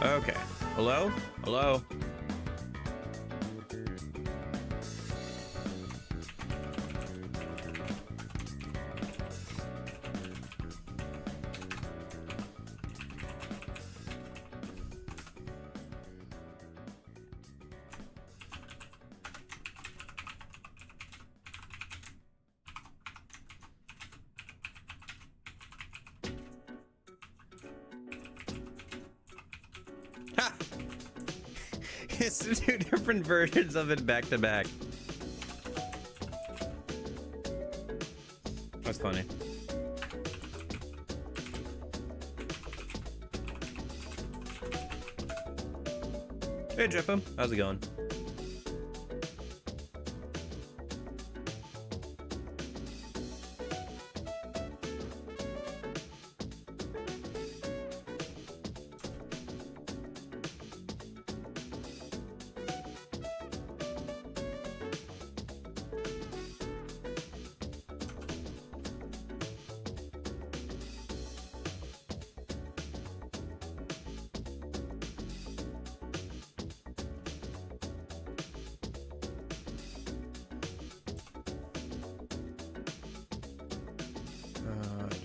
Okay. Hello? Hello? Ha! It's two different versions of it back to back. That's funny. Hey, Jeppo. How's it going?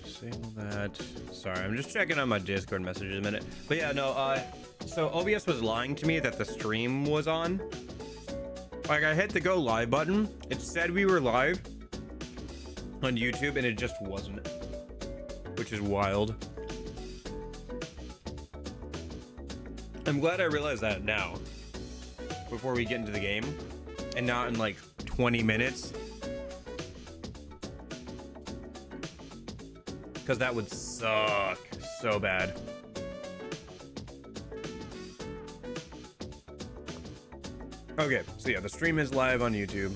Disable that. Sorry, I'm just checking on my Discord messages a minute. But yeah, no, so OBS was lying to me that the stream was on. Like, I hit the go live button. It said we were live on YouTube, and it just wasn't. Which is wild. I'm glad I realized that now. Before we get into the game. And not in like 20 minutes. Because that would suck so bad. Okay, so yeah, the stream is live on YouTube.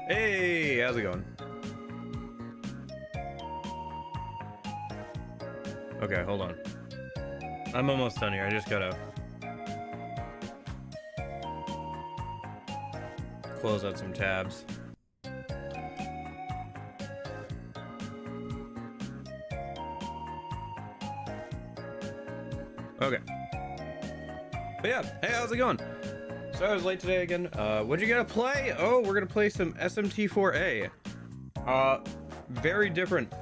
Hey, how's it going? Okay, hold on. I'm almost done here. I just gotta close out some tabs. Okay. But yeah, hey, how's it going? So I was late today again. What you gonna play? Oh, we're gonna play some SMT4A. Very different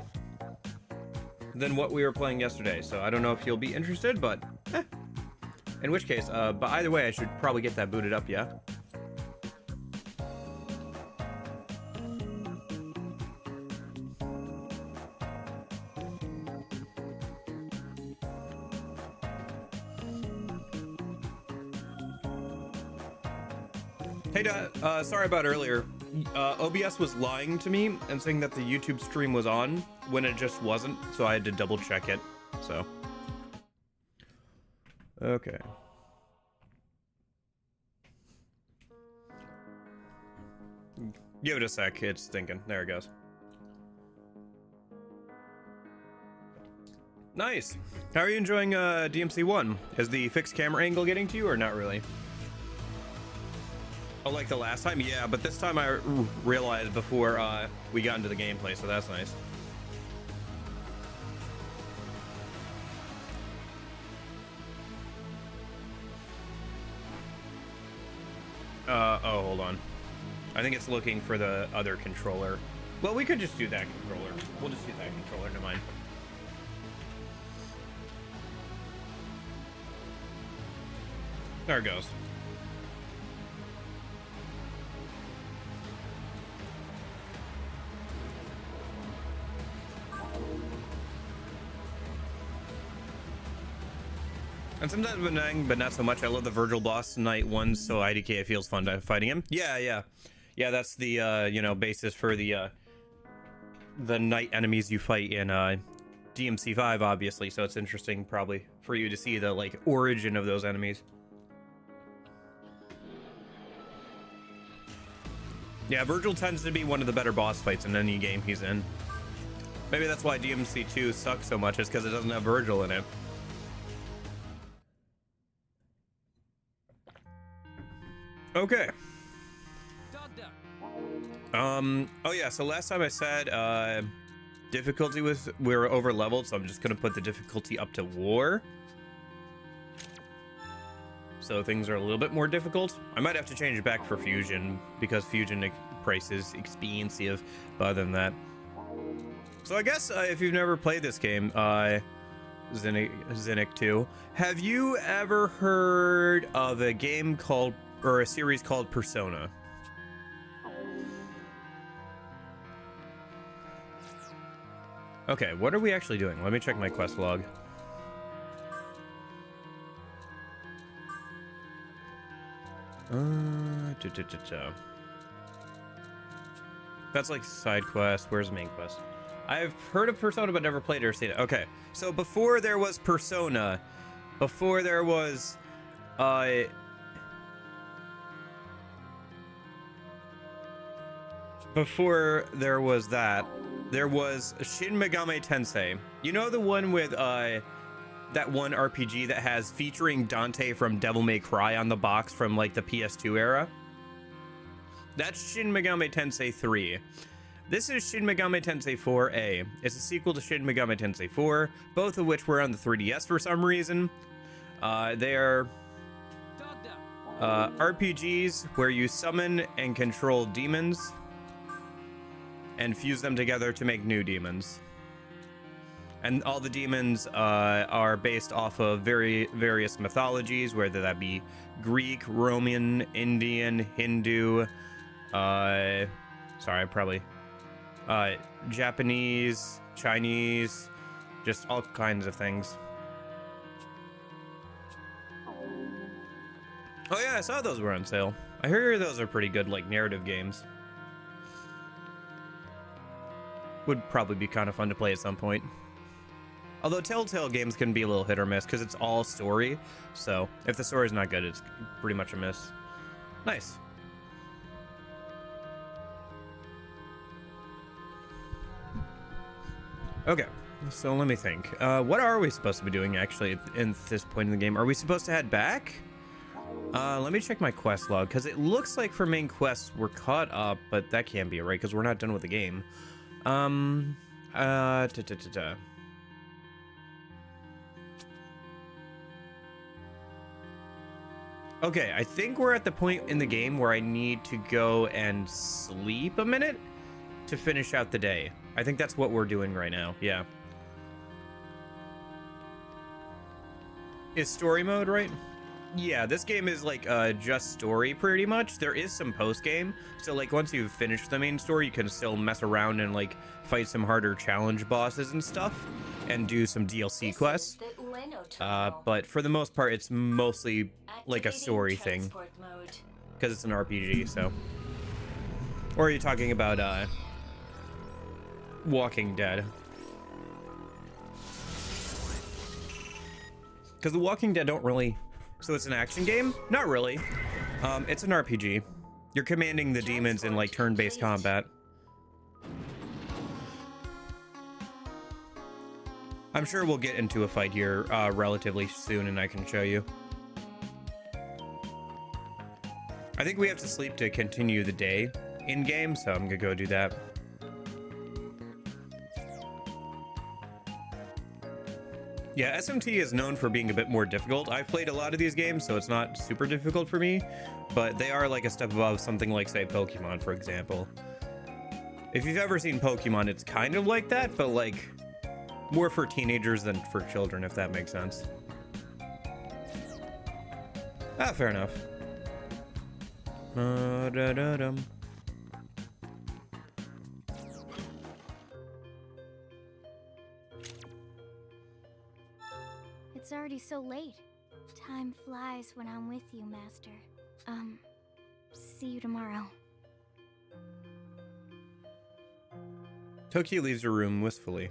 than what we were playing yesterday. So I don't know if you'll be interested, but in which case, but either way, I should probably get that booted up, yeah? Hey, sorry about earlier. OBS was lying to me and saying that the YouTube stream was on when it just wasn't, so I had to double check it, so. Okay. Give it a sec, it's thinking. There it goes. Nice. How are you enjoying DMC1? Is the fixed camera angle getting to you or not really? Oh, like the last time? Yeah, but this time I realized before we got into the gameplay, so that's nice. Oh, hold on. I think it's looking for the other controller. Well, we could just do that controller. We'll just use that controller, never mind. There it goes. And sometimes annoying, but not so much. I love the Virgil boss night ones, so IDK it feels fun fighting him. Yeah. That's the you know, basis for the night enemies you fight in DMC5, obviously, so it's interesting probably for you to see the like origin of those enemies. Yeah, Virgil tends to be one of the better boss fights in any game he's in. Maybe that's why DMC2 sucks so much, is because it doesn't have Virgil in it. Okay. Oh yeah, so last time I said difficulty was we were over leveled, so I'm just gonna put the difficulty up to war. So things are a little bit more difficult. I might have to change it back for fusion because fusion price is expensive, but other than that. So I guess if you've never played this game, Zinnick 2, have you ever heard of a game called, or a series called Persona? Okay, what are we actually doing? Let me check my quest log. That's like side quest. Where's main quest? I've heard of Persona but never played it or seen it. Okay, so before there was Persona, before there was before there was that, there was Shin Megami Tensei. You know the one with that one RPG that has featuring Dante from Devil May Cry on the box from like the PS2 era? That's Shin Megami Tensei 3. This is Shin Megami Tensei 4A. It's a sequel to Shin Megami Tensei 4, both of which were on the 3DS for some reason. They are RPGs where you summon and control demons and fuse them together to make new demons. And all the demons are based off of various mythologies, whether that be Greek, Roman, Indian, Hindu, Japanese, Chinese, just all kinds of things. Oh yeah, I saw those were on sale. I hear those are pretty good, like narrative games. Would probably be kind of fun to play at some point. Although Telltale games can be a little hit or miss because it's all story. So if the story's not good, it's pretty much a miss. Nice. Okay, so let me think. What are we supposed to be doing actually in this point in the game? Are we supposed to head back? Let me check my quest log because it looks like for main quests we're caught up, but that can't be right because we're not done with the game. Okay, I think we're at the point in the game where I need to go and sleep a minute to finish out the day. I think that's what we're doing right now, yeah. Is story mode, right? Yeah, this game is like just story pretty much. There is some post game, so like once you've finished the main story, you can still mess around and like fight some harder challenge bosses and stuff, and do some DLC quests. But for the most part, it's mostly like a story thing, because it's an RPG. So, or are you talking about Walking Dead? Because The Walking Dead don't really. So it's an action game? Not really. It's an RPG. You're commanding the demons in like turn-based combat. I'm sure we'll get into a fight here relatively soon and I can show you. I think we have to sleep to continue the day in-game, so I'm gonna go do that. Yeah, SMT is known for being a bit more difficult. I've played a lot of these games, so it's not super difficult for me, but they are like a step above something like, say, Pokemon, for example. If you've ever seen Pokemon, it's kind of like that, but like more for teenagers than for children, if that makes sense. Ah, fair enough. It's already so late. Time flies when I'm with you, Master. See you tomorrow. Toki leaves her room wistfully.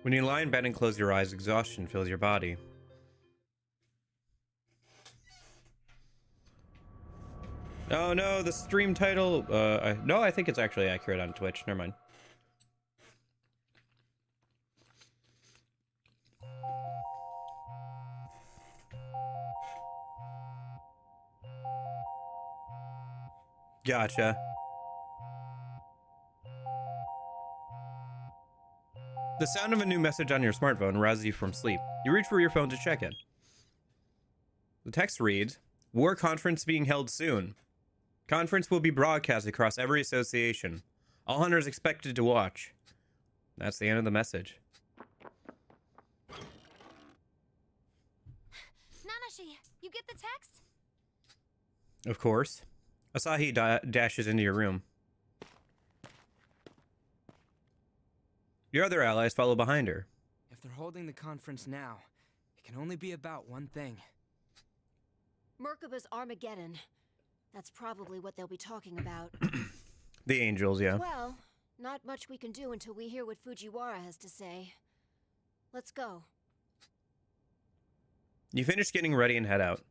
When you lie in bed and close your eyes, exhaustion fills your body. Oh no, the stream title. No, I think it's actually accurate on Twitch. Never mind. Gotcha. The sound of a new message on your smartphone rouses you from sleep. You reach for your phone to check it. The text reads, War conference being held soon. Conference will be broadcast across every association. All hunters expected to watch. That's the end of the message. Nanashi, you get the text? Of course. Asahi dashes into your room. Your other allies follow behind her. If they're holding the conference now, it can only be about one thing. Merkaba's Armageddon. That's probably what they'll be talking about. The angels, yeah. Well, not much we can do until we hear what Fujiwara has to say. Let's go. You finish getting ready and head out.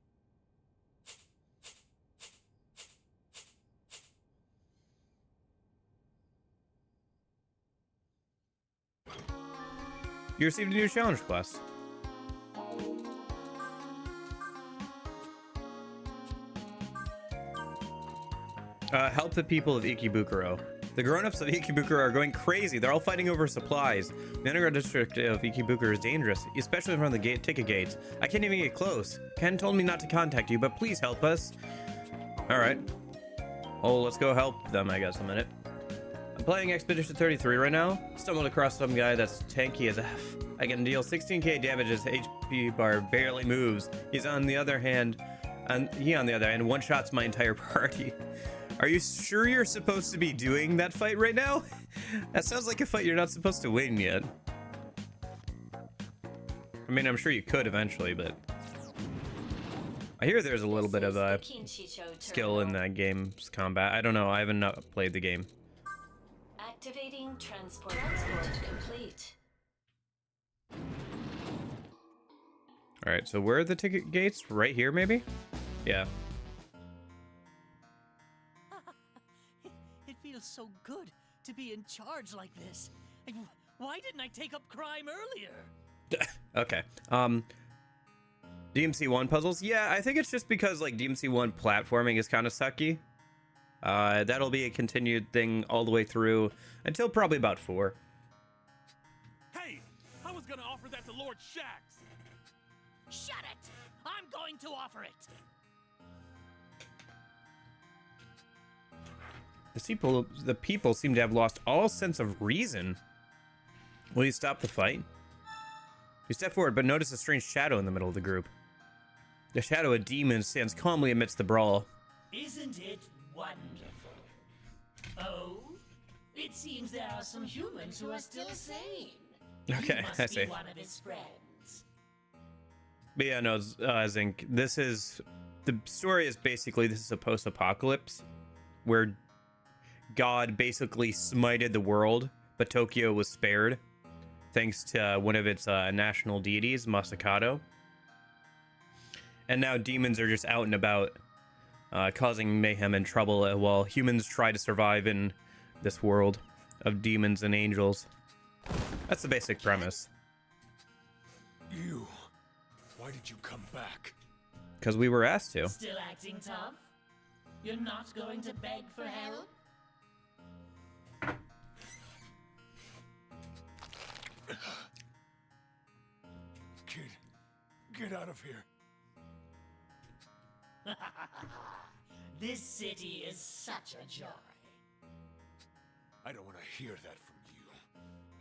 You received a new challenge quest. Help the people of Ikebukuro. The grown-ups of Ikebukuro are going crazy. They're all fighting over supplies. The underground district of Ikebukuro is dangerous, especially in front of the ticket gates. I can't even get close. Ken told me not to contact you, but please help us. All right. Oh, let's go help them, I guess, a minute. I'm playing Expedition 33 right now. Stumbled across some guy that's tanky as F. I can deal 16k damage as HP bar barely moves. He on the other hand one-shots my entire party. Are you sure you're supposed to be doing that fight right now? That sounds like a fight you're not supposed to win yet. I mean, I'm sure you could eventually, but I hear there's a little bit of a skill in that game's combat. I don't know. I haven't played the game. Activating transport complete. All right, so where are the ticket gates? Right here, maybe? Yeah. It feels so good to be in charge like this. Why didn't I take up crime earlier? Okay. DMC1 puzzles? Yeah, I think it's just because like DMC1 platforming is kind of sucky. That'll be a continued thing all the way through until probably about 4. Hey, I was gonna offer that to Lord Shax. Shut it! I'm going to offer it. The people seem to have lost all sense of reason. Will you stop the fight? You step forward, but notice a strange shadow in the middle of the group. The shadow of demon stands calmly amidst the brawl. Isn't it wonderful? Oh, it seems there are some humans who are still sane. Okay, You must I see. be one of his friends. But yeah, no, Zink, the story is basically this is a post-apocalypse where God basically smited the world, but Tokyo was spared thanks to one of its national deities, Masakado. And now demons are just out and about, causing mayhem and trouble while humans try to survive in this world of demons and angels. That's the basic premise. You. Why did you come back? Because we were asked to. Still acting tough? You're not going to beg for help? Kid, get out of here. This city is such a joy. I don't want to hear that from you.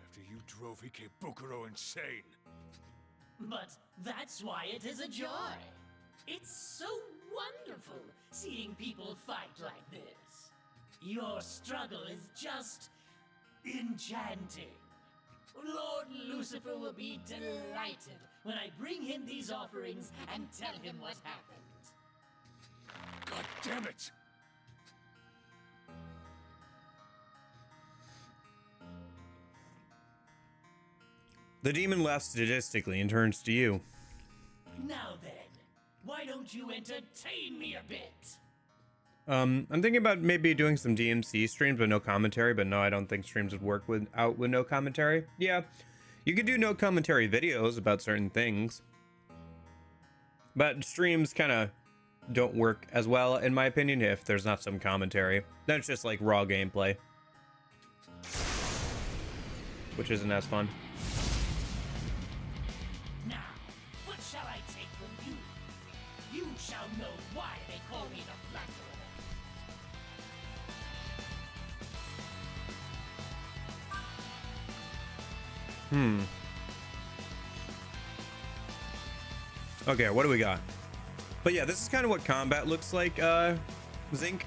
After you drove Ikebukuro insane. But that's why it is a joy. It's so wonderful seeing people fight like this. Your struggle is just enchanting. Lord Lucifer will be delighted when I bring him these offerings and tell him what happened. God damn it! The demon left statistically and turns to you. Now then, why don't you entertain me a bit? I'm thinking about maybe doing some DMC streams with no commentary, but no, I don't think streams would work with no commentary. Yeah, you could do no commentary videos about certain things, but streams kind of don't work as well, in my opinion, if there's not some commentary. Then it's just like raw gameplay, which isn't as fun. Now, what shall I take from you? You shall know why they call me the Flatterer. Okay, what do we got? But yeah, this is kind of what combat looks like, Zinc.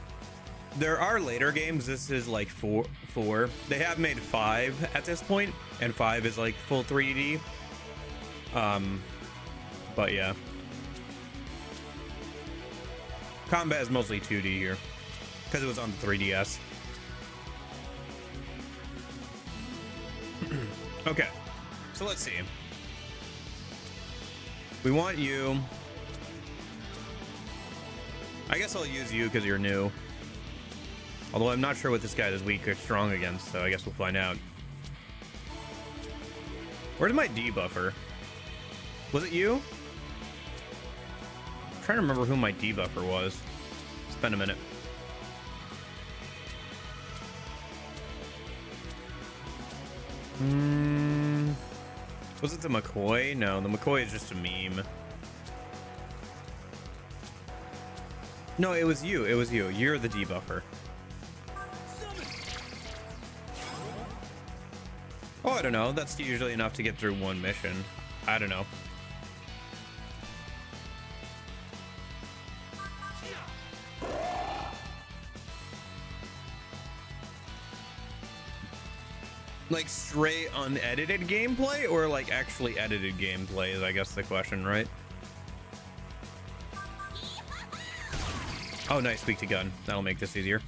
There are later games. This is like four. They have made 5 at this point, and 5 is like full 3D. But yeah. Combat is mostly 2D here, because it was on the 3DS. Okay, so let's see. We want you. I guess I'll use you because you're new. Although I'm not sure what this guy is weak or strong against, so I guess we'll find out. Where's my debuffer? Was it you? I'm trying to remember who my debuffer was. It's been a minute. Was it the McCoy? No, the McCoy is just a meme. No, it was you. It was you. You're the debuffer. Oh, I don't know. That's usually enough to get through one mission. I don't know. Like straight unedited gameplay or like actually edited gameplay is I guess the question, right? Oh, nice. Speak to gun. That'll make this easier.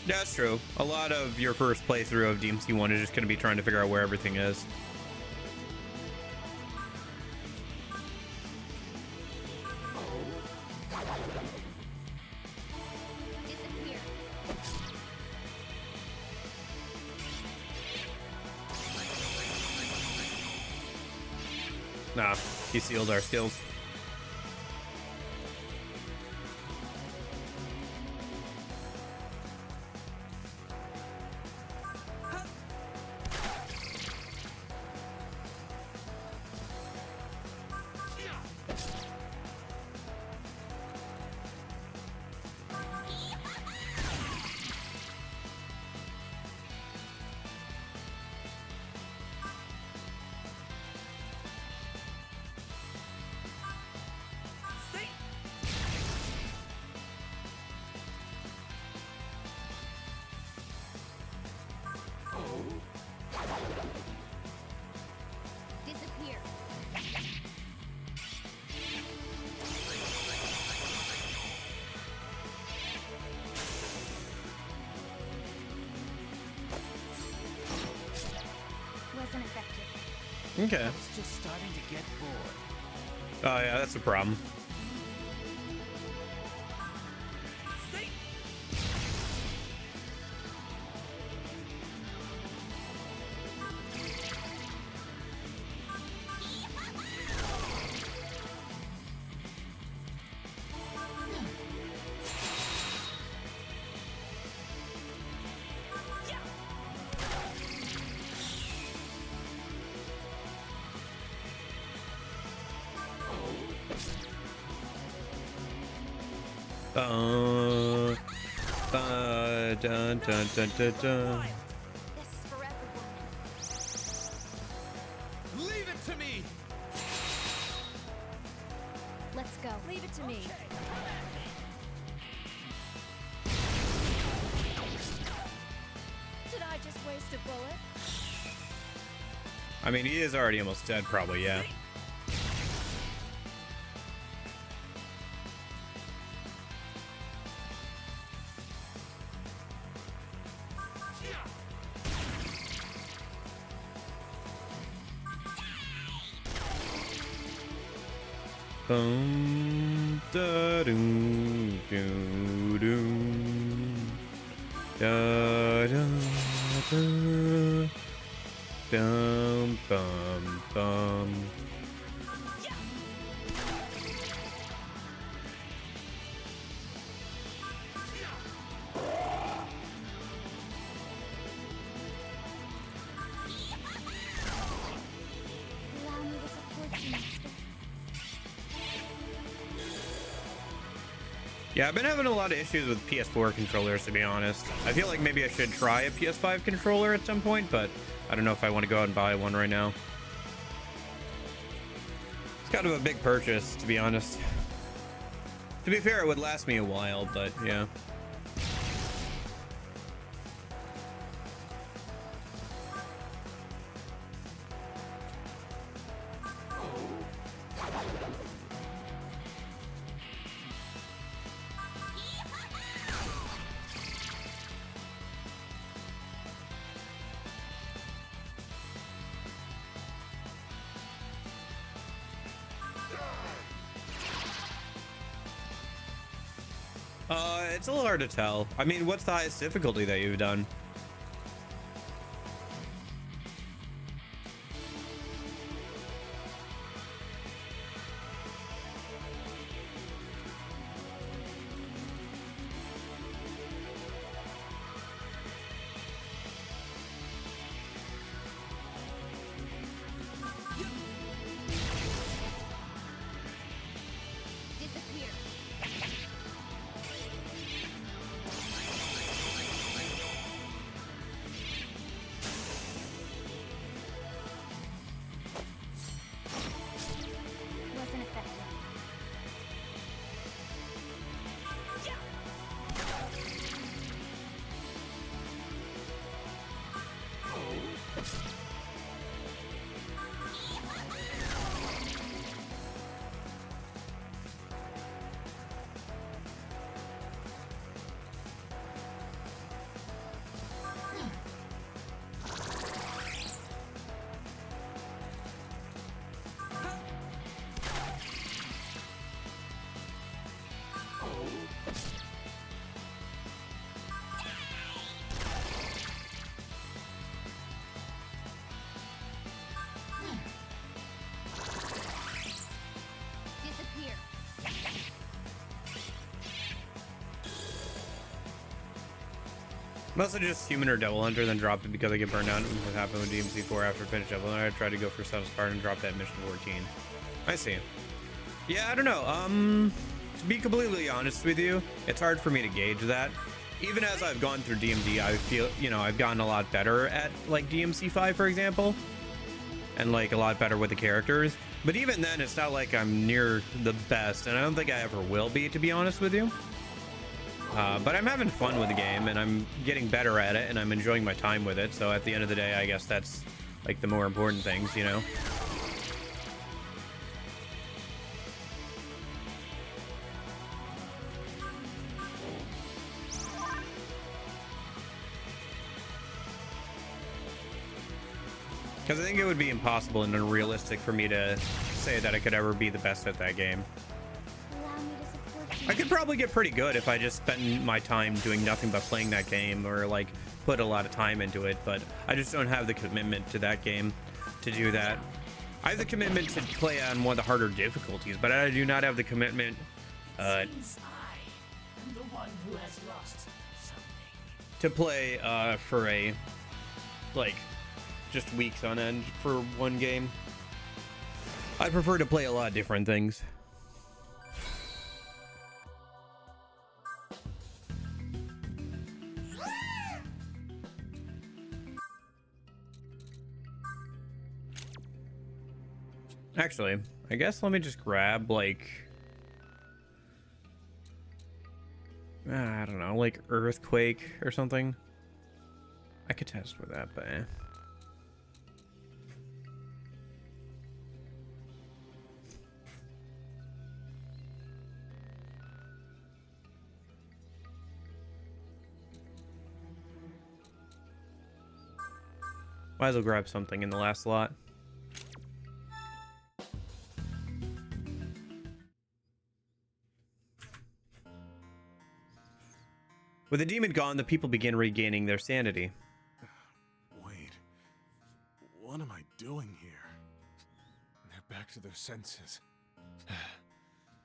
That's true. A lot of your first playthrough of DMC 1 is just going to be trying to figure out where everything is. Disappear. Nah, he sealed our skills. Disappear. Wasn't effective. Okay. I was just starting to get bored. Oh yeah, that's a problem. Dun, dun, dun, dun, dun. This is for everyone. Leave it to me! Let's go. Leave it to me. Just a bullet. I mean, he is already almost dead, probably, yeah. Boom, da doom, doo doom, da da da, dum bum bum. Allow me to support you, Master. Yeah, I've been having a lot of issues with PS4 controllers, to be honest. I feel like maybe I should try a PS5 controller at some point, but I don't know if I want to go out and buy one right now. It's kind of a big purchase, to be honest. To be fair, it would last me a while, but yeah. It's a little hard to tell. I mean, what's the highest difficulty that you've done? Disappear. Wasn't effective. Disappear. Mostly just human or devil hunter, then drop it because I get burned out. What happened with DMC4 after finish devil hunter? I tried to go for Subs part and drop that mission 14. I see. Yeah, I don't know. To be completely honest with you, it's hard for me to gauge that. Even as I've gone through DMD, I feel, you know, I've gotten a lot better at like DMC5, for example, and like a lot better with the characters. But even then, it's not like I'm near the best, and I don't think I ever will be, to be honest with you. But I'm having fun with the game, and I'm getting better at it, and I'm enjoying my time with it. So at the end of the day, I guess that's like the more important things, you know? Because I think it would be impossible and unrealistic for me to say that I could ever be the best at that game. Allow me to support you. I could probably get pretty good if I just spent my time doing nothing but playing that game, or like put a lot of time into it, but I just don't have the commitment to that game to do that. I have the commitment to play on one of the harder difficulties, but I do not have the commitment Since I am the one who has lost something. to play for a like just weeks on end for one game. I prefer to play a lot of different things. Actually, I guess let me just grab like I don't know, like Earthquake or something. I could test with that, but might as well grab something in the last slot. With the demon gone, the people begin regaining their sanity. Wait. What am I doing here? They're back to their senses.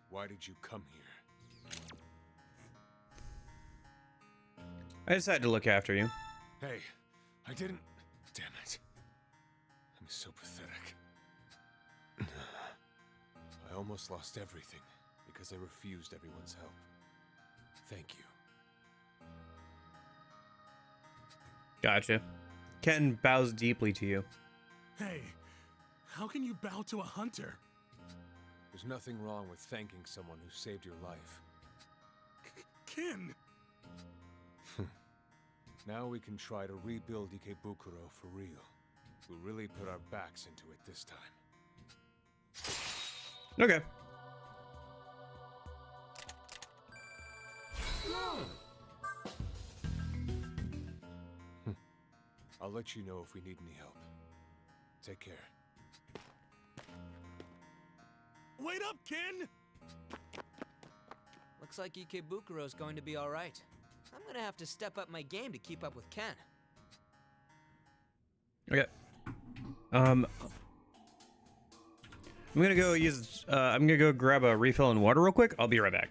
Why did you come here? I decided to look after you. Hey, I didn't... Damn it. I'm so pathetic. I almost lost everything because I refused everyone's help. Thank you. Gotcha. Ken bows deeply to you. Hey, how can you bow to a hunter? There's nothing wrong with thanking someone who saved your life. Ken! Now we can try to rebuild Ikebukuro for real. We'll really put our backs into it this time. Okay. I'll let you know if we need any help. Take care. Wait up, Ken! Looks like Ikebukuro's going to be alright. I'm gonna have to step up my game to keep up with Ken. Okay. I'm gonna go use. I'm gonna go grab a refill in water real quick. I'll be right back.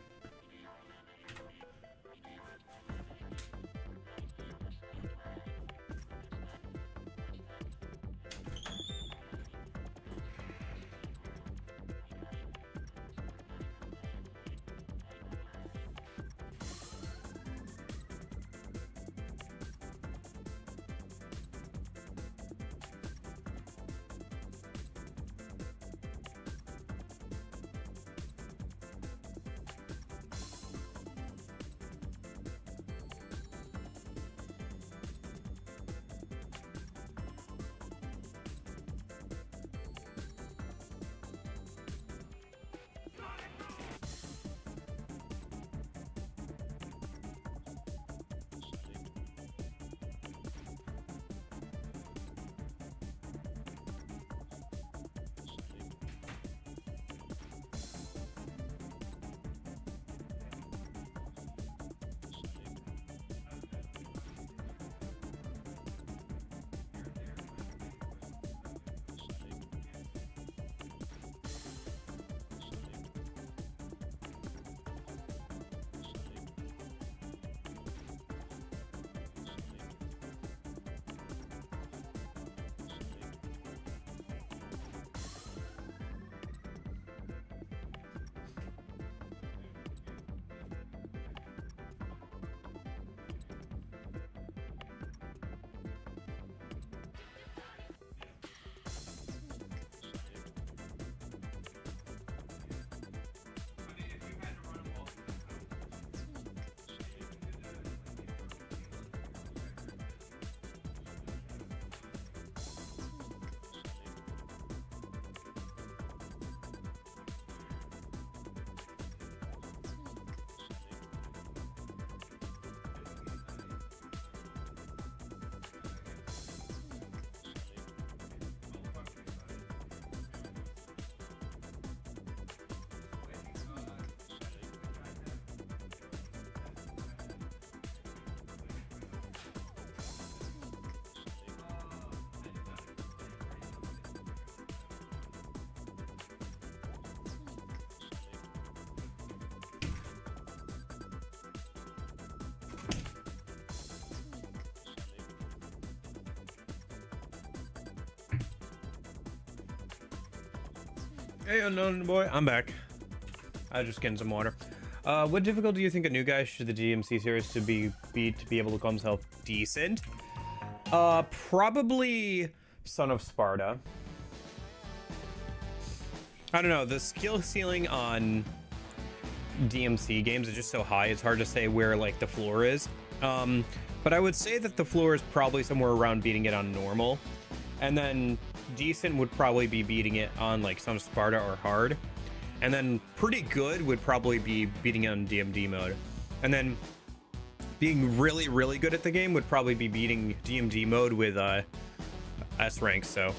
Hey, unknown boy, I'm back. I was just getting some water. What difficulty do you think a new guy should the DMC series to be able to call himself decent? Probably Son of Sparta. I don't know, the skill ceiling on DMC games is just so high, it's hard to say where like the floor is. but I would say that the floor is probably somewhere around beating it on normal, and then decent would probably be beating it on like some Sparta or hard, and then pretty good would probably be beating it on DMD mode, and then being really, really good at the game would probably be beating DMD mode with S rank. So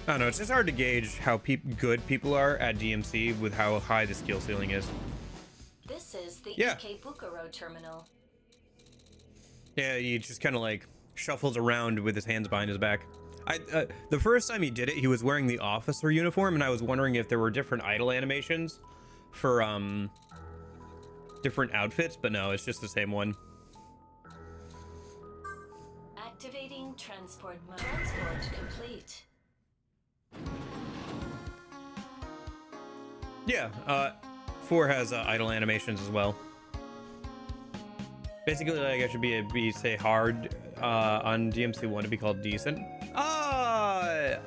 I don't know, it's just hard to gauge how good people are at DMC with how high the skill ceiling is. This is the Yeah. EK Bukaro terminal. Yeah, he just kind of like shuffles around with his hands behind his back. The first time he did it, he was wearing the officer uniform, and I was wondering if there were different idle animations for different outfits, but no, it's just the same one. Activating transport mode. Transport complete. Yeah, 4 has idle animations as well. Basically, like, I should be say hard on DMC 1 to be called decent. I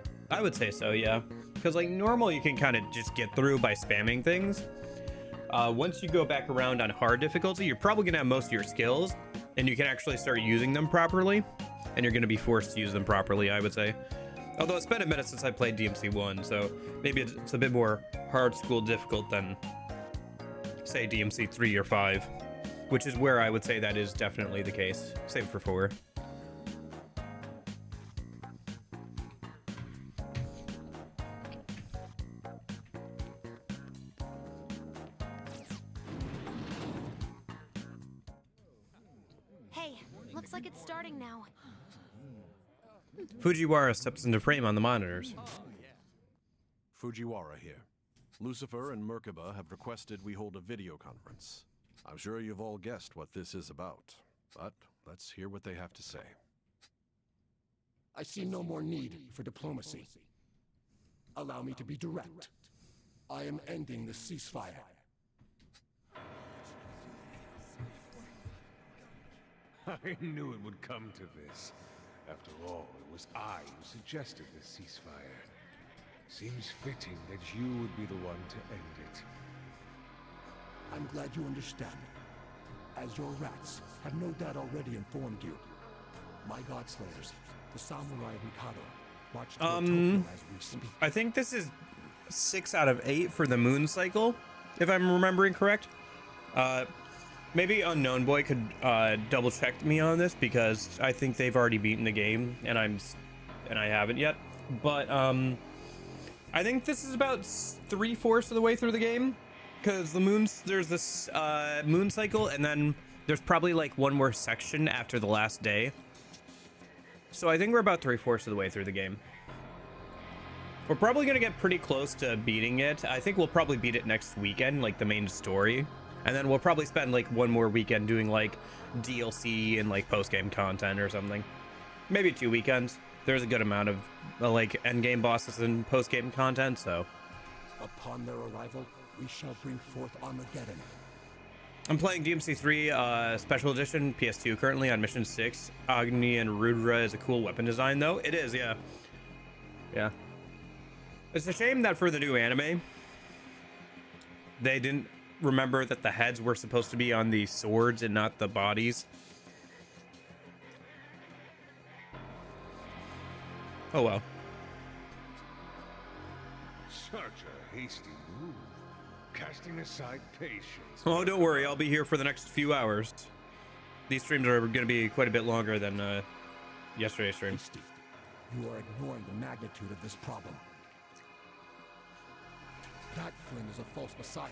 would say so, yeah. Because like normal, you can kind of just get through by spamming things. Once you go back around on hard difficulty, you're probably gonna have most of your skills, and you can actually start using them properly, and you're gonna be forced to use them properly, I would say. Although it's been a minute since I played DMC 1, so maybe it's a bit more hard school difficult than, say, DMC 3 or 5, which is where I would say that is definitely the case, save for 4. Hey, looks like it's starting now. Fujiwara steps into frame on the monitors. Fujiwara here. Lucifer and Merkaba have requested we hold a video conference. I'm sure you've all guessed what this is about, but let's hear what they have to say. I see no more need for diplomacy. Allow me to be direct. I am ending the ceasefire. I knew it would come to this. After all, it was I who suggested this ceasefire. Seems fitting that you would be the one to end it. I'm glad you understand. As your rats have no doubt already informed you, my Godslayers, the Samurai of Mikado, march toward Tokyo as we speak. I think this is 6 out of 8 for the moon cycle, if I'm remembering correct. Maybe Unknown Boy could double check me on this, because I think they've already beaten the game and I haven't yet. But I think this is about 3/4 of the way through the game, because there's this moon cycle, and then there's probably like one more section after the last day. So I think we're about 3/4 of the way through the game. We're probably gonna get pretty close to beating it. I think we'll probably beat it next weekend, like the main story. And then we'll probably spend like one more weekend doing like DLC and like post-game content or something. Maybe 2 weekends. There's a good amount of like end-game bosses and post-game content, so. Upon their arrival, we shall bring forth Armageddon. I'm playing DMC 3 Special Edition PS2 currently on Mission 6. Agni and Rudra is a cool weapon design though. It is, yeah. Yeah. It's a shame that for the new anime, they didn't remember that the heads were supposed to be on the swords and not the bodies. Oh well. Such a hasty move. Casting aside patience. Oh, don't worry. I'll be here for the next few hours. These streams are going to be quite a bit longer than yesterday's stream. Hasty. You are ignoring the magnitude of this problem. That Flynn is a false messiah.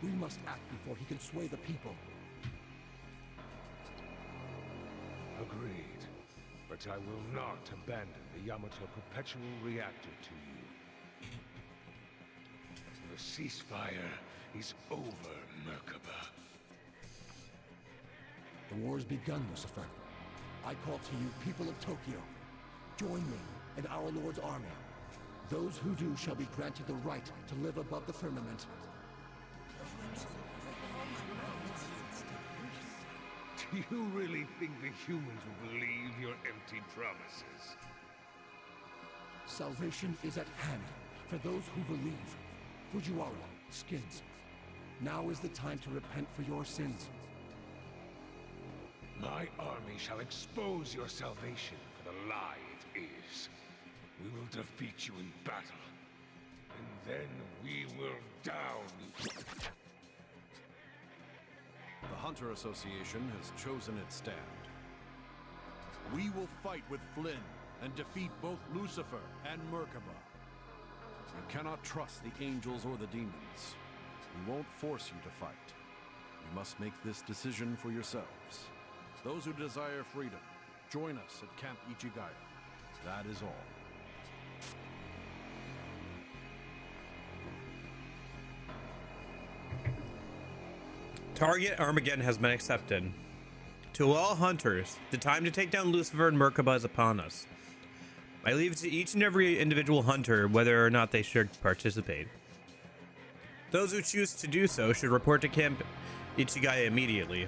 We must act before he can sway the people. Agreed. But I will not abandon the Yamato Perpetual Reactor to you. The ceasefire is over, Merkaba. The war has begun, Lucifer. I call to you, people of Tokyo. Join me and our Lord's army. Those who do shall be granted the right to live above the firmament. You really think the humans will believe your empty promises? Salvation is at hand for those who believe. Fujiwara, Skins. Now is the time to repent for your sins. My army shall expose your salvation for the lie it is. We will defeat you in battle. And then we will down you. The Hunter Association has chosen its stand. We will fight with Flynn and defeat both Lucifer and Merkaba. You cannot trust the angels or the demons. We won't force you to fight. You must make this decision for yourselves. Those who desire freedom, join us at Camp Ichigaya. That is all. Target Armageddon has been accepted. To all hunters, the time to take down Lucifer and Merkaba is upon us. I leave it to each and every individual hunter whether or not they should participate. Those who choose to do so should report to Camp Ichigaya immediately.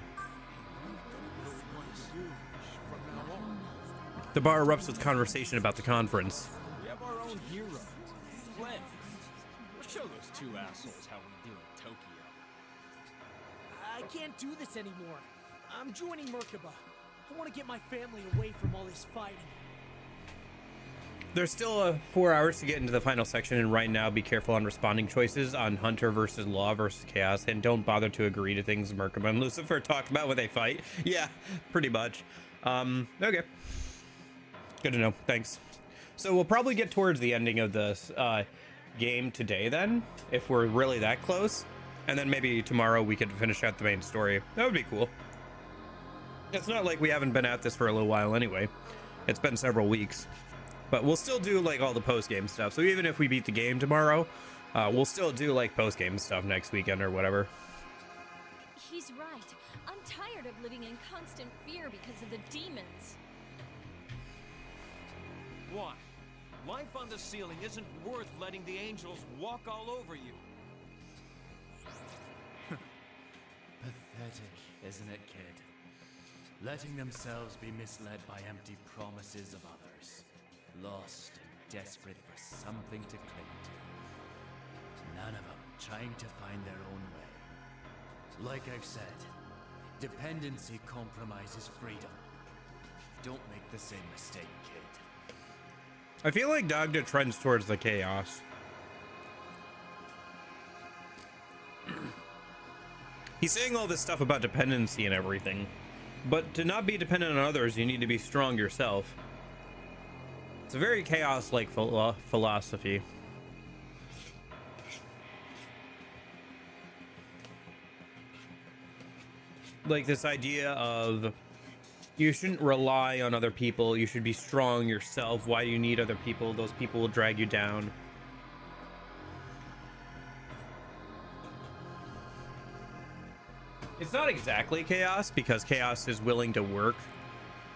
The bar erupts with conversation about the conference. We have our own hero, Flynn. Let's show those two assholes how we do in Tokyo. I can't do this anymore. I'm joining Merkaba. I want to get my family away from all this fighting. There's still 4 hours to get into the final section, and right now be careful on responding choices on Hunter versus Law versus Chaos, and don't bother to agree to things Merkaba and Lucifer talk about when they fight. Yeah, pretty much. Okay. Good to know. Thanks. So we'll probably get towards the ending of this game today then, if we're really that close. And then maybe tomorrow we could finish out the main story. That would be cool. It's not like we haven't been at this for a little while anyway. It's been several weeks. But we'll still do like all the post-game stuff. So even if we beat the game tomorrow, we'll still do like post-game stuff next weekend or whatever. He's right. I'm tired of living in constant fear because of the demons. Why? Life on the ceiling isn't worth letting the angels walk all over you. Pathetic, isn't it, kid? Letting themselves be misled by empty promises of others. Lost and desperate for something to cling to. None of them trying to find their own way. Like I've said, dependency compromises freedom. Don't make the same mistake, kid. I feel like Dagda trends towards the chaos. He's saying all this stuff about dependency and everything, but to not be dependent on others, you need to be strong yourself. It's a very chaos-like philosophy. Like this idea of you shouldn't rely on other people, you should be strong yourself. Why do you need other people? Those people will drag you down. It's not exactly chaos, because chaos is willing to work.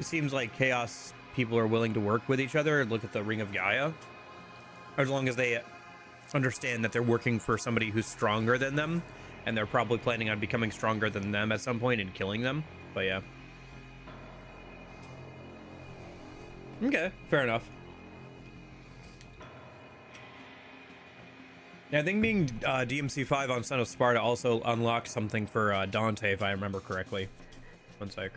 It seems like chaos people are willing to work with each other. Look at the Ring of Gaia. As long as they understand that they're working for somebody who's stronger than them, and they're probably planning on becoming stronger than them at some point and killing them. But yeah. Okay, fair enough. Yeah, I think being DMC5 on Son of Sparta also unlocked something for Dante, if I remember correctly. One sec.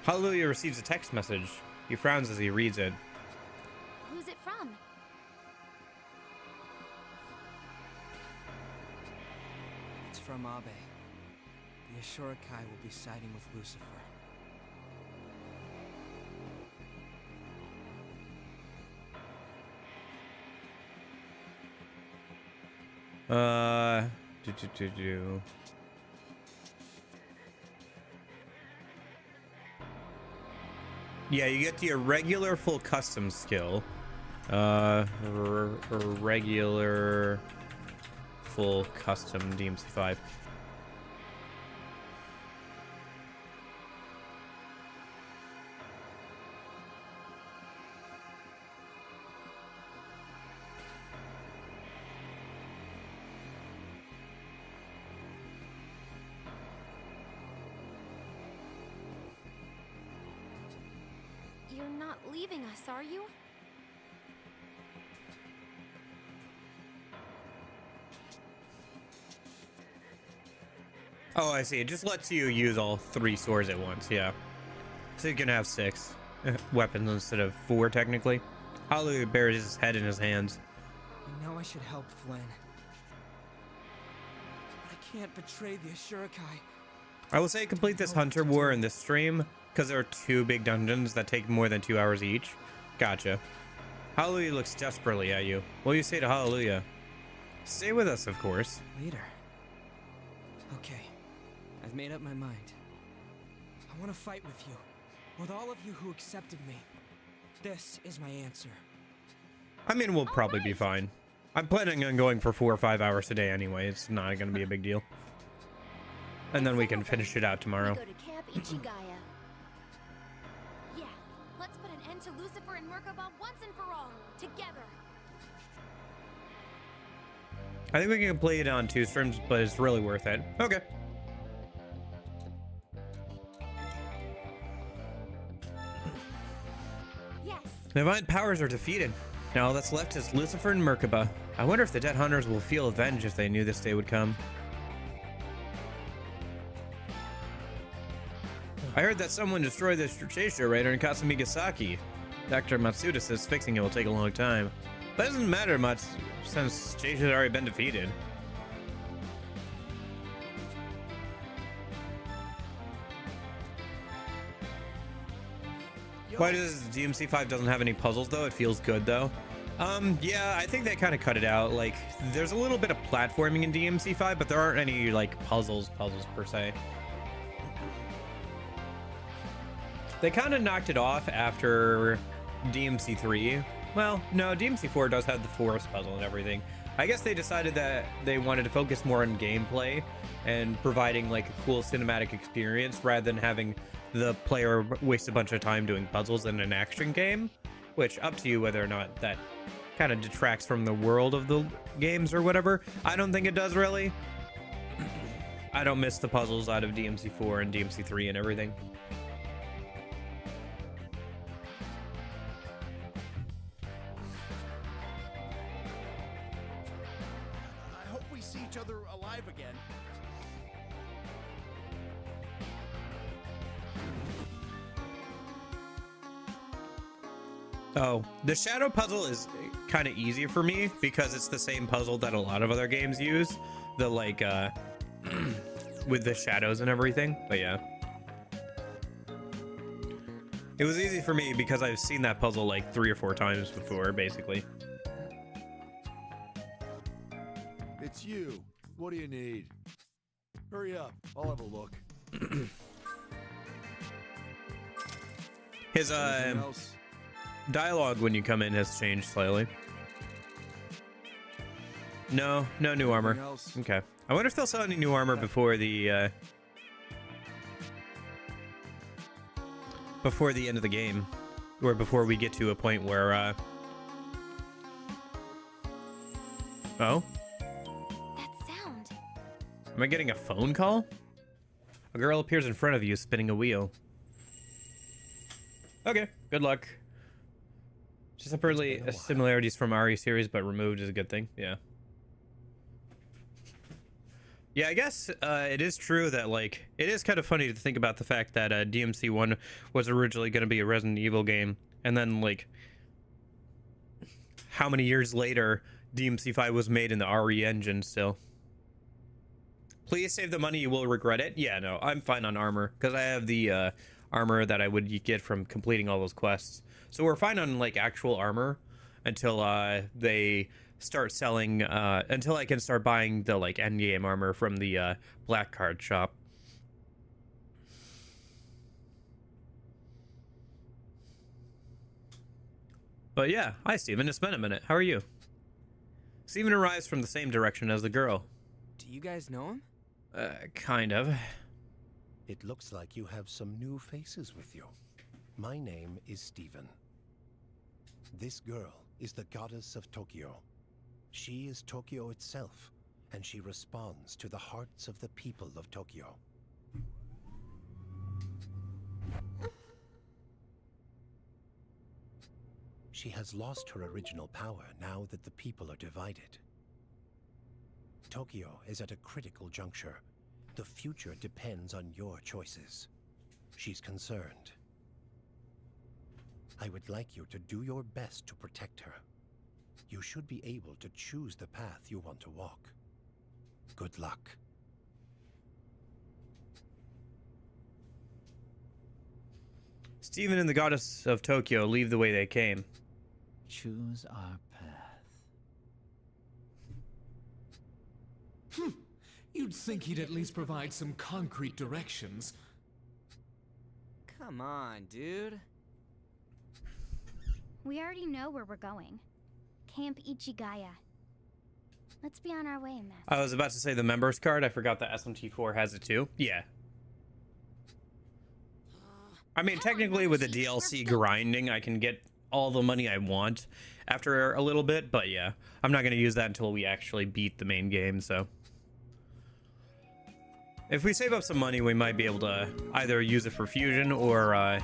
Hallelujah receives a text message. He frowns as he reads it. Who's it from? It's from Abe. The Ashura-kai will be siding with Lucifer. Yeah, you get the irregular full custom skill. Regular full custom DMC5. You're not leaving us, are you? Oh, I see. It just lets you use all 3 swords at once, yeah. So you can have 6 weapons instead of 4, technically. Hallelujah bears his head in his hands. I know I should help Flynn. I can't betray the Ashurakai. I will say complete this Hunter War in this stream, because there are 2 big dungeons that take more than 2 hours each. Gotcha. Hallelujah looks desperately at you. What do you say to Hallelujah? Stay with us, of course. Leader. Okay. I've made up my mind. I want to fight with you. With all of you who accepted me. This is my answer. I mean, we'll probably be fine. I'm planning on going for 4 or 5 hours a day anyway. It's not going to be a big deal. And then we can finish it out tomorrow. We go to Camp Ichigaya. Yeah, let's put an end to Lucifer and Merkaba once and for all. Together. I think we can play it on 2 streams, but it's really worth it. Okay. Yes. Divine powers are defeated. Now all that's left is Lucifer and Merkaba. I wonder if the dead hunters will feel avenged if they knew this day would come. I heard that someone destroyed the Station radar in Kasamigasaki. Dr. Matsuda says fixing it will take a long time. But it doesn't matter much since Station has already been defeated. Why does DMC5 doesn't have any puzzles though? It feels good though. Yeah, I think they kind of cut it out. Like, there's a little bit of platforming in DMC5, but there aren't any like puzzles per se. They kind of knocked it off after DMC3. Well, no, DMC4 does have the forest puzzle and everything. I guess they decided that they wanted to focus more on gameplay and providing like a cool cinematic experience rather than having the player waste a bunch of time doing puzzles in an action game, which up to you whether or not that kind of detracts from the world of the games or whatever. I don't think it does really. I don't miss the puzzles out of DMC4 and DMC3 and everything. I hope we see each other alive again. Oh, the shadow puzzle is kind of easy for me because it's the same puzzle that a lot of other games use. The like, with the shadows and everything, but yeah. It was easy for me because I've seen that puzzle like 3 or 4 times before, basically. It's you. What do you need? Hurry up. I'll have a look. His dialogue when you come in has changed slightly. No new armor. Okay. I wonder if they'll sell any new armor before the end of the game, or before we get to a point where oh, That sound. am I getting a phone call? A girl appears in front of you spinning a wheel. Okay, good luck. Just apparently similarities from RE series, but removed is a good thing. Yeah. Yeah, I guess it is true that, like, it is kind of funny to think about the fact that DMC1 was originally going to be a Resident Evil game, and then, like, how many years later DMC5 was made in the RE engine still. Please save the money, you will regret it. Yeah, no, I'm fine on armor, because I have the armor that I would get from completing all those quests. So we're fine on, like, actual armor until they start selling, until I can start buying the, like, endgame armor from the black card shop. But yeah, hi Steven, it's been a minute. How are you? Steven arrives from the same direction as the girl. Do you guys know him? Kind of. It looks like you have some new faces with you. My name is Steven. This girl is the goddess of Tokyo. She is Tokyo itself, and she responds to the hearts of the people of Tokyo. she has lost her original power now that the people are divided. Tokyo is at a critical juncture. The future depends on your choices. She's concerned. I would like you to do your best to protect her. You should be able to choose the path you want to walk. Good luck. Stephen and the Goddess of Tokyo leave the way they came. Choose our path. You'd think he'd at least provide some concrete directions. Come on, dude. We already know where we're going. Camp Ichigaya. Let's be on our way, Master. I was about to say the members card. I forgot that SMT4 has it too. Yeah. I mean, technically with the DLC grinding, I can get all the money I want after a little bit, but yeah, I'm not going to use that until we actually beat the main game, so. If we save up some money, we might be able to either use it for fusion or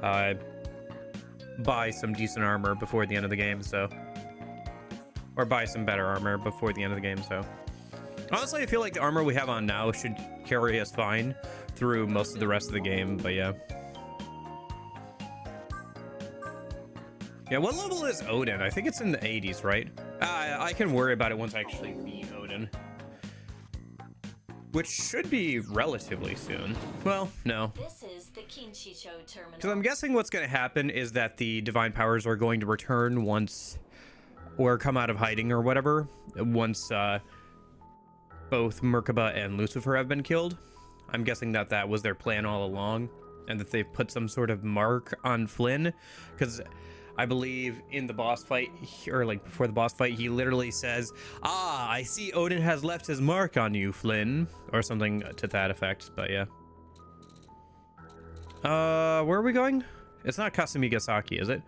buy some decent armor before the end of the game, so. Or buy some better armor before the end of the game, so. Honestly, I feel like the armor we have on now should carry us fine through most of the rest of the game, but yeah. Yeah, what level is Odin? I think it's in the 80s, right? I can worry about it once I actually beat Odin. Which should be relatively soon. Well, no. This is the Kinshicho terminal. Because I'm guessing what's going to happen is that the divine powers are going to return once, or come out of hiding or whatever, once both Merkaba and Lucifer have been killed. I'm guessing that that was their plan all along, and that they've put some sort of mark on Flynn, because I believe in the boss fight, or like before the boss fight, he literally says, "Ah, I see Odin has left his mark on you, Flynn," or something to that effect, but yeah. Where are we going? It's not Kasumigasaki, is it?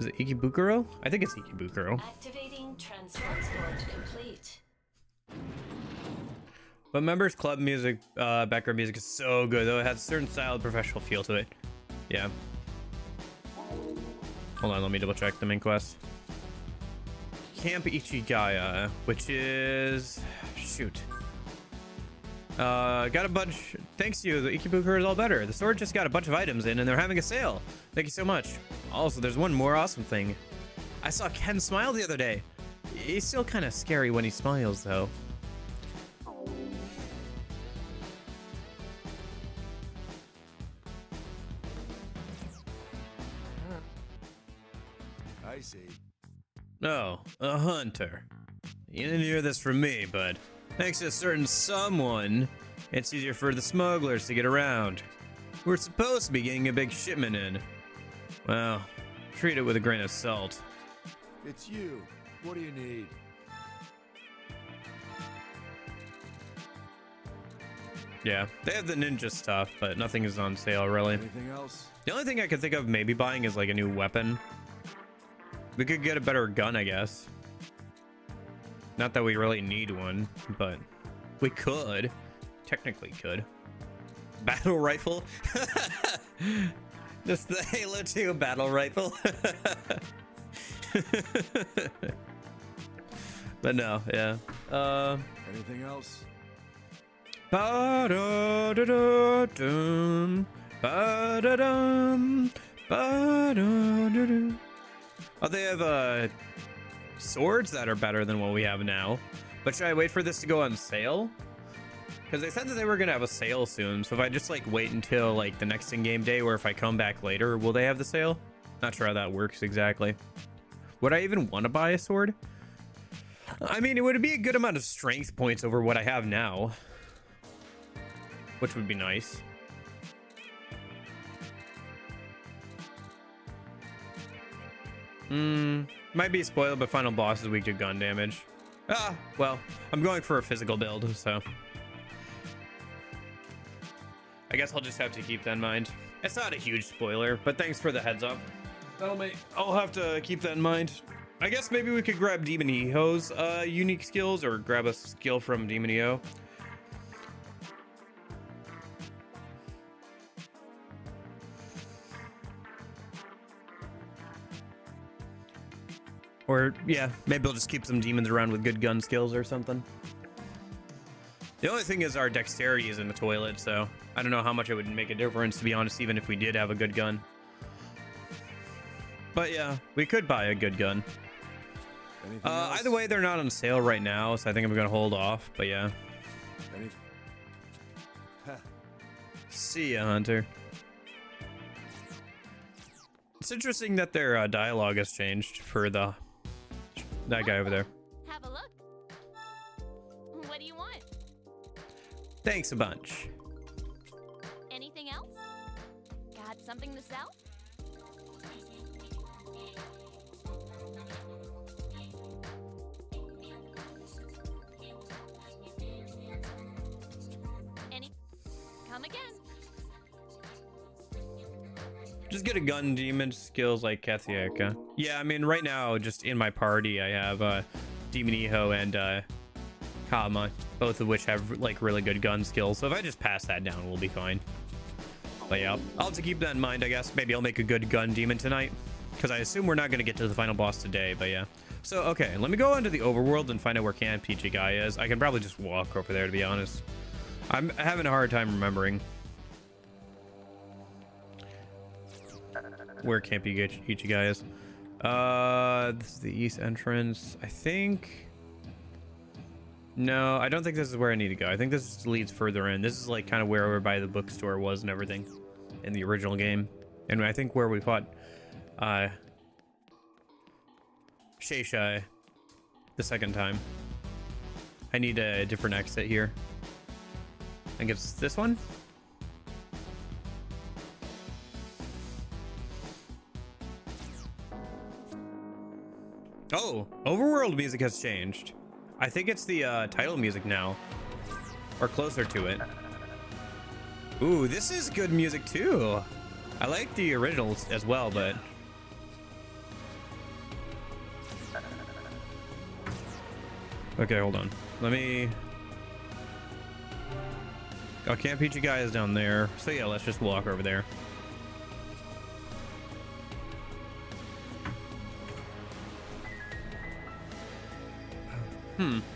Is it Ikebukuro? I think it's Ikebukuro. Activating transport complete. But members club music, background music is so good, though. It has a certain style of professional feel to it. Yeah. Hold on, let me double check the main quest. Camp Ichigaya, which is... shoot. Got a bunch... Thanks to you, the Ikebukuro is all better. The store just got a bunch of items in, and they're having a sale. Thank you so much. Also, there's one more awesome thing. I saw Ken smile the other day. He's still kind of scary when he smiles, though. I see. Oh, a hunter. You didn't hear this from me, but thanks to a certain someone, it's easier for the smugglers to get around. We're supposed to be getting a big shipment in. Well, treat it with a grain of salt. It's you. What do you need? Yeah, they have the ninja stuff, but nothing is on sale, really. Anything else? The only thing I could think of maybe buying is like a new weapon. We could get a better gun, I guess. Not that we really need one, but we could. Technically could. Battle rifle? Just the Halo 2 battle rifle. But no, yeah. Anything else? Ba-da-da-da-dum, ba-da-dum, ba-da-da-dum. Oh, they have swords that are better than what we have now. But should I wait for this to go on sale? Because they said that they were gonna have a sale soon. So if I just like wait until like the next in-game day, or if I come back later, will they have the sale? Not sure how that works exactly. Would I even want to buy a sword? I mean, it would be a good amount of strength points over what I have now, which would be nice. Might be spoiled, but final boss is weak to gun damage. Ah, well, I'm going for a physical build, so I guess I'll just have to keep that in mind. It's not a huge spoiler, but thanks for the heads up. I'll have to keep that in mind. I guess maybe we could grab Demon Eho's unique skills, or grab a skill from Demon Eho. Or, yeah, maybe we'll just keep some demons around with good gun skills or something. The only thing is our dexterity is in the toilet, so I don't know how much it would make a difference, to be honest, even if we did have a good gun. But yeah, we could buy a good gun. Either way, they're not on sale right now, so I think I'm going to hold off, but yeah. See ya, Hunter. It's interesting that their dialogue has changed for that guy over there. Have a look. What do you want? Thanks a bunch. Anything else? Got something to sell? Come again. Just get a gun demon skills like Kathieka. Yeah, I mean, right now, just in my party, I have Demon Iho and Kama, both of which have like really good gun skills. So if I just pass that down, we'll be fine. But yeah, I'll have to keep that in mind, I guess. Maybe I'll make a good gun demon tonight, because I assume we're not going to get to the final boss today, but yeah. So, okay, let me go into the overworld and find out where Camp Ichigai is. I can probably just walk over there, to be honest. I'm having a hard time remembering where Camp Ichigai is. This is the east entrance, I think. No, I don't think this is where I need to go. I think this just leads further in. This is like kind of where over by the bookstore was and everything in the original game. And I think where we fought Sheishai the second time. I need a different exit here. I think it's this one. Oh, overworld music has changed. I think it's the title music now, or closer to it. Ooh, this is good music too. I like the originals as well, but okay, hold on. Let me. Oh, Camp Ichigai is down there. So yeah, let's just walk over there.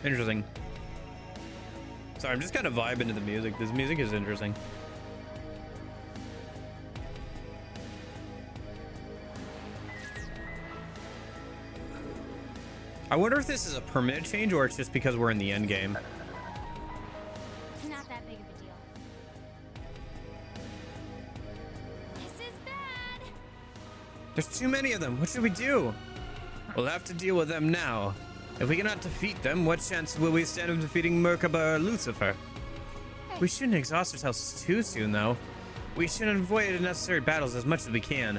Interesting. Sorry, I'm just kind of vibing to the music. This music is interesting. I wonder if this is a permanent change or it's just because we're in the end game. It's not that big of a deal. This is bad. There's too many of them. What should we do? We'll have to deal with them now. If we cannot defeat them, what chance will we stand of defeating Merkaba or Lucifer? We shouldn't exhaust ourselves too soon, though. We should avoid unnecessary battles as much as we can.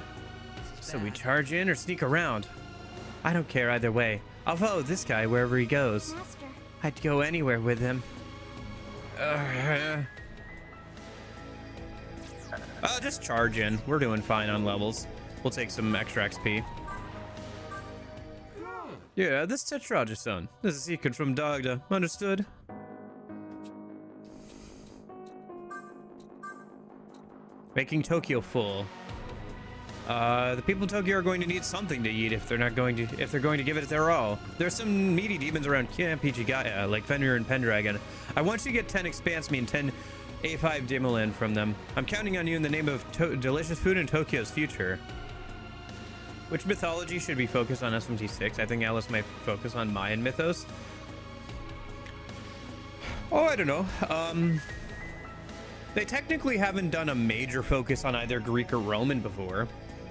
So we charge in or sneak around. I don't care either way. I'll follow this guy wherever he goes. Master. I'd go anywhere with him. Just charge in. We're doing fine on levels. We'll take some extra XP. Yeah, this Tetragestone. This is a secret from Dagda. Understood? Making Tokyo full. The people of Tokyo are going to need something to eat if they're going to give it their all. There's some meaty demons around Camp Ichigai, like Fenrir and Pendragon. I want you to get 10 Expanse Me and 10 A5 Dimolin from them. I'm counting on you in the name of delicious food in Tokyo's future. Which mythology should be focused on SMT6? I think Alice might focus on Mayan mythos. Oh, I don't know. They technically haven't done a major focus on either Greek or Roman before.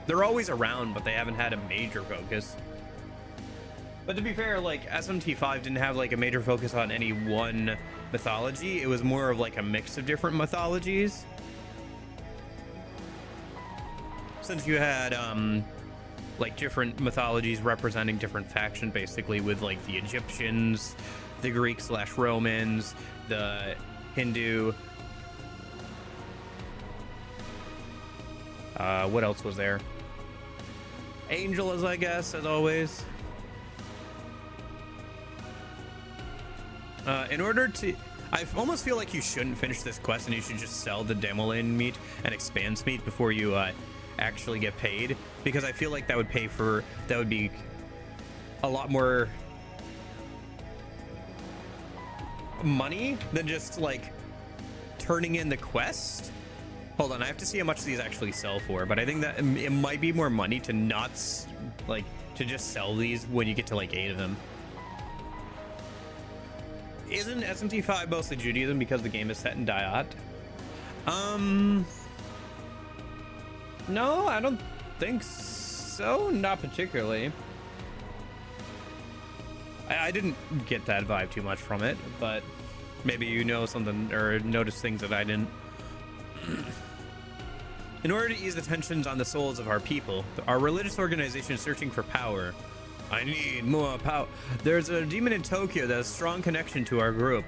They're always around, but they haven't had a major focus. But to be fair, like, SMT5 didn't have, like, a major focus on any one mythology. It was more of, like, a mix of different mythologies. Since you had, like, different mythologies representing different factions, basically, with, like, the Egyptians, the Greek/Romans, the Hindu. What else was there? Angels, I guess, as always. In order to... I almost feel like you shouldn't finish this quest and you should just sell the Demolin meat and Expanse meat before you actually get paid, because I feel like that would pay for... That would be a lot more money than just like turning in the quest. Hold on, I have to see how much these actually sell for, but I think that it might be more money to not like to just sell these when you get to like 8 of them. Isn't SMT5 mostly Judaism because the game is set in Dayat? No, I don't think so. Not particularly. I didn't get that vibe too much from it, but maybe you know something or notice things that I didn't. In order to ease the tensions on the souls of our people, our religious organization is searching for power. I need more power. There's a demon in Tokyo that has a strong connection to our group.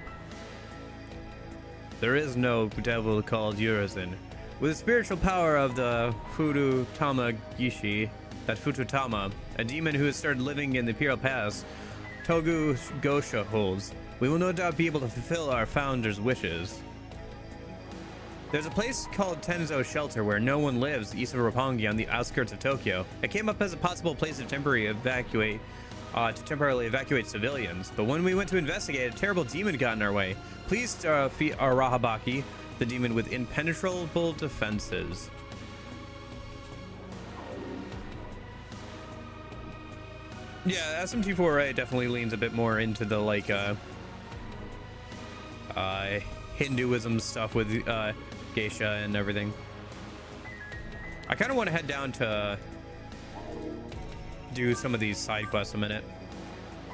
There is no devil called Urizen. With the spiritual power of the Fututama Gishi, that Fututama, a demon who has started living in the Imperial Pass, Togu Gosha holds, we will no doubt be able to fulfill our founder's wishes. There's a place called Tensei Shelter where no one lives east of Roppongi on the outskirts of Tokyo. It came up as a possible place to temporarily evacuate civilians, but when we went to investigate, a terrible demon got in our way. Please defeat our Rahabaki, the demon with impenetrable defenses. Yeah, SMT4A definitely leans a bit more into the like Hinduism stuff with geisha and everything. I kind of want to head down to do some of these side quests a minute.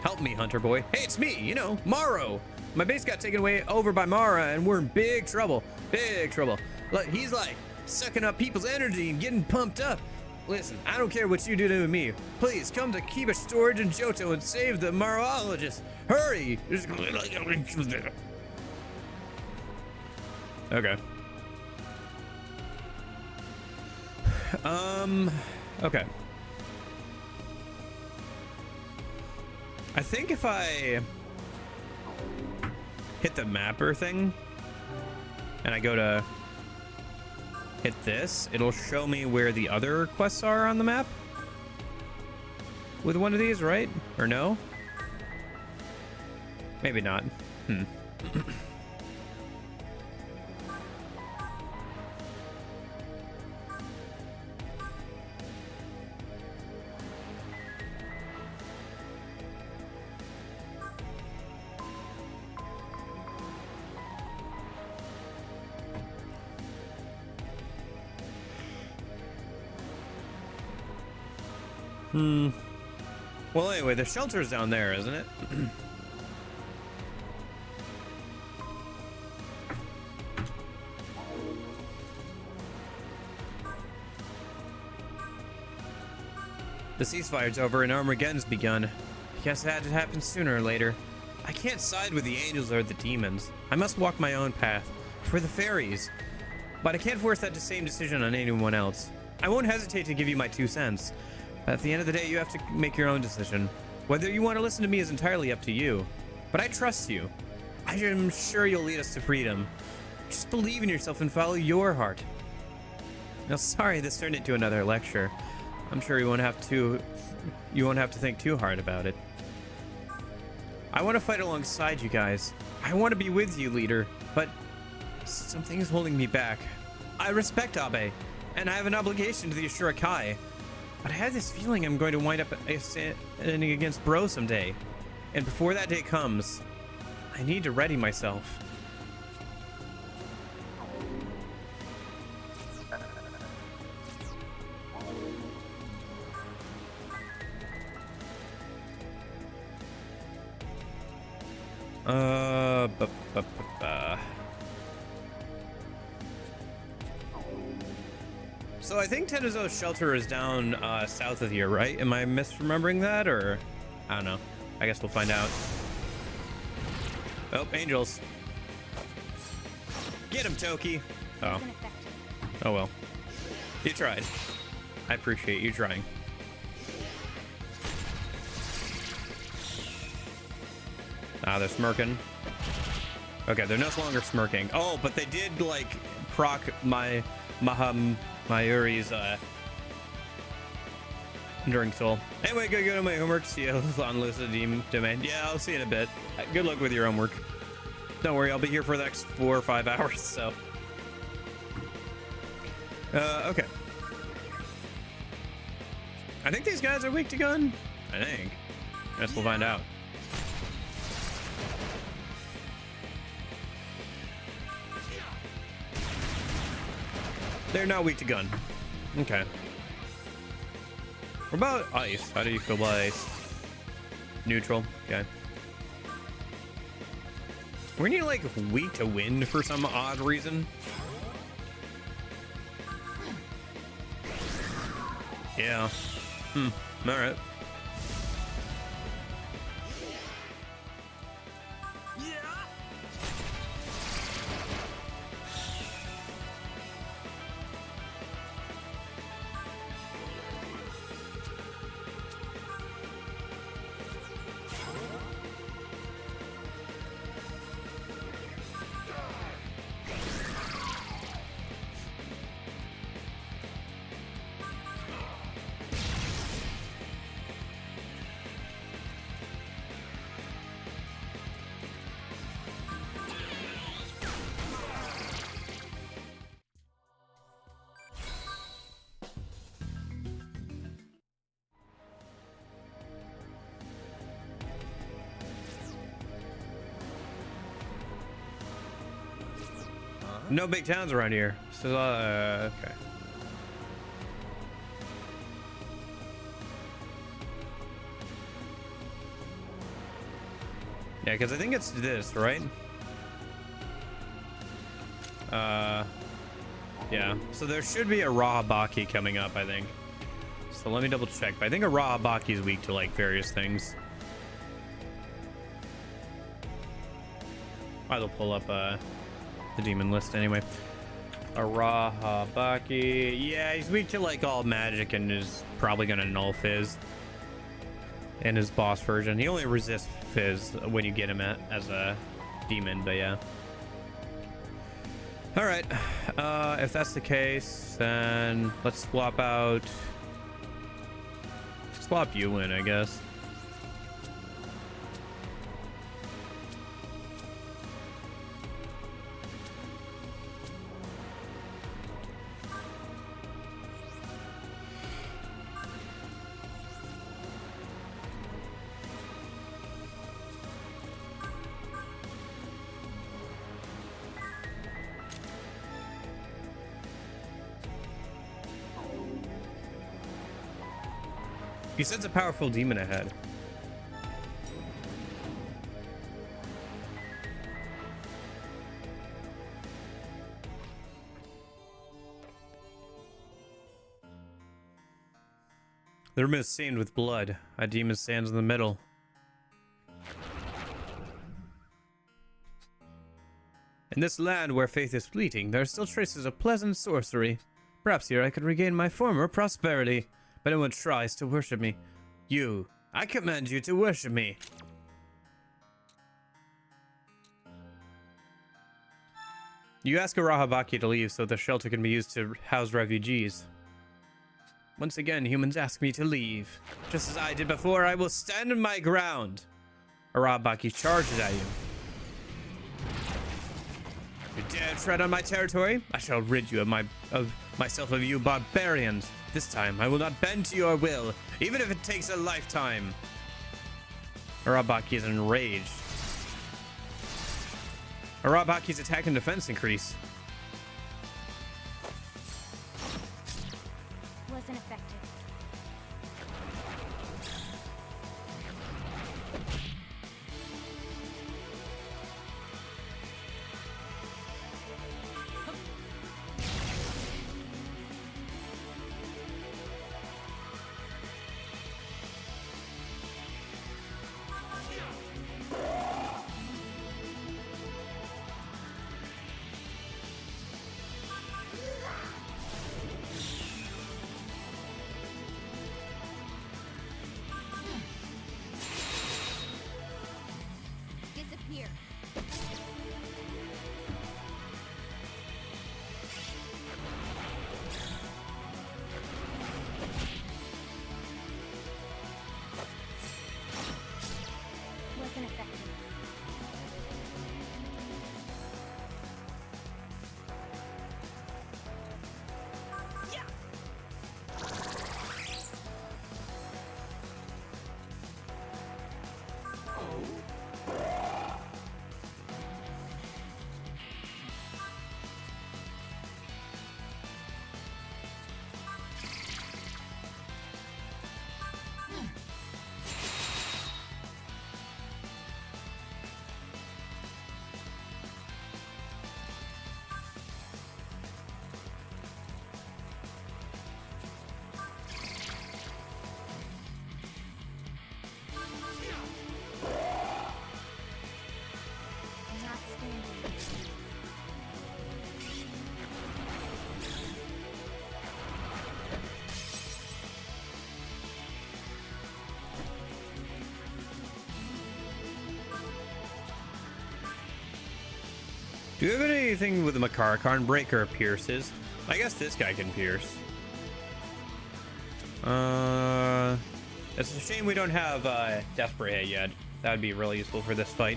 Help me, Hunter Boy. Hey, it's me, you know, Morrow. My base got taken away over by Mara, and we're in big trouble. Big trouble. Look, he's like sucking up people's energy and getting pumped up. Listen, I don't care what you do to me. Please come to Kiba Storage in Johto and save the Marologist. Hurry! Okay. Okay. I think if I hit the mapper thing and I go to hit this, it'll show me where the other quests are on the map with one of these, right? Or no? Maybe not. Well, anyway, the shelter's down there, isn't it? The ceasefire's over and Armageddon's begun. I guess it had to happen sooner or later. I can't side with the angels or the demons. I must walk my own path. For the fairies. But I can't force that same decision on anyone else. I won't hesitate to give you my 2 cents. But at the end of the day, you have to make your own decision. Whether you want to listen to me is entirely up to you. But I trust you. I am sure you'll lead us to freedom. Just believe in yourself and follow your heart. Now, sorry this turned into another lecture. I'm sure you won't have to think too hard about it. I want to fight alongside you guys. I want to be with you, leader. But something is holding me back. I respect Abe, and I have an obligation to the Ashura Kai. But I had this feeling I'm going to wind up standing against Bro someday. And before that day comes, I need to ready myself. So I think Tensei's shelter is down south of here, right? Am I misremembering that, or I don't know. I guess we'll find out. Oh, angels. Get him, Toki. Oh. Oh well. You tried. I appreciate you trying. Ah, they're smirking. Okay, they're no longer smirking. Oh, but they did like proc Mayuri's Enduring Soul. Anyway, go to my homework. See you on Lucid Domain. Yeah, I'll see you in a bit. Good luck with your homework. Don't worry, I'll be here for the next 4 or 5 hours, so. Okay. I think these guys are weak to gun. I think. Guess we'll find out. They're not weak to gun. Okay. What about ice? How do you feel about ice? Neutral. Okay. Were you like weak to wind for some odd reason? Yeah. All right. No big towns around here. So, okay. Yeah, because I think it's this, right? Yeah. So there should be a Rahabaki coming up, I think. So let me double check. But I think a Rahabaki is weak to, like, various things. I'll pull up, the demon list anyway. A Rahabaki. Yeah, he's weak to like all magic and is probably gonna null Fizz in his boss version. He only resists Fizz when you get him as a demon, but yeah. All right. If that's the case, then let's swap out. Swap you in, I guess. He sends a powerful demon ahead. The room is stained with blood. A demon stands in the middle. In this land where faith is fleeting, there are still traces of pleasant sorcery. Perhaps here I could regain my former prosperity. But no one tries to worship me. I command you to worship me. You ask a Rahabaki to leave so the shelter can be used to house refugees. Once again, humans ask me to leave. Just as I did before, I will stand my ground. A Rahabaki charges at you. You dare tread on my territory? I shall rid you of myself of you barbarians. This time, I will not bend to your will, even if it takes a lifetime. Arabaki is enraged. Arabaki's attack and defense increase. Wasn't effective. wasn't effective. Do you have anything with the Makarakan breaker pierces? I guess this guy can pierce. It's a shame we don't have Desperate Hit yet. That would be really useful for this fight.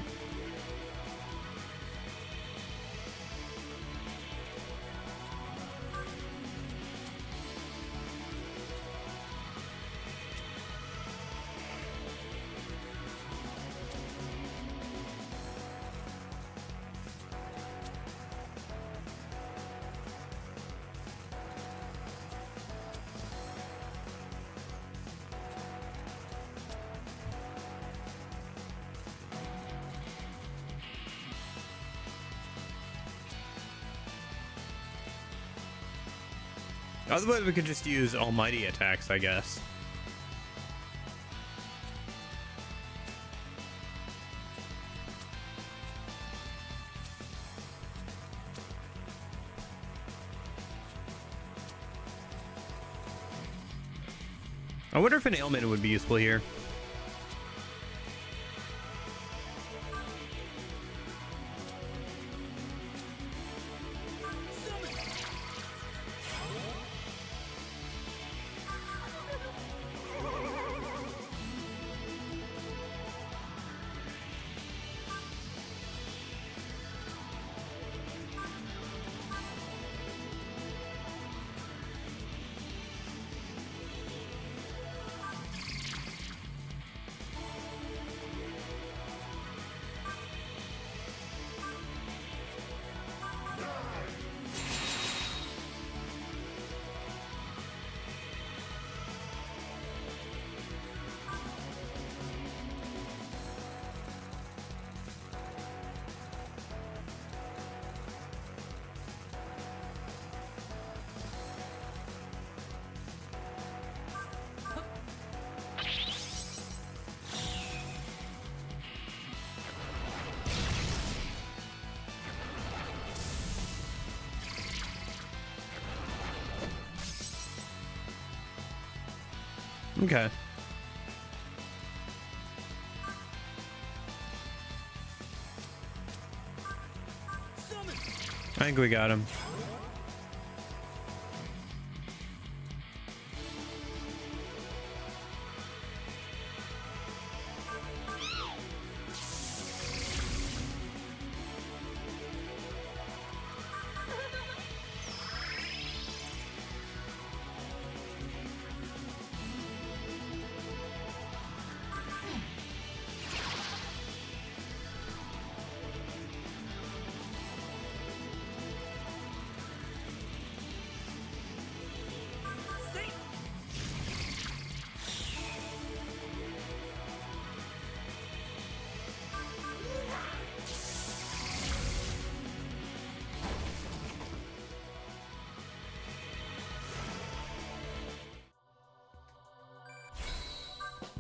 Otherwise, we could just use almighty attacks, I guess. I wonder if an ailment would be useful here. Okay. I think we got him.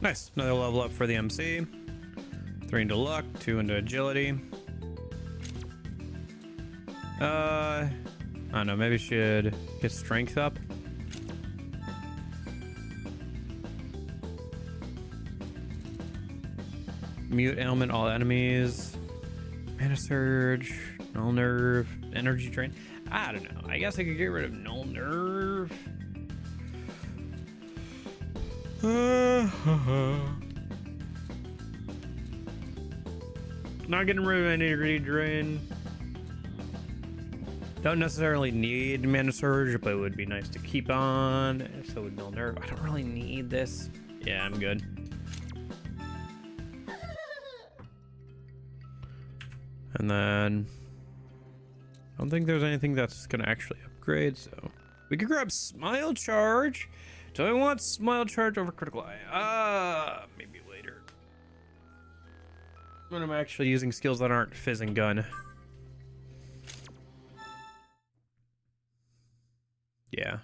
Nice. Another level up for the MC. 3 into luck, 2 into agility. I don't know. Maybe should get strength up. Mute ailment all enemies. Mana surge. Null nerve. Energy drain. I don't know. I guess I could get rid of null nerve. Not getting rid of energy drain. Don't necessarily need Mana Surge, but it would be nice to keep on. So would Null Nerve. I don't really need this. Yeah, I'm good. And then I don't think there's anything that's gonna actually upgrade, so we could grab Smile Charge. Do I want Smile Charge over Critical Eye? Maybe later. When I'm actually using skills that aren't Fizz and Gun. Yeah.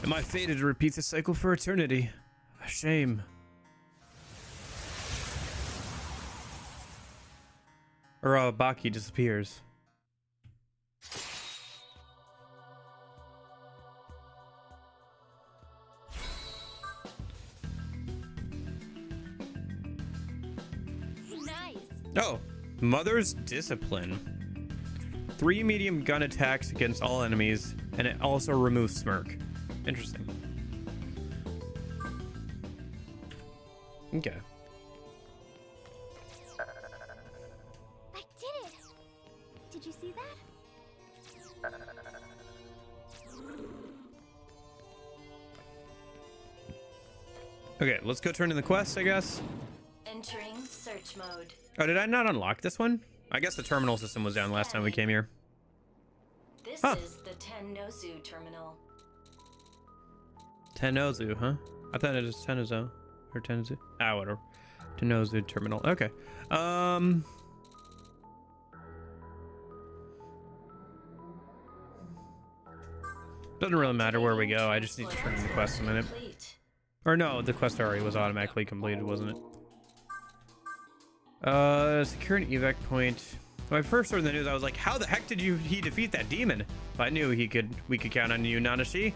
Am I fated to repeat the cycle for eternity? A shame. Or Baki disappears. Nice. Oh, Mother's Discipline. 3 medium gun attacks against all enemies, and it also removes Smirk. Interesting. Okay. I did it! Did you see that? Okay, let's go turn in the quest, I guess. Entering search mode. Oh, did I not unlock this one? I guess the terminal system was down last time we came here. This is the Tennozu terminal. Tennozu, huh? I thought it was Tennozu. Or Tennozu. Ah, whatever. Tennozu terminal. Okay. Doesn't really matter where we go. I just need to turn in the quest a minute. Or no, the quest already was automatically completed, wasn't it? Secure an evac point. When I first heard the news, I was like, how the heck did he defeat that demon? But I knew we could count on you, Nanashi.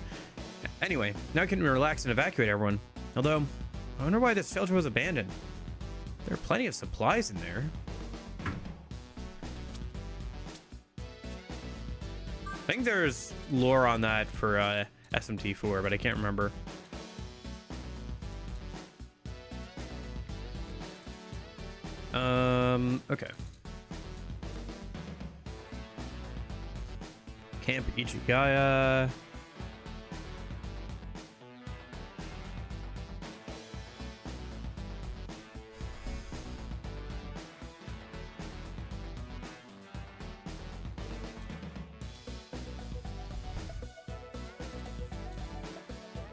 Anyway, now can we relax and evacuate everyone? Although, I wonder why this shelter was abandoned. There are plenty of supplies in there. I think there's lore on that for SMT4, but I can't remember. Okay. Camp Ichigaya.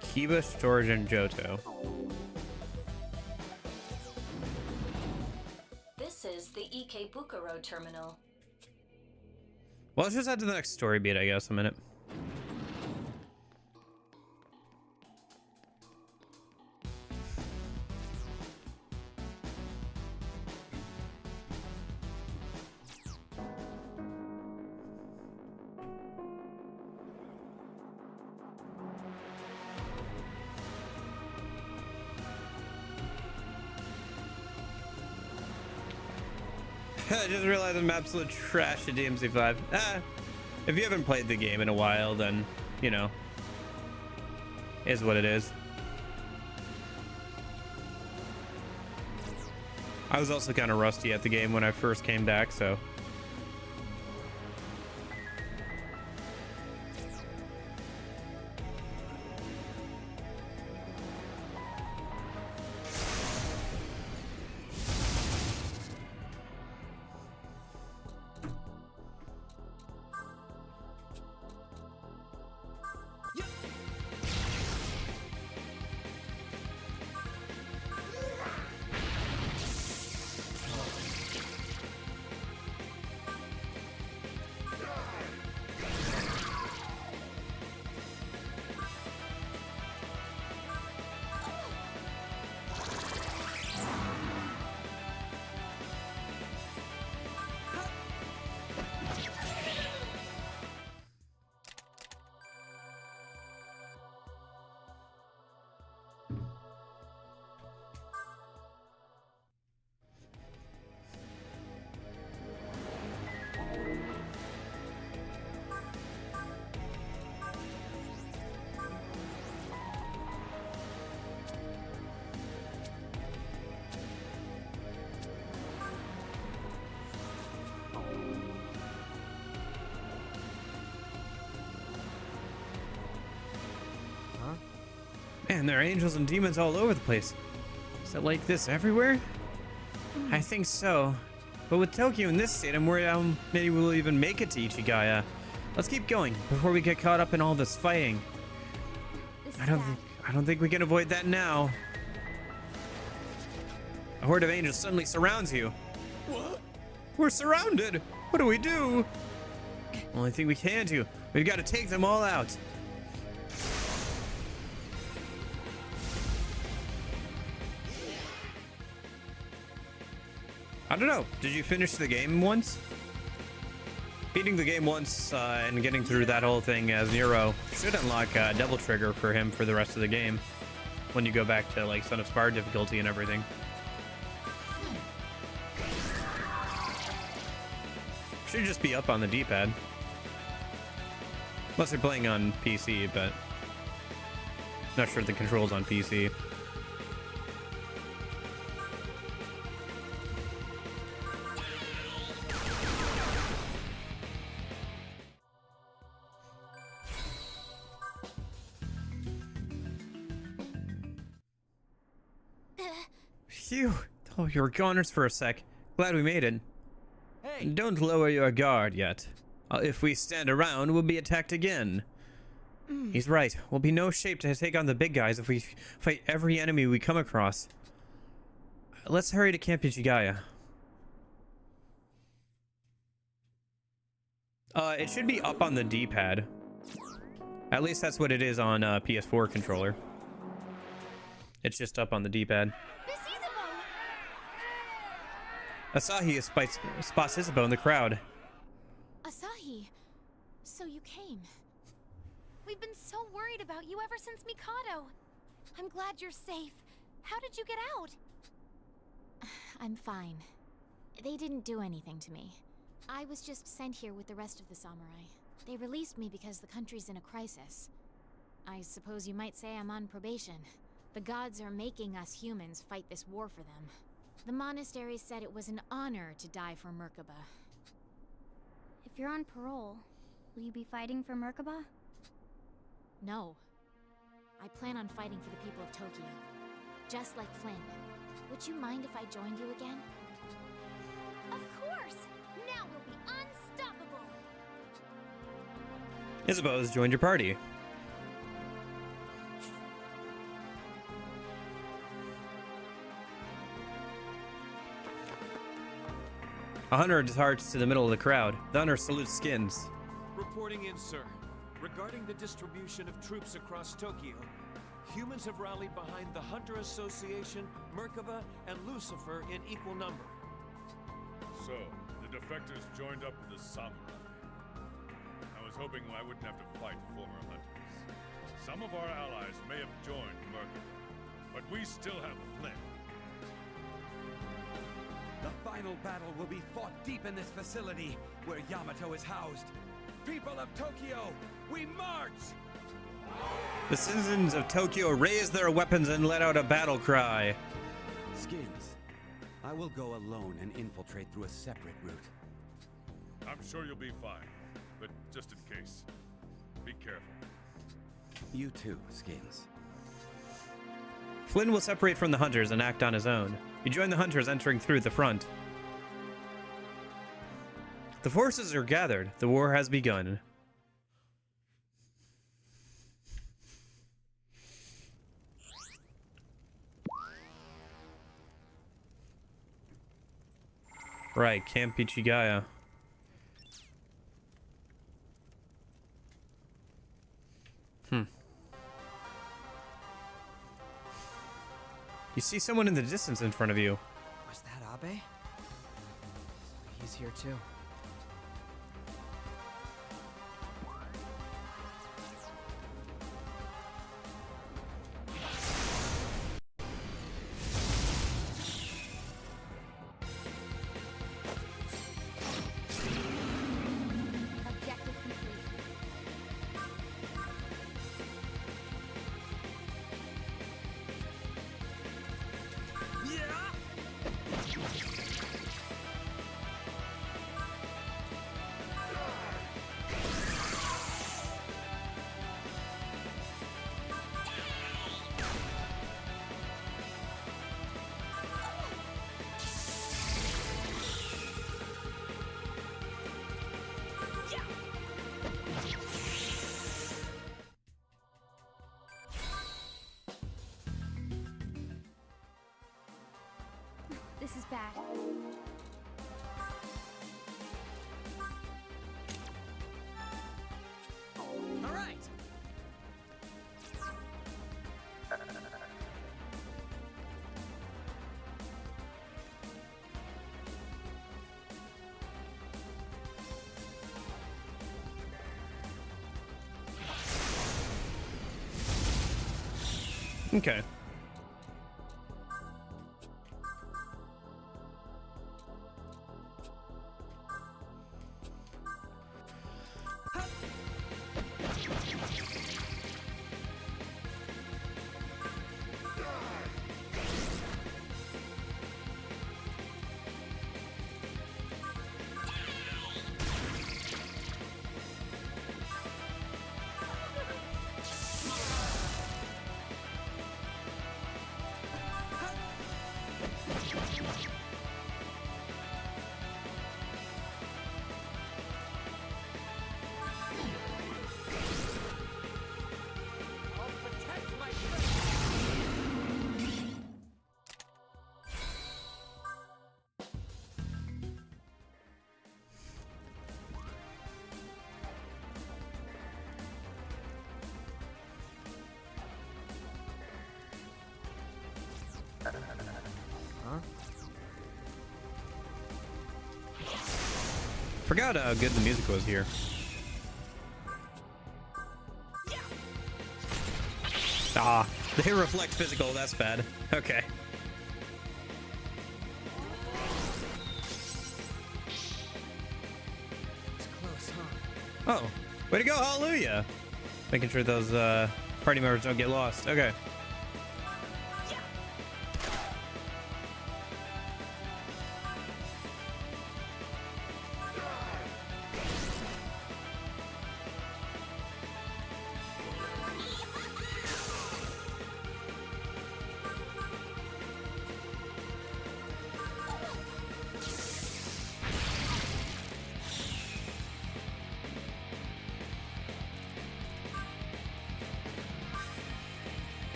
Kiba Storage in Johto. This is the Ikebukuro terminal. Well, let's just head to the next story beat, I guess, a minute. I just realized I'm absolute trash at DMC5. If you haven't played the game in a while, then, you know, is what it is. I was also kind of rusty at the game when I first came back, so. Man, there are angels and demons all over the place. Is it like this everywhere? I think so. But with Tokyo in this state, I'm worried how many will even make it to Ichigaya. Let's keep going before we get caught up in all this fighting. I don't think we can avoid that now. A horde of angels suddenly surrounds you. What? We're surrounded. What do we do? Only thing we can do. We've got to take them all out. I don't know. Did you finish the game once? Beating the game once and getting through that whole thing as Nero should unlock a double trigger for him for the rest of the game when you go back to like Son of Spar difficulty and everything. Should just be up on the D-pad. Unless you're playing on PC, but not sure the controls on PC. Phew. Oh, you were goners for a sec. Glad we made it. Hey. Don't lower your guard yet. If we stand around, we'll be attacked again. He's right. We'll be no shape to take on the big guys if we fight every enemy we come across. Let's hurry to Camp Ichigaya. It should be up on the D-pad. At least that's what it is on PS4 controller. It's just up on the D-pad. Asahi spots Isabeau in the crowd. Asahi, so you came. We've been so worried about you ever since Mikado. I'm glad you're safe. How did you get out? I'm fine. They didn't do anything to me. I was just sent here with the rest of the samurai. They released me because the country's in a crisis. I suppose you might say I'm on probation. The gods are making us humans fight this war for them. The monastery said it was an honor to die for Merkaba. If you're on parole, will you be fighting for Merkaba? No. I plan on fighting for the people of Tokyo. Just like Flynn. Would you mind if I joined you again? Of course! Now we'll be unstoppable! Isabeau has joined your party. A hunter departs to the middle of the crowd. The hunter salutes Skins. Reporting in, sir. Regarding the distribution of troops across Tokyo, humans have rallied behind the Hunter Association, Merkaba, and Lucifer in equal number. So, the defectors joined up with the samurai. I was hoping I wouldn't have to fight former hunters. Some of our allies may have joined Merkaba, but we still have Flynn. The final battle will be fought deep in this facility, where Yamato is housed. People of Tokyo, we march! The citizens of Tokyo raised their weapons and let out a battle cry. Skins, I will go alone and infiltrate through a separate route. I'm sure you'll be fine, but just in case, be careful. You too, Skins. Flynn will separate from the hunters and act on his own. You join the hunters entering through the front. The forces are gathered. The war has begun. Right, Camp Ichigaya. You see someone in the distance in front of you. Was that Abe? He's here too. This is bad. All right. Okay. Forgot how good the music was here. Ah, they reflect physical. That's bad. Okay. It's close, huh? Oh, way to go! Hallelujah! Making sure those party members don't get lost. Okay.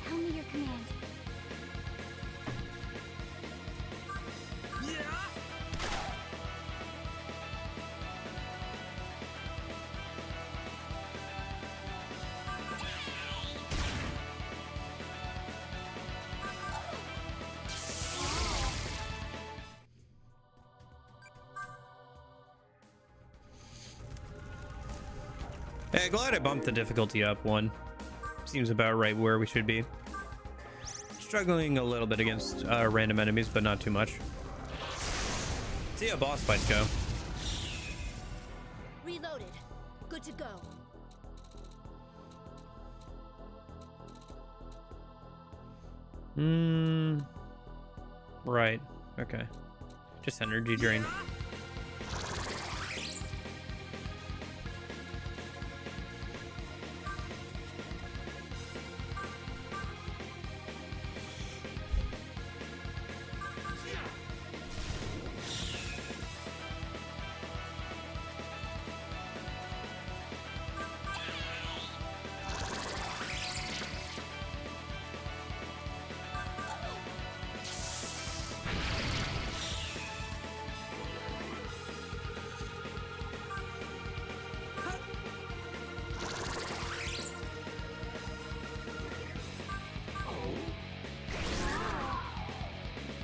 Tell me your command. Hey, glad I bumped the difficulty up one. Seems about right where we should be. Struggling a little bit against random enemies, but not too much. See how boss fights go. Reloaded. Good to go. Right. Okay. Just energy drain.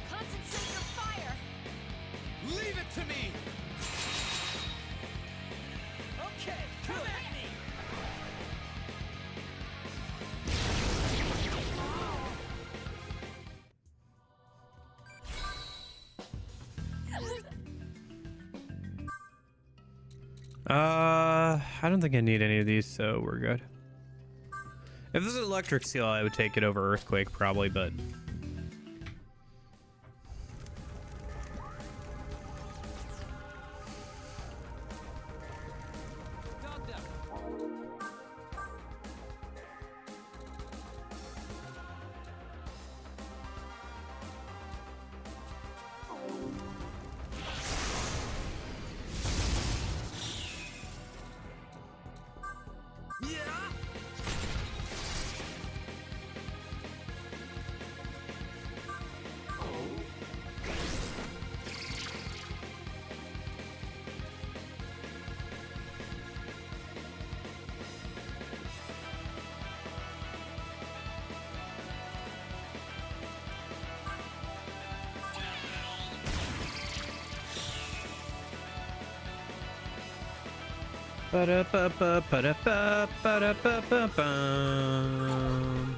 Concentrate your fire. Leave it to me. Okay, come at me. I don't think I need any of these, so we're good. If this is electric seal, I would take it over earthquake probably, but Ba-da-ba-ba, ba-da-ba, ba-da-ba-ba-bum.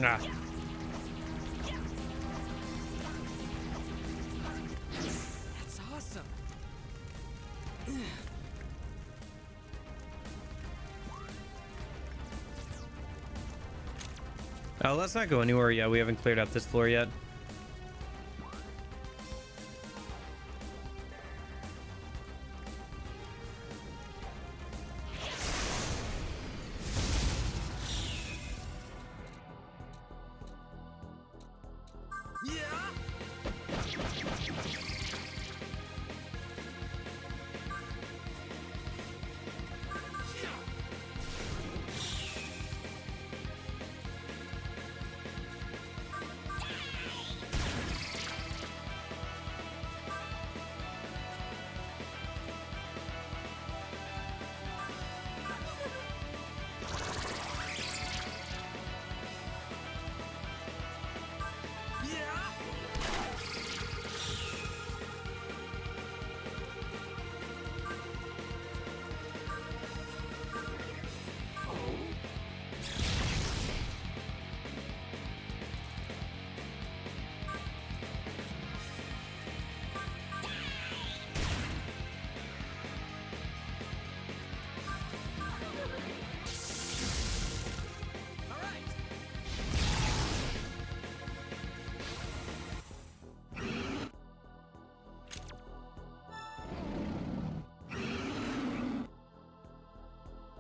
Ah. That's awesome. Oh, let's not go anywhere yet. We haven't cleared out this floor yet.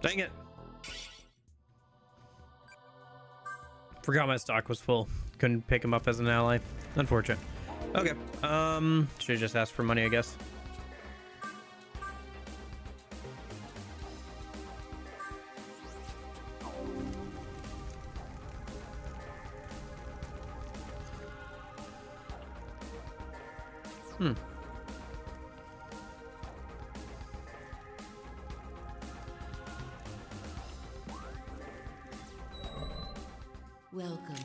Dang it. Forgot my stock was full. Couldn't pick him up as an ally. Unfortunate. Okay. Should have just asked for money, I guess. Welcome.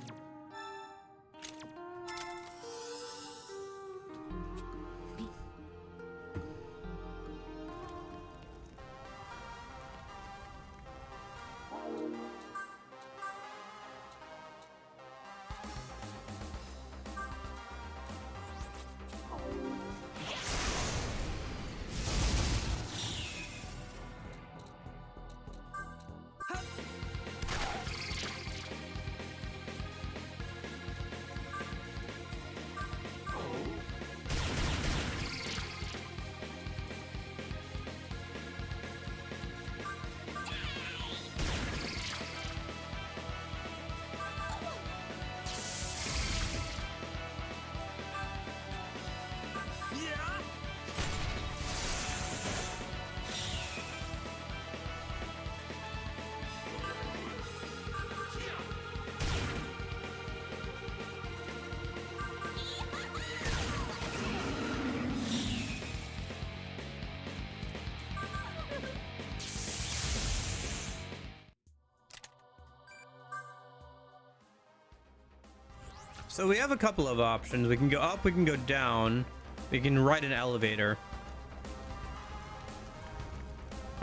So we have a couple of options. We can go up, we can go down, we can ride an elevator.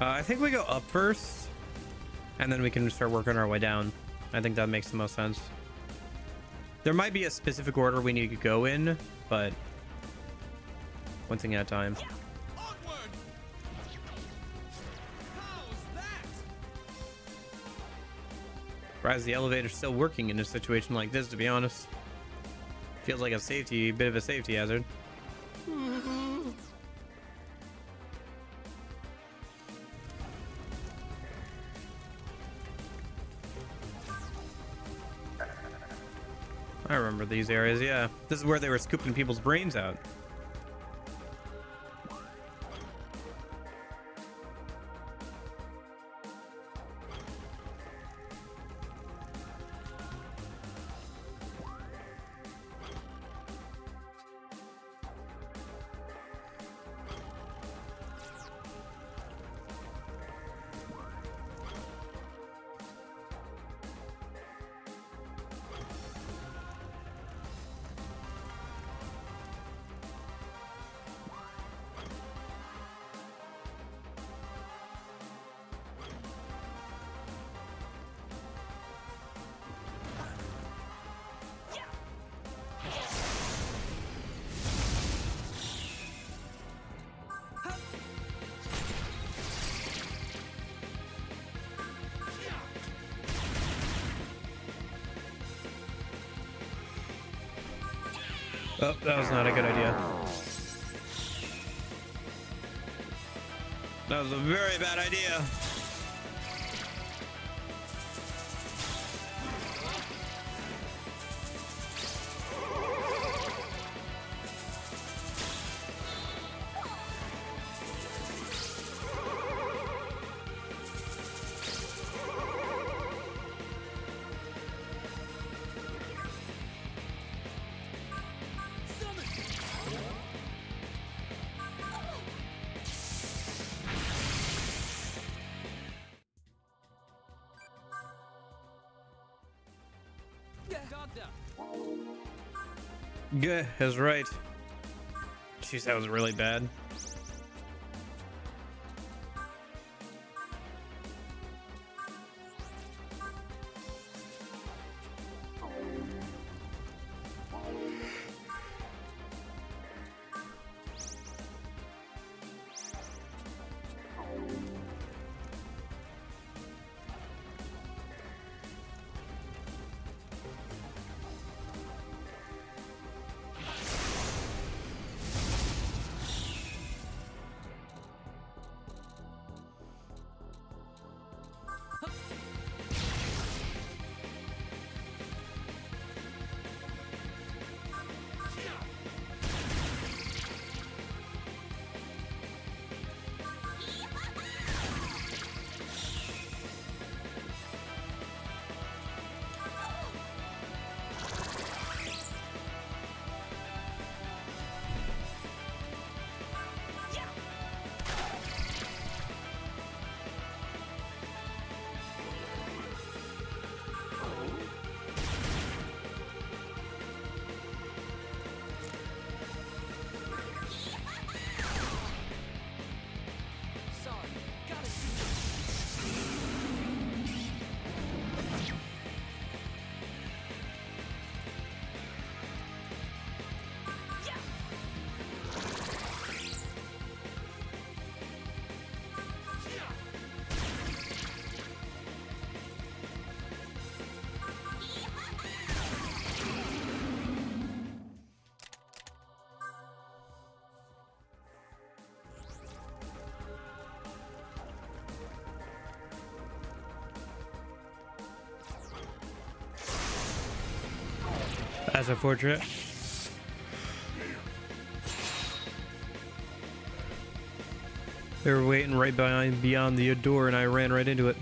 I think we go up first, and then we can start working our way down. I think that makes the most sense. There might be a specific order we need to go in, but one thing at a time. Surprised the elevator's still working in a situation like this, to be honest. Feels like a bit of a safety hazard. I remember these areas, yeah. This is where they were scooping people's brains out. Oh, that was not a good idea. That was a very bad idea. Yeah, that's right. Jeez, that was really bad. That's unfortunate. They were waiting right beyond the door, and I ran right into it.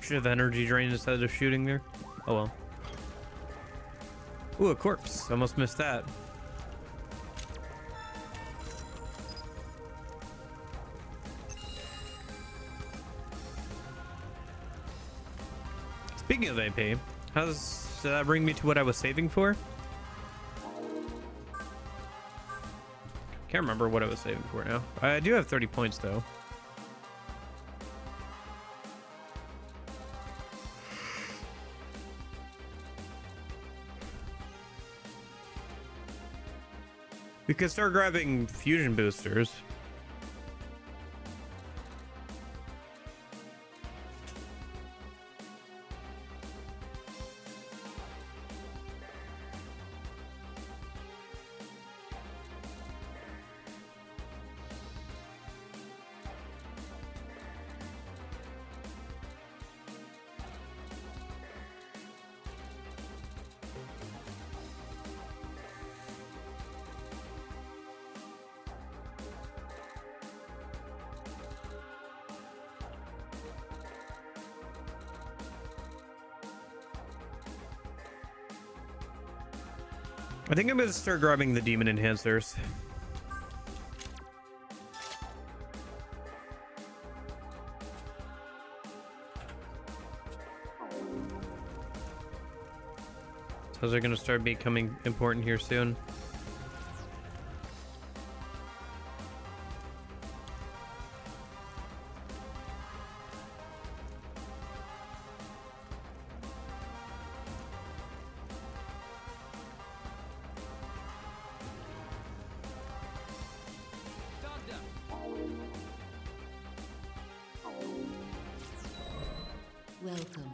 Should have energy drain instead of shooting there. Oh well. Ooh, a corpse. Almost missed that. Speaking of AP, does that bring me to what I was saving for? Can't remember what I was saving for now. I do have 30 points though. We could start grabbing fusion boosters. I think I'm gonna start grabbing the demon enhancers. Those are gonna start becoming important here soon. Welcome.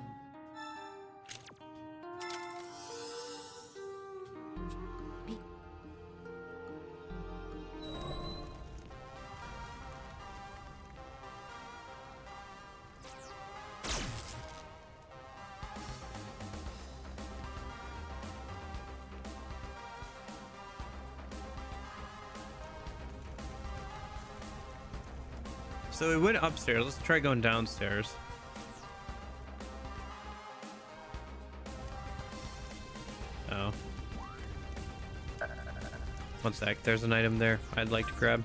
So we went upstairs. Let's try going downstairs. Oh. One sec. There's an item there I'd like to grab.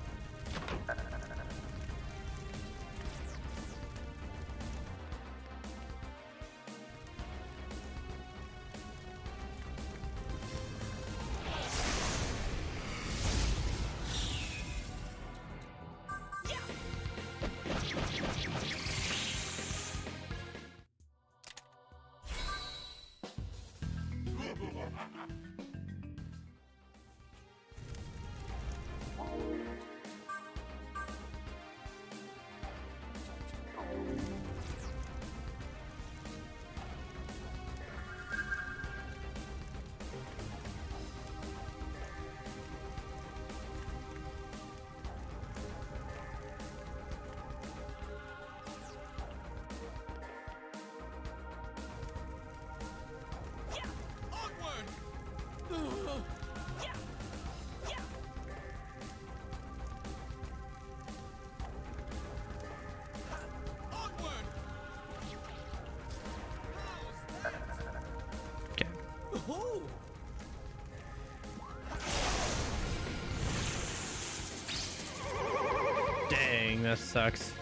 Dang, that sucks.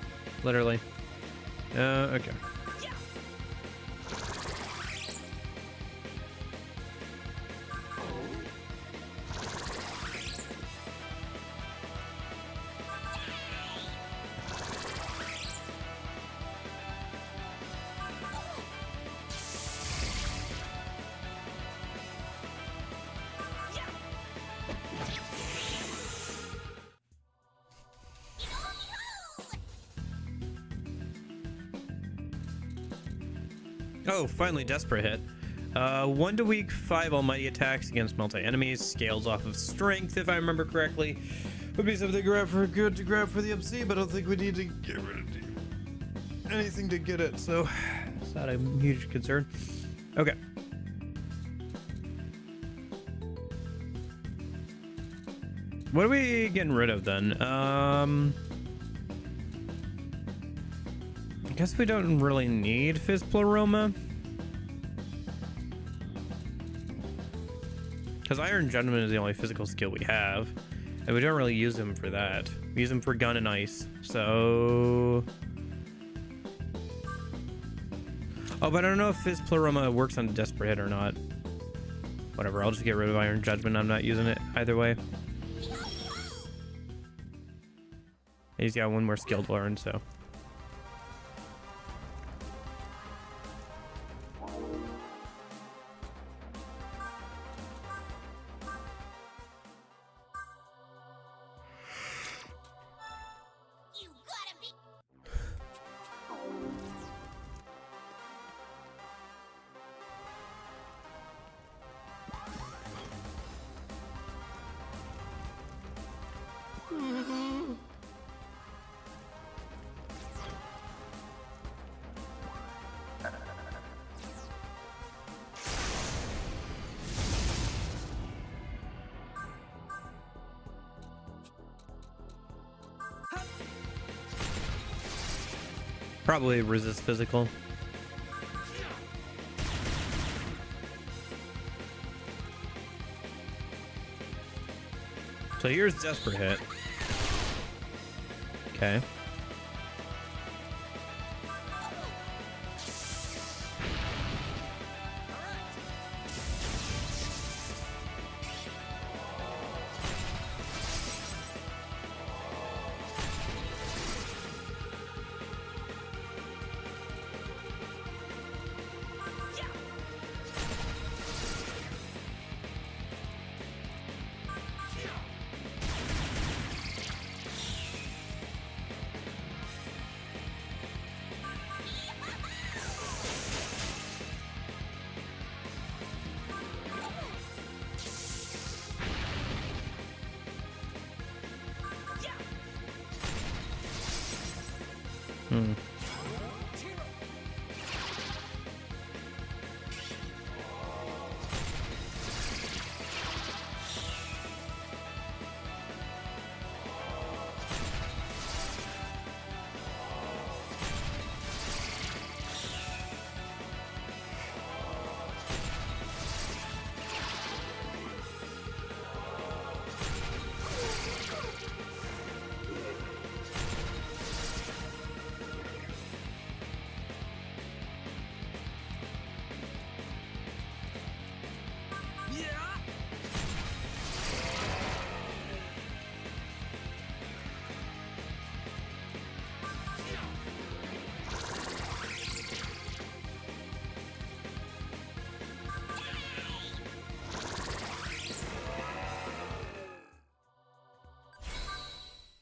Literally. Okay. Oh, finally Desperate hit. 1 to weak 5 almighty attacks against multi-enemies. Scales off of strength, if I remember correctly. Would be something to grab for good to grab for the MC, but I don't think we need to get rid of anything to get it, so it's not a huge concern. Okay. What are we getting rid of then? I guess we don't really need Fizz Pleroma. Because Iron Judgment is the only physical skill we have. And we don't really use him for that. We use him for gun and ice. So... Oh, but I don't know if his Pleroma works on Desperate Hit or not. Whatever, I'll just get rid of Iron Judgment. I'm not using it either way. He's got one more skill to learn, so... Probably resist physical. So here's Desperate Hit. Okay.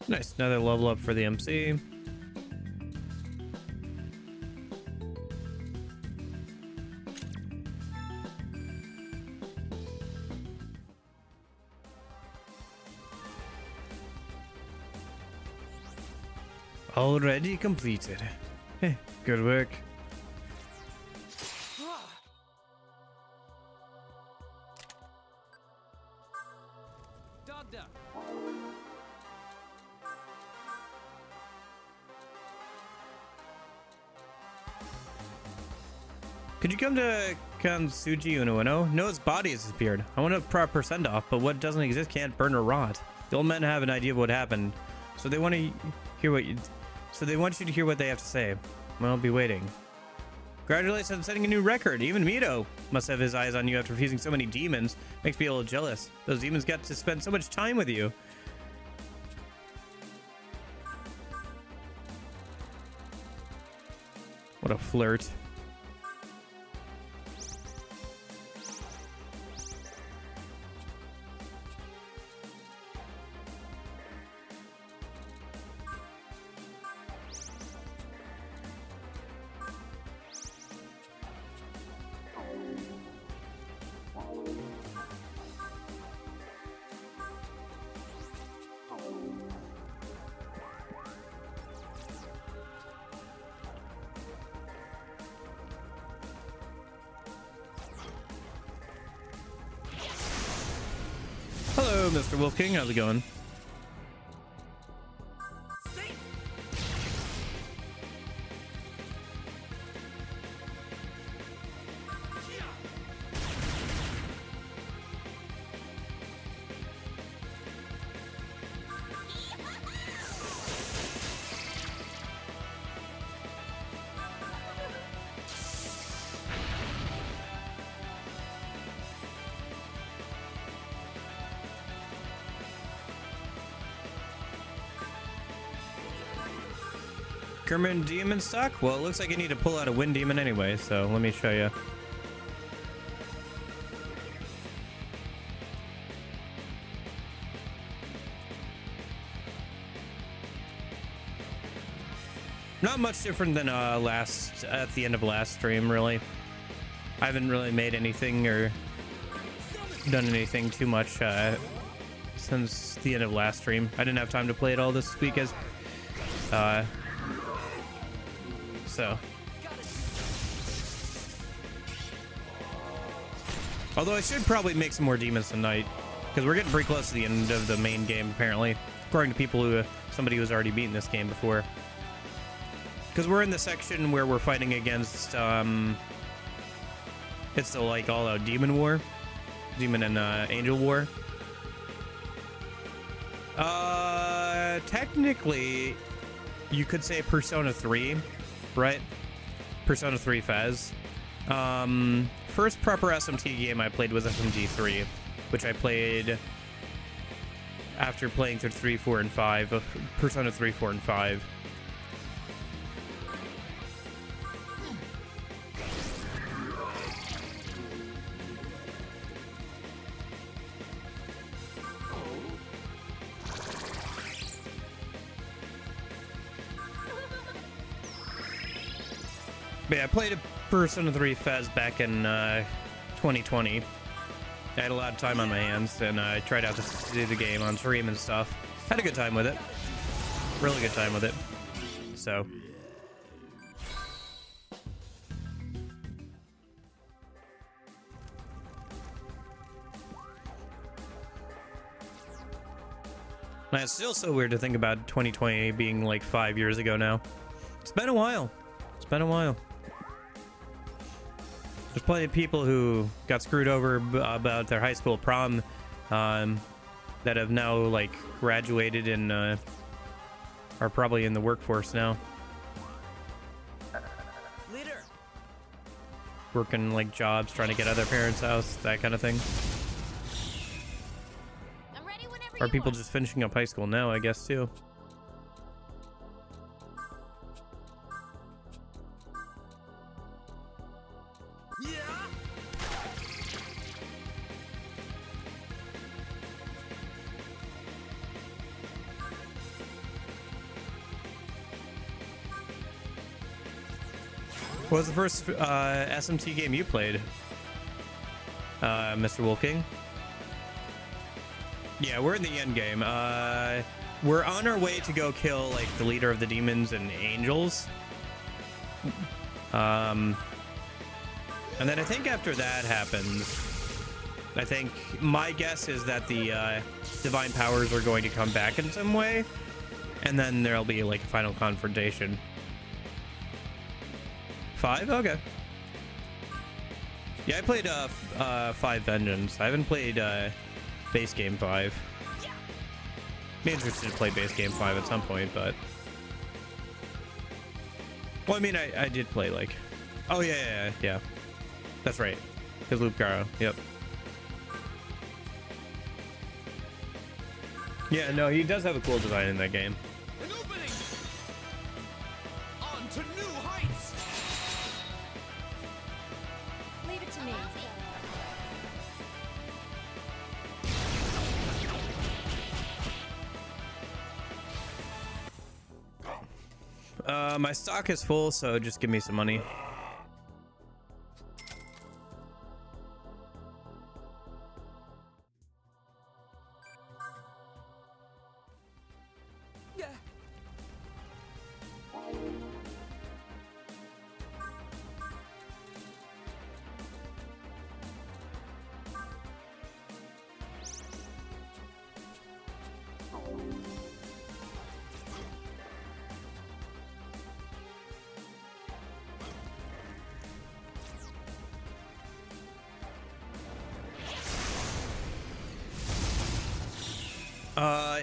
Nice, another level up for the MC. Already completed. Hey, good work. Could you come to Kansuji Uno? Noah's body has disappeared. I want a proper send-off, but what doesn't exist can't burn or rot. The old men have an idea of what happened, so they want to hear what you... So they want you to hear what they have to say. Well, I'll be waiting. Congratulations on setting a new record. Even Mito must have his eyes on you after refusing so many demons. Makes me a little jealous. Those demons got to spend so much time with you. What a flirt. Hello, Mr. Wolf King. How's it going? Kerman demon stuck? Well, it looks like you need to pull out a wind demon anyway, so let me show you. Not much different than at the end of last stream, really. I haven't really made anything or done anything too much since the end of last stream. I didn't have time to play it all this week so. Although I should probably make some more demons tonight, because we're getting pretty close to the end of the main game, apparently, according to people somebody who's already beaten this game before. Because we're in the section where we're fighting against it's the like all-out demon war, demon and angel war. Technically, you could say Persona 3, right? Persona 3 Fez. First proper SMT game I played was SMT 3, which I played after playing through 3, 4, and 5. Persona 3, 4, and 5. But yeah, I played a Persona 3 Fez back in 2020. I had a lot of time on my hands, and I tried out to do the game on stream and stuff. Had a good time with it. Really good time with it. So. Man, it's still so weird to think about 2020 being like 5 years ago now. It's been a while. It's been a while. There's plenty of people who got screwed over about their high school prom that have now like graduated and are probably in the workforce now. Leader. Working like jobs, trying to get out of their parents' house, that kind of thing. I'm ready whenever Or you people are. just finishing up high school now, I guess, too. What was the first SMT game you played, Mr. Wolfking? Yeah, we're in the end game. We're on our way to go kill like the leader of the demons and angels. And then I think after that happens, I think my guess is that the divine powers are going to come back in some way, and then there'll be like a final confrontation. 5? Okay. Yeah, I played 5 Vengeance. I haven't played base game 5. Be interested to play base game 5 at some point, but well, I mean, I did play like, oh yeah, that's right, because Loop Garo. Yep. Yeah, no, he does have a cool design in that game. An opening. On to new heights. Leave it to me. My stock is full, so just give me some money.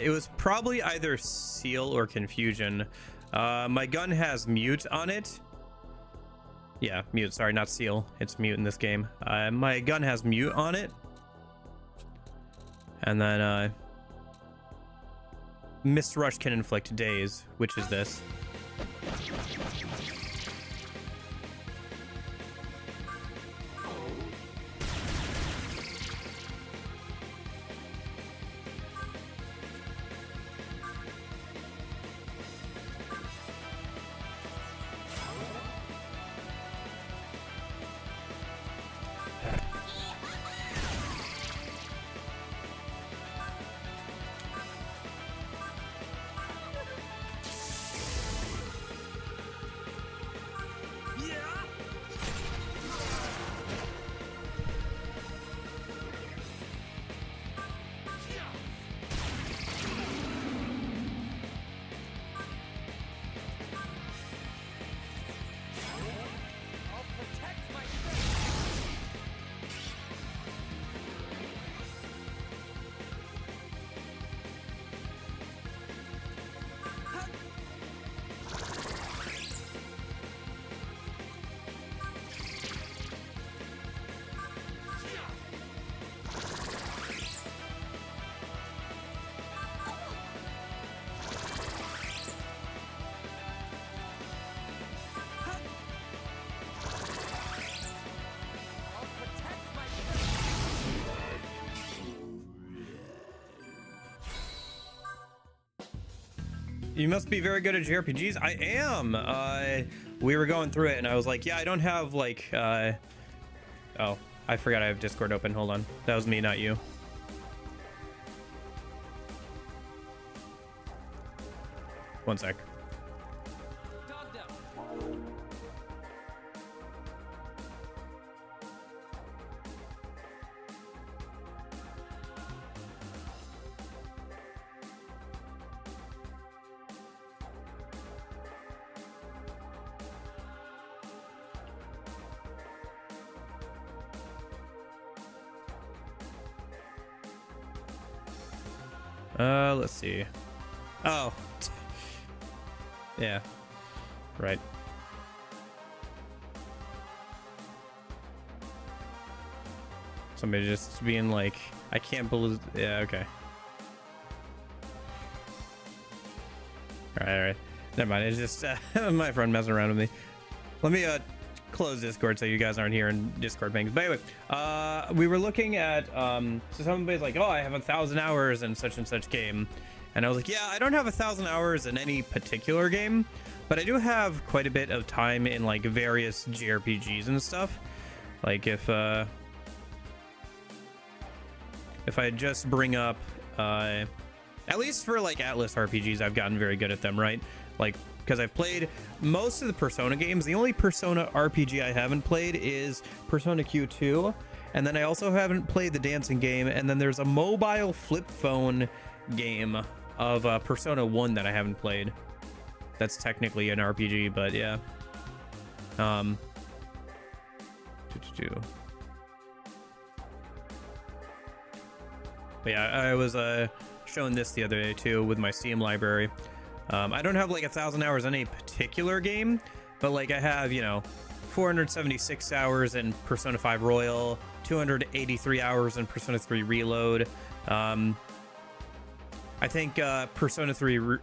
It was probably either Seal or Confusion. My gun has mute on it. Yeah, mute. Sorry, not Seal. It's mute in this game. My gun has mute on it. And then Mist Rush can inflict daze, which is this. You must be very good at JRPGs. I am. We were going through it and I was like, yeah, I don't have like, oh, I forgot I have Discord open. Hold on. That was me, not you. One sec. Let's see. Oh. Yeah. Right. Somebody just being like, I can't believe. Yeah, okay. Alright. Never mind. It's just my friend messing around with me. Let me close Discord so you guys aren't here in Discord pings. But anyway, we were looking at so somebody's like, oh, I have 1,000 hours in such and such game, and I was like, yeah, I don't have 1,000 hours in any particular game, but I do have quite a bit of time in like various JRPGs and stuff. Like if I just bring up at least for like Atlas RPGs, I've gotten very good at them, right? Like, because I've played most of the Persona games. The only Persona RPG I haven't played is Persona Q2, and then I also haven't played the dancing game, and then there's a mobile flip phone game of Persona 1 that I haven't played. That's technically an RPG, but yeah. But yeah, I was showing this the other day too with my Steam library. I don't have like 1,000 hours in any particular game, but like I have, you know, 476 hours in Persona 5 Royal, 283 hours in Persona 3 Reload. I think Persona 3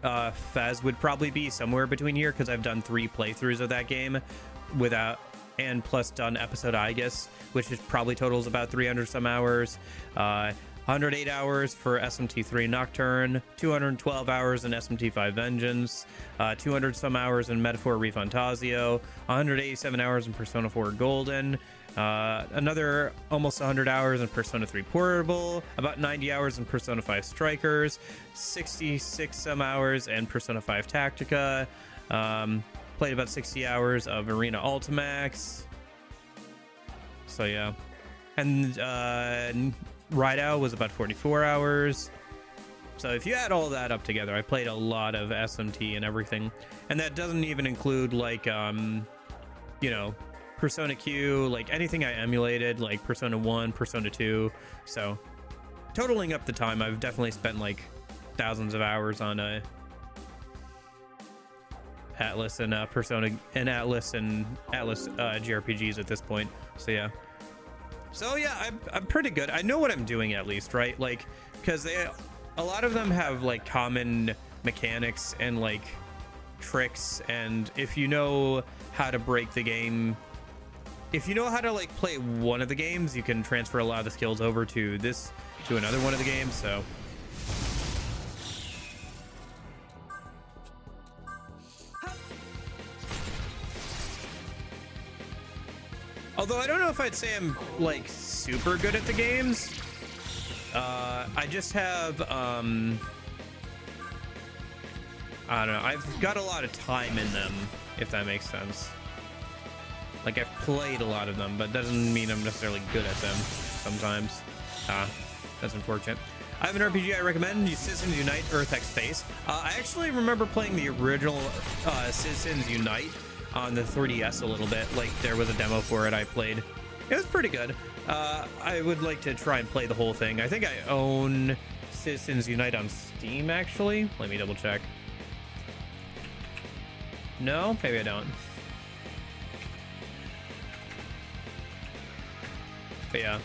Fez would probably be somewhere between here because I've done 3 playthroughs of that game without, and plus done episode I guess, which is probably totals about 300 some hours. 108 hours for SMT3 Nocturne, 212 hours in SMT5 Vengeance, 200 some hours in Metaphor Refantasio, 187 hours in Persona 4 Golden, another almost 100 hours in Persona 3 Portable, about 90 hours in Persona 5 Strikers, 66 some hours in Persona 5 Tactica, played about 60 hours of Arena Ultimax. So yeah. And Rideout was about 44 hours. So if you add all that up together, I played a lot of SMT and everything. And that doesn't even include like, you know, Persona Q, like anything I emulated, like Persona 1, Persona 2. So totaling up the time, I've definitely spent like thousands of hours on Atlas and Persona and Atlas JRPGs at this point. So yeah. So yeah, I'm pretty good. I know what I'm doing at least, right? Like, because a lot of them have like common mechanics and like tricks, and if you know how to break the game, if you know how to like play one of the games, you can transfer a lot of the skills over to another one of the games. So although I don't know if I'd say I'm like super good at the games. I just have I don't know, I've got a lot of time in them, if that makes sense. Like I've played a lot of them, but that doesn't mean I'm necessarily good at them sometimes. That's unfortunate. I have an RPG I recommend, Citizens Unite Earth X Space. I actually remember playing the original Citizens Unite on the 3DS a little bit. Like there was a demo for it I played. It was pretty good. I would like to try and play the whole thing. I think I own Citizens Unite on Steam actually. Let me double check. No, maybe I don't. But yeah.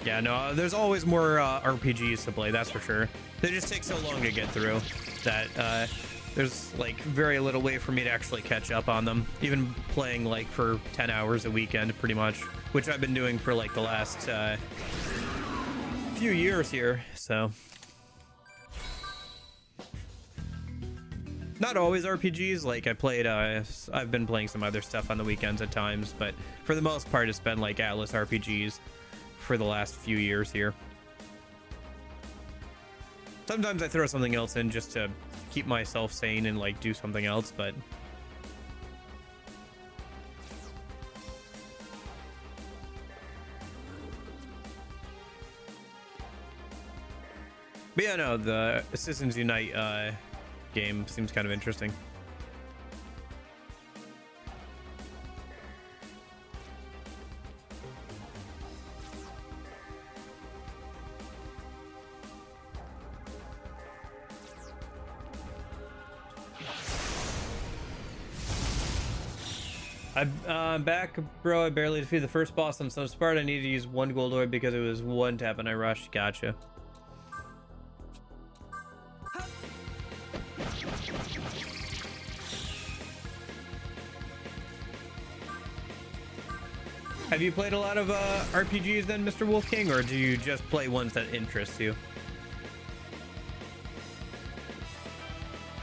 Yeah, no, there's always more RPGs to play, that's for sure. They just take so long to get through that there's like very little way for me to actually catch up on them. Even playing like for 10 hours a weekend pretty much, which I've been doing for like the last few years here, so. Not always RPGs. Like I played, I've been playing some other stuff on the weekends at times, but for the most part, it's been like Atlas RPGs for the last few years here. Sometimes I throw something else in just to keep myself sane and like do something else, but yeah, no, the Citizens Unite game seems kind of interesting. I'm back, bro. I barely defeated the first boss on some Sparta. I needed to use 1 gold orb because it was 1 tap and I rushed. Gotcha. Have you played a lot of RPGs then, Mr. Wolf King, or do you just play ones that interest you?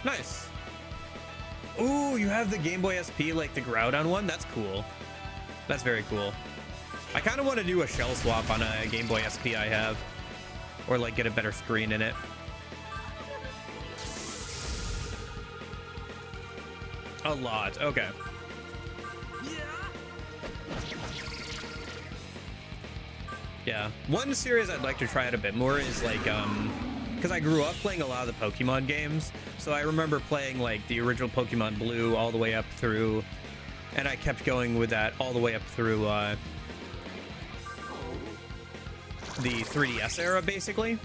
Nice. Ooh, you have the Game Boy SP, like the Groudon one? That's cool. That's very cool. I kind of want to do a shell swap on a Game Boy SP I have. Or like get a better screen in it. A lot, okay. Yeah, one series I'd like to try out a bit more is like, because I grew up playing a lot of the Pokemon games, so I remember playing like the original Pokemon Blue all the way up through, and I kept going with that all the way up through the 3DS era, basically.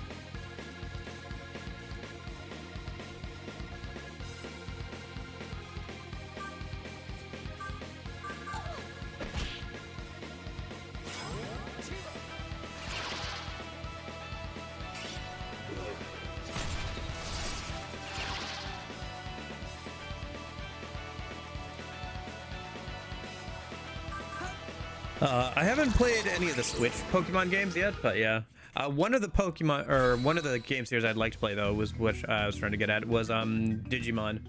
I haven't played any of the Switch Pokemon games yet, but yeah. One of the game series I'd like to play though was what I was trying to get at was Digimon.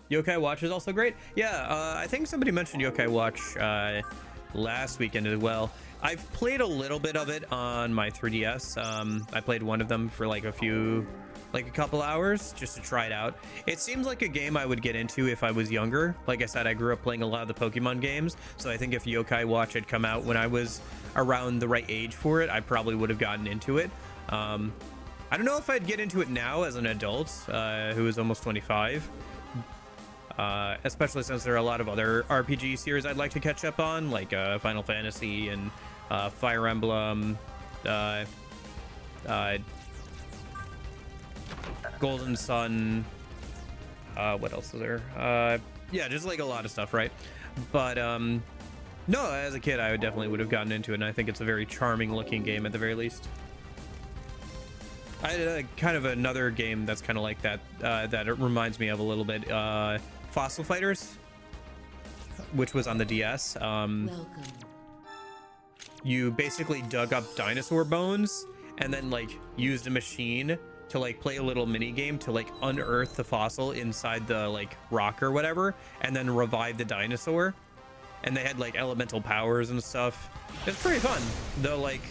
Yokai Watch is also great. Yeah, I think somebody mentioned Yokai Watch last weekend as well. I've played a little bit of it on my 3DS. I played one of them for like a couple hours just to try it out. It seems like a game I would get into if I was younger. Like I said, I grew up playing a lot of the Pokemon games, so I think if Yokai Watch had come out when I was around the right age for it, I probably would have gotten into it. I don't know if I'd get into it now as an adult who is almost 25, especially since there are a lot of other RPG series I'd like to catch up on, like Final Fantasy and Fire Emblem, Golden Sun, what else is there? Yeah, just like a lot of stuff, right? But no, as a kid I definitely would have gotten into it, and I think it's a very charming looking game at the very least. I had kind of another game that's kind of like that, that it reminds me of a little bit, Fossil Fighters, which was on the DS. You basically dug up dinosaur bones and then like used a machine to like play a little mini game to like unearth the fossil inside the like rock or whatever, and then revive the dinosaur. And they had like elemental powers and stuff. It's pretty fun. The like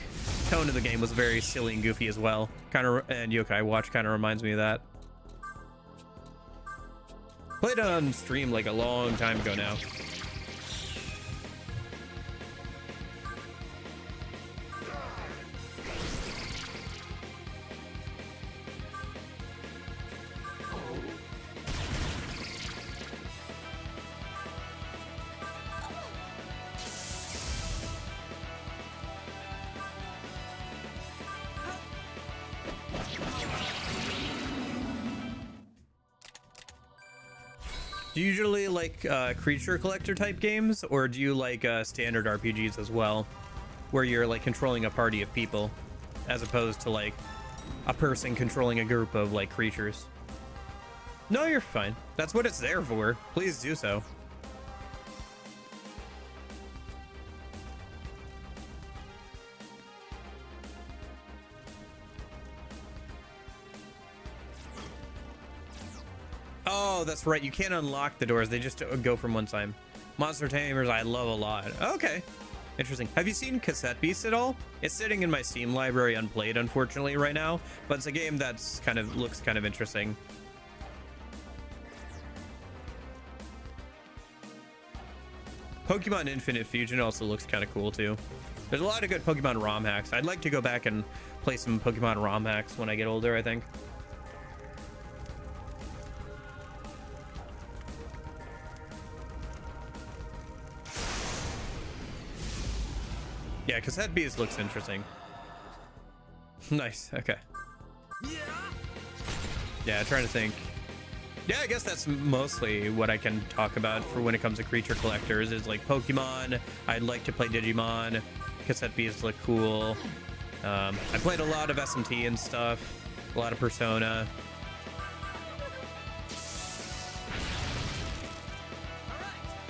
tone of the game was very silly and goofy as well. And Yokai Watch kind of reminds me of that. Played it on stream like a long time ago now. Do you usually like creature collector type games, or do you like standard RPGs as well, where you're like controlling a party of people as opposed to like a person controlling a group of like creatures? No, you're fine. That's what it's there for. Please do so. Oh, that's right. You can't unlock the doors. They just go from one time. Monster Tamers, I love a lot. Okay. Interesting. Have you seen Cassette Beast at all? It's sitting in my Steam library unplayed, unfortunately, right now. But it's a game that's looks kind of interesting. Pokemon Infinite Fusion also looks kind of cool, too. There's a lot of good Pokemon ROM hacks. I'd like to go back and play some Pokemon ROM hacks when I get older, I think. Yeah, Cassette Beast looks interesting. Nice, okay. Yeah, trying to think. Yeah, I guess that's mostly what I can talk about for when it comes to creature collectors is like Pokemon. I'd like to play Digimon. Cassette Beasts look cool. I played a lot of SMT and stuff. A lot of Persona.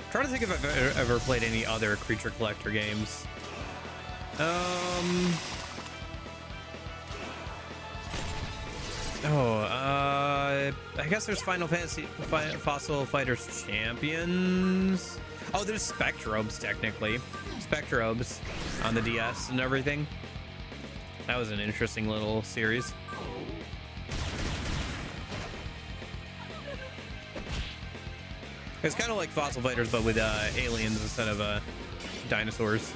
Trying to think if I've ever played any other creature collector games. I guess there's Final Fantasy Fossil Fighters Champions. Oh, there's Spectrobes, technically. Spectrobes on the DS and everything. That was an interesting little series. It's kind of like Fossil Fighters, but with aliens instead of dinosaurs.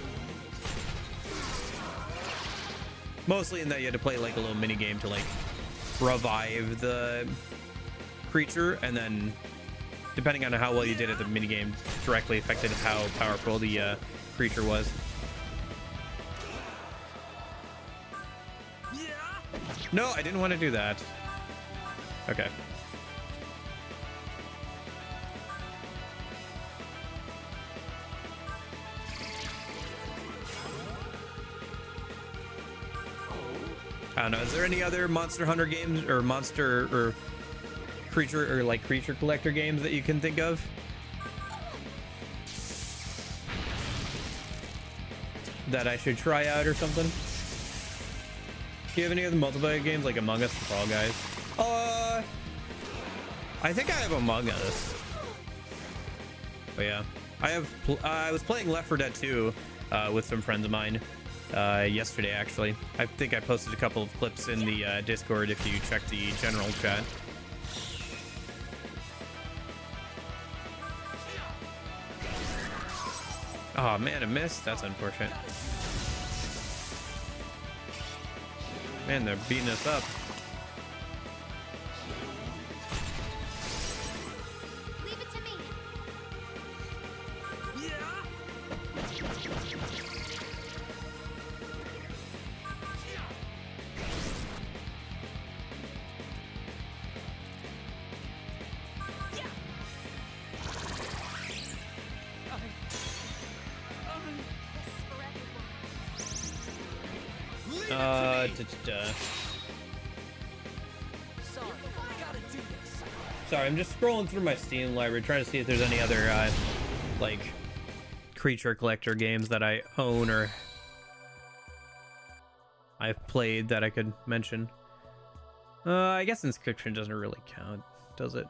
Mostly in that you had to play like a little mini game to like revive the creature, and then depending on how well you did at the mini game directly affected how powerful the creature was. No, I didn't want to do that. Okay. I don't know. Is there any other Monster Hunter games or monster or creature or like creature collector games that you can think of? That I should try out or something? Do you have any other multiplayer games like Among Us and Fall Guys? I think I have Among Us. But yeah, I was playing Left 4 Dead 2 with some friends of mine. Yesterday, actually. I think I posted a couple of clips in the Discord if you check the general chat. Oh man, I missed. That's unfortunate. Man, they're beating us up. Leave it to me. Sorry, I'm just scrolling through my Steam library trying to see if there's any other like creature collector games that I own or I've played that I could mention. I guess Inscription doesn't really count, does it?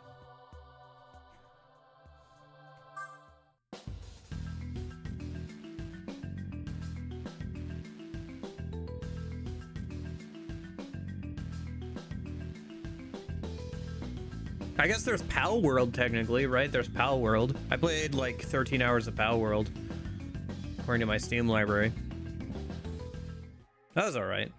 I guess there's Pal World technically, right? There's Pal World. I played like 13 hours of Pal World, according to my Steam library. That was all right.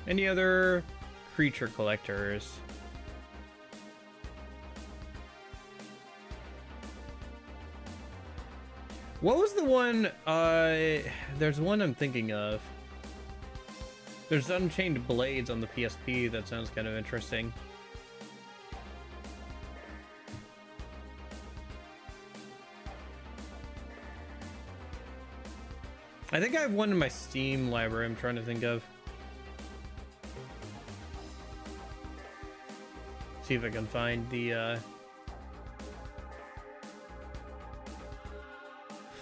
Any other creature collectors? What was the one? There's one I'm thinking of. There's Unchained Blades on the PSP. That sounds kind of interesting. I think I have one in my Steam library I'm trying to think of. See if I can find the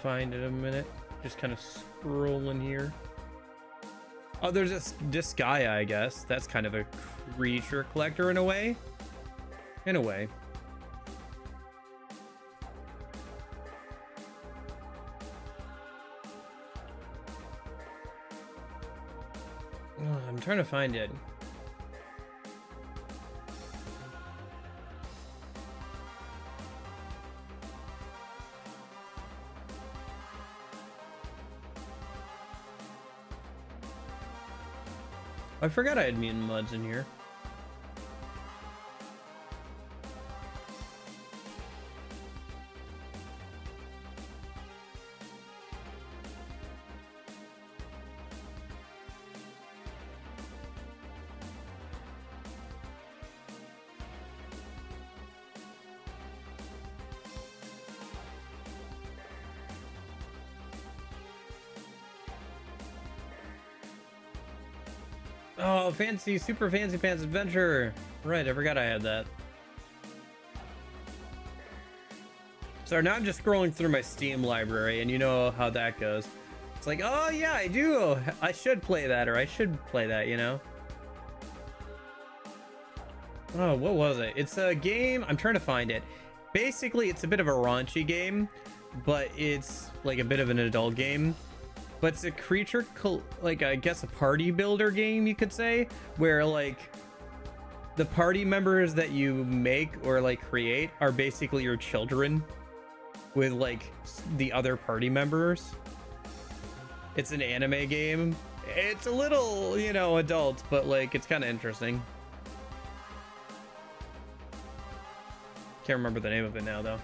find it a minute. Just kind of scrolling here. Oh, there's this Disgaea, I guess. That's kind of a creature collector in a way. In a way. Oh, I'm trying to find it. I forgot I had Mutant Muds in here. Oh, fancy, super fancy pants adventure. Right, I forgot I had that. So now I'm just scrolling through my Steam library, and you know how that goes. It's like, oh yeah, I do. I should play that, or I should play that, you know? Oh, what was it? It's a game. I'm trying to find it. Basically, it's a bit of a raunchy game, but it's like a bit of an adult game. But it's a creature, like, I guess a party builder game, you could say, where, like, the party members that you make or, like, create are basically your children with, like, the other party members. It's an anime game. It's a little, you know, adult, but, like, it's kind of interesting. Can't remember the name of it now, though.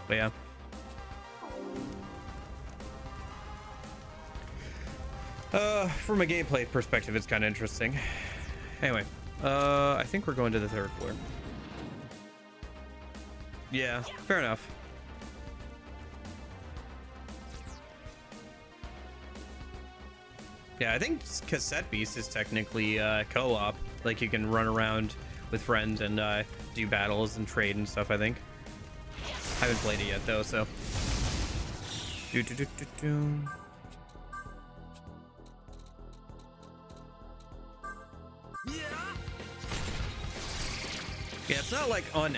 But, yeah. From a gameplay perspective, it's kind of interesting. Anyway, I think we're going to the 3rd floor. Yeah, fair enough. Yeah, I think Cassette Beast is technically co-op. Like, you can run around with friends and do battles and trade and stuff, I think. I haven't played it yet, though, so... Yeah, it's not like out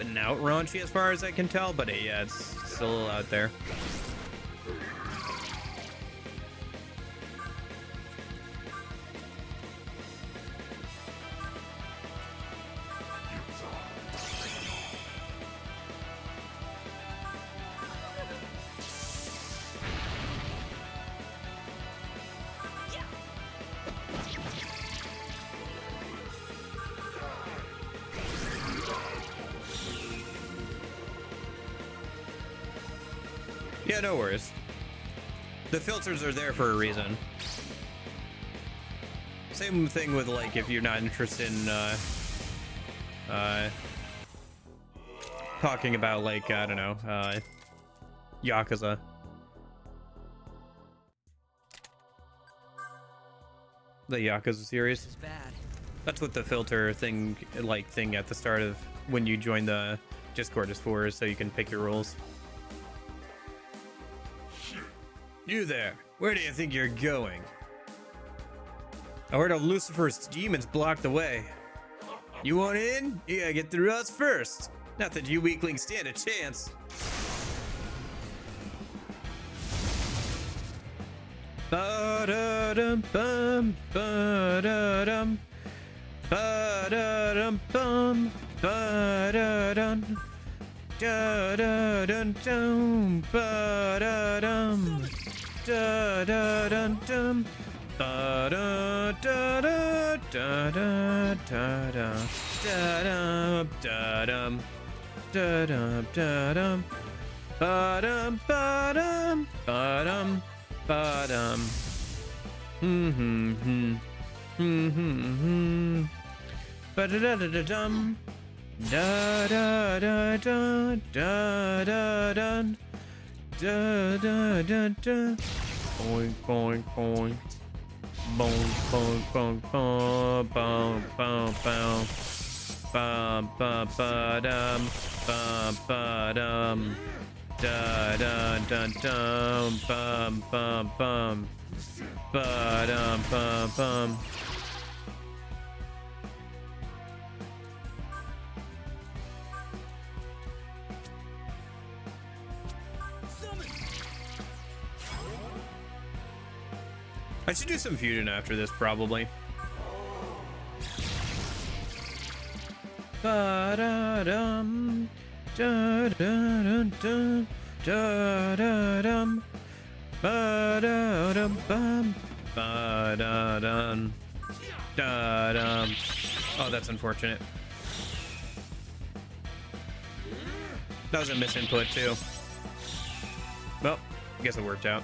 and out raunchy as far as I can tell, but yeah, it's still out there. Yeah, no worries. The filters are there for a reason. Same thing with, like, if you're not interested in talking about, like, I don't know, Yakuza. The Yakuza series. This is bad. That's what the filter thing at the start of when you join the Discord is for, so you can pick your roles. You there, where do you think you're going? I heard of Lucifer's demons blocked the way. You want in? You gotta get through us first. Not that you weaklings stand a chance. Ba-da-dum bum, ba-da-dum, ba-da-dum bum, ba-da-dum, da-da-dum-dum, ba-da-dum. Da da dun dum, ba da da da da da da da da dum da dum da dum ba dum ba dum ba dum ba dum Ba-da-da-da-da-dum. Da-da-da-da-da-da-da. Da-da-da-da. Boing, boing, boing. Boing, boing, boing, boing, boing, boing, boing. Bum, bum, ba-dum. Bum, ba-dum. Da-da-da-dum. Bum, bum, bum. Ba-dum, bum, bum. I should do some fusion after this, probably. Ba-da-dum, da-da-dum, da-da-dum, ba-da-dum-bum, ba-da-dum, da-dum. Oh, that's unfortunate. That was a misinput, too. Well, I guess it worked out.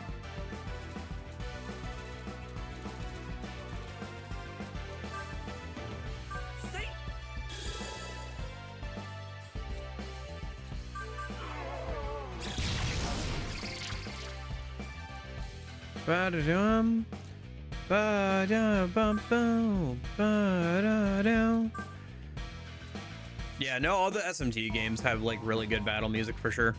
Ba-da-dum, ba-da-bum-bum, ba-da-dum. Yeah, no, all the SMT games have like really good battle music for sure.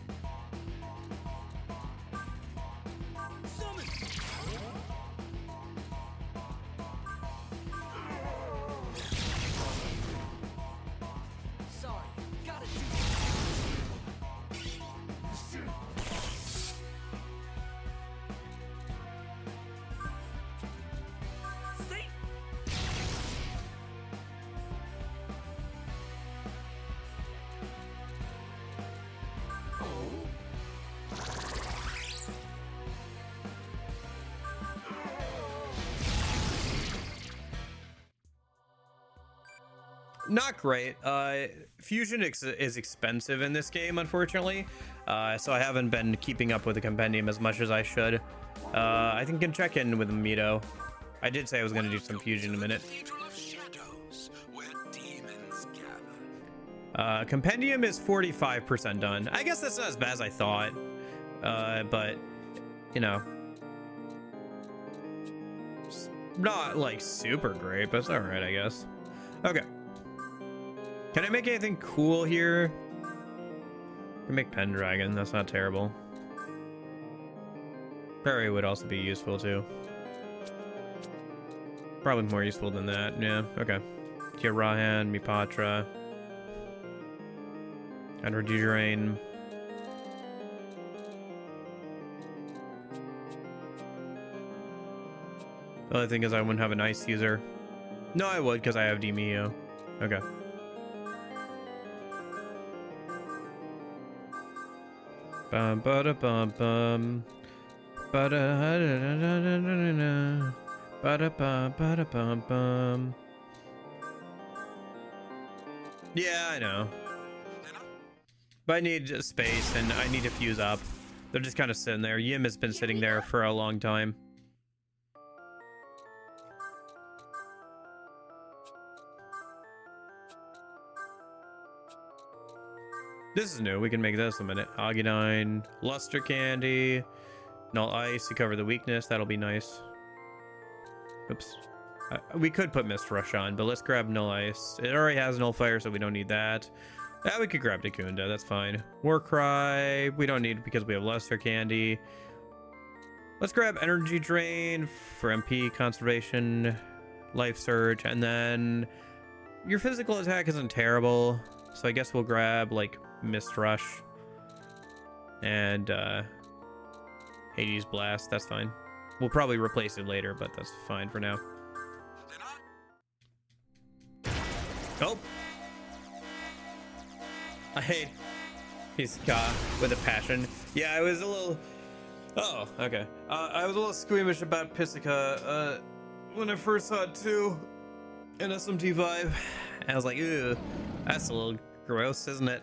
Not great. Fusion is expensive in this game, unfortunately. So I haven't been keeping up with the compendium as much as I should. I think I can check in with Mito. I did say I was going to do some fusion in a minute. Compendium is 45% done. I guess that's not as bad as I thought. But, you know. It's not, like, super great, but it's alright, I guess. Okay. Can I make anything cool here? I can make Pendragon. That's not terrible. Parry would also be useful too. Probably more useful than that. Yeah. Okay. Kirahan, Mipatra, Energy Drain. The only thing is I wouldn't have an ice user. No, I would because I have Demio. Okay. Bum ba da bum bum ba da da da da da da ba da bum bum. Yeah, I know. But I need space and I need to fuse up. They're just kind of sitting there. Yim has been sitting there for a long time. This is new. We can make this a minute. Agudine, Luster Candy, Null Ice to cover the weakness. That'll be nice. Oops. We could put Mist Rush on, but let's grab Null Ice. It already has Null Fire, so we don't need that. Yeah, we could grab Dacunda. That's fine. Warcry. We don't need it because we have Luster Candy. Let's grab Energy Drain for MP Conservation, Life Surge, and then your physical attack isn't terrible, so I guess we'll grab like Mist Rush and Hades Blast. That's fine. We'll probably replace it later, but that's fine for now. Oh, I hate he's got with a passion. Yeah, I was a little. Oh, okay. I was a little squeamish about Pisica when I first saw it too in SMT5. I was like, ew, that's a little gross, isn't it?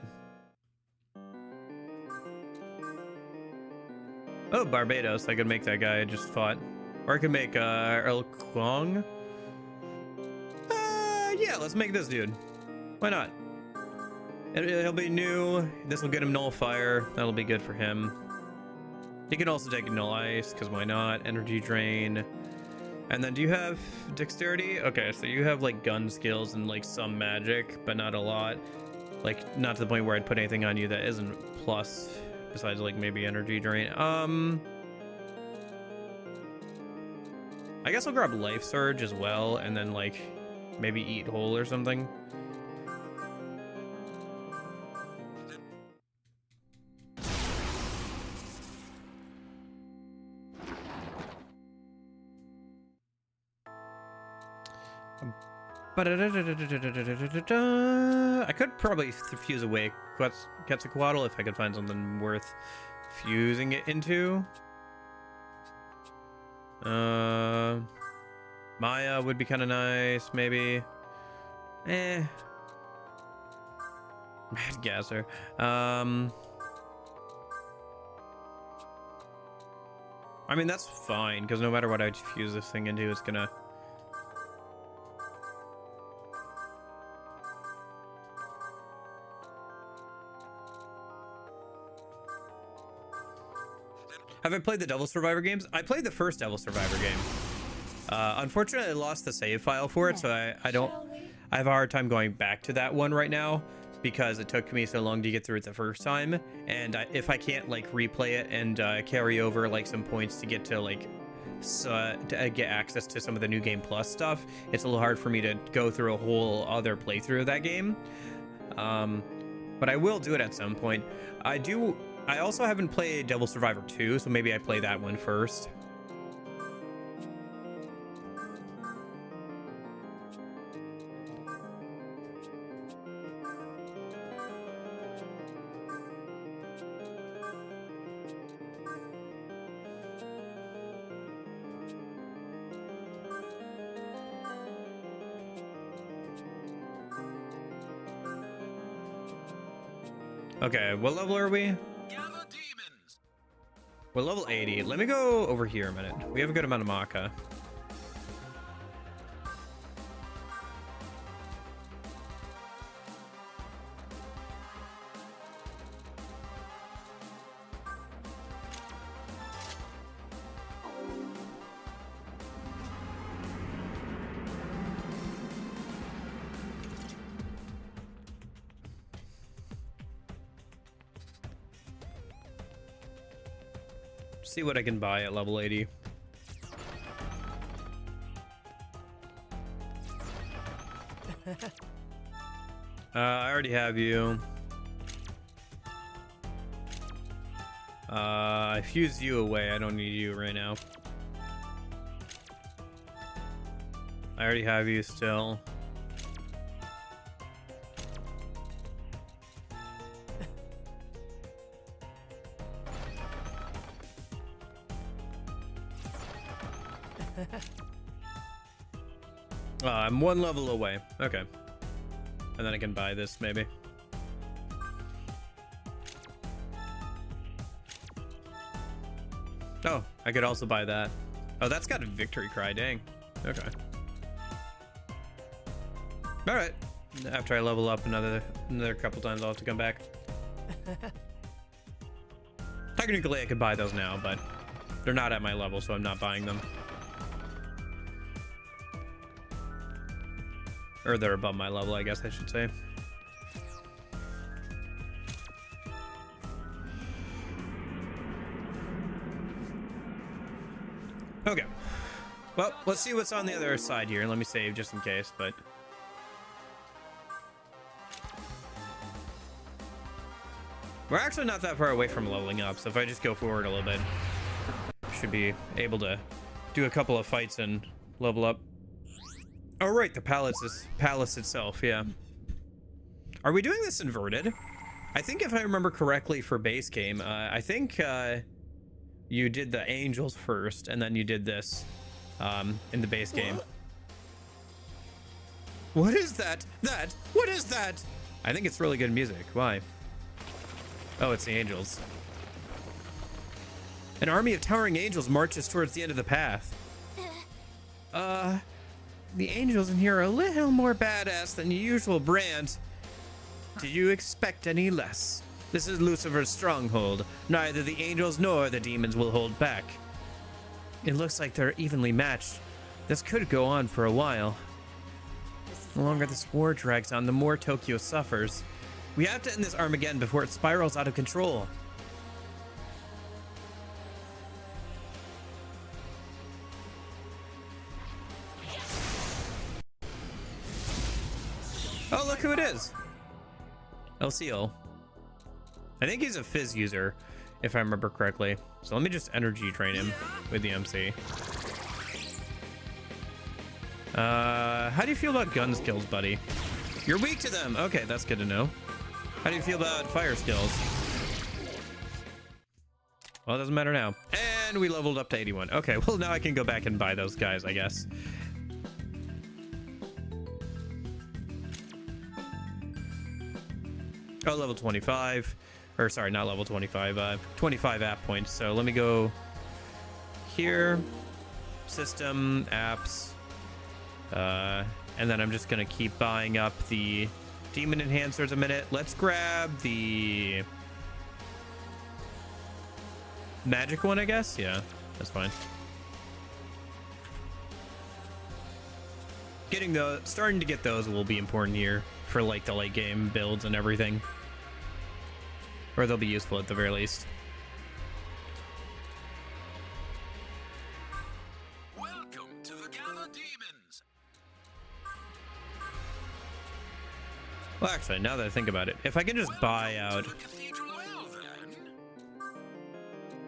Oh, Barbados. I could make that guy I just fought. Or I could make Earl Kwong. Yeah, let's make this dude. Why not? He'll be new. This will get him Nullifier. That'll be good for him. He can also take Null Ice, because why not? Energy Drain. And then do you have Dexterity? Okay, so you have like gun skills and like some magic, but not a lot. Like, not to the point where I'd put anything on you that isn't plus, besides like maybe Energy Drain. I guess I'll grab Life Surge as well, and then like maybe Eat Whole or something. I could probably fuse away Quetzalcoatl if I could find something worth fusing it into. Maya would be kind of nice, maybe. Mad Gasser. I mean, that's fine, because no matter what I fuse this thing into, it's gonna... Have I played the Devil Survivor games? I played the first Devil Survivor game. Unfortunately, I lost the save file for it, so I have a hard time going back to that one right now because it took me so long to get through it the first time. And if I can't like replay it and carry over like some points to get to like to get access to some of the New Game Plus stuff, it's a little hard for me to go through a whole other playthrough of that game. But I will do it at some point. I also haven't played Devil Survivor 2, so maybe I play that one first. Okay, what level are we? We're level 80. Let me go over here a minute. We have a good amount of Maka. See what I can buy at level 80. I already have you. I fused you away. I don't need you right now. I already have you still. I'm one level away. Okay. And then I can buy this, maybe. Oh, I could also buy that. Oh, that's got a victory cry. Dang. Okay. All right. After I level up another couple times, I'll have to come back. Technically, I could buy those now, but they're not at my level, so I'm not buying them. Or they're above my level, I guess I should say. Okay. Well, let's see what's on the other side here. Let me save just in case, but... We're actually not that far away from leveling up, so if I just go forward a little bit, should be able to do a couple of fights and level up. Oh, right, the palace itself, yeah. Are we doing this inverted? I think if I remember correctly for base game, I think you did the angels first, and then you did this in the base game. What is that? What is that? I think it's really good music. Why? Oh, it's the angels. An army of towering angels marches towards the end of the path. The angels in here are a little more badass than your usual brand. Did you expect any less? This is Lucifer's stronghold. Neither the angels nor the demons will hold back. It looks like they're evenly matched. This could go on for a while. The longer this war drags on, the more Tokyo suffers. We have to end this Armageddon before it spirals out of control. Oh, look who it is. LCL. I think he's a Fizz user, if I remember correctly. So let me just energy train him with the MC. How do you feel about gun skills, buddy? You're weak to them. Okay, that's good to know. How do you feel about fire skills? Well, it doesn't matter now. And we leveled up to 81. Okay, well, now I can go back and buy those guys, I guess. Oh, level 25. Or, sorry, not level 25. 25 app points. So let me go here. System, apps. And then I'm just going to keep buying up the demon enhancers a minute. Let's grab the magic one, I guess. Yeah, that's fine. Starting to get those will be important here for like the late game builds and everything. Or they'll be useful at the very least. Welcome to the Gather Demons. Well, actually, now that I think about it, if I can just buy out...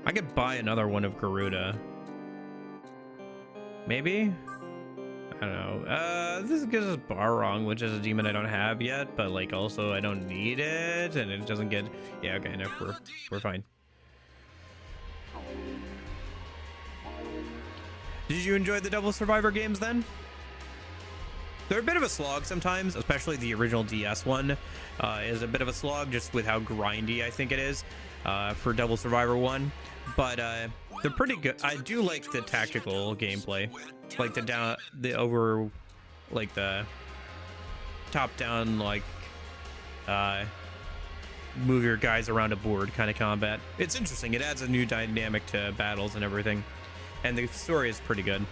I could buy another one of Garuda. Maybe? I don't know. This gives us Barong, which is a demon I don't have yet, but like also I don't need it, and it doesn't get... Yeah, okay, no, we're fine. Did you enjoy the Double Survivor games then? They're a bit of a slog sometimes, especially the original DS one is a bit of a slog just with how grindy I think it is for Double Survivor 1. But they're pretty good. I do like the tactical gameplay, like the top down, like move your guys around a board kind of combat. It's interesting. It adds a new dynamic to battles and everything, and the story is pretty good.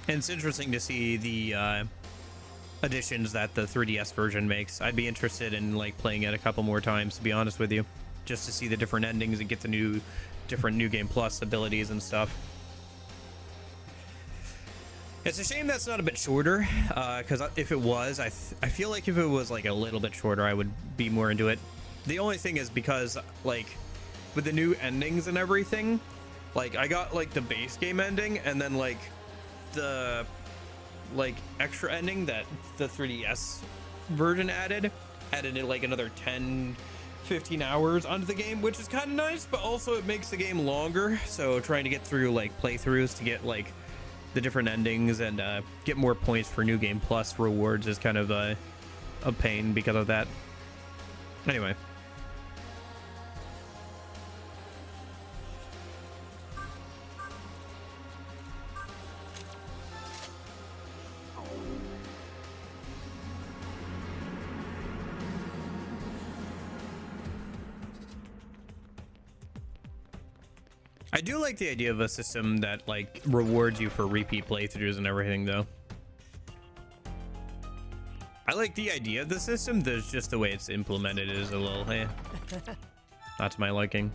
And it's interesting to see the additions that the 3DS version makes. I'd be interested in like playing it a couple more times, to be honest with you, just to see the different endings and get the different New Game Plus abilities and stuff. It's a shame that's not a bit shorter, because if it was, I feel like if it was like a little bit shorter, I would be more into it. The only thing is because like with the new endings and everything, like I got like the base game ending and then like the like extra ending that the 3DS version added in like another 10-15 hours onto the game, which is kind of nice, but also it makes the game longer, so trying to get through like playthroughs to get like the different endings and get more points for New Game Plus rewards is kind of a pain because of that. Anyway, I do like the idea of a system that like rewards you for repeat playthroughs and everything, though. I like the idea of the system. There's just the way it's implemented is a little not to my liking.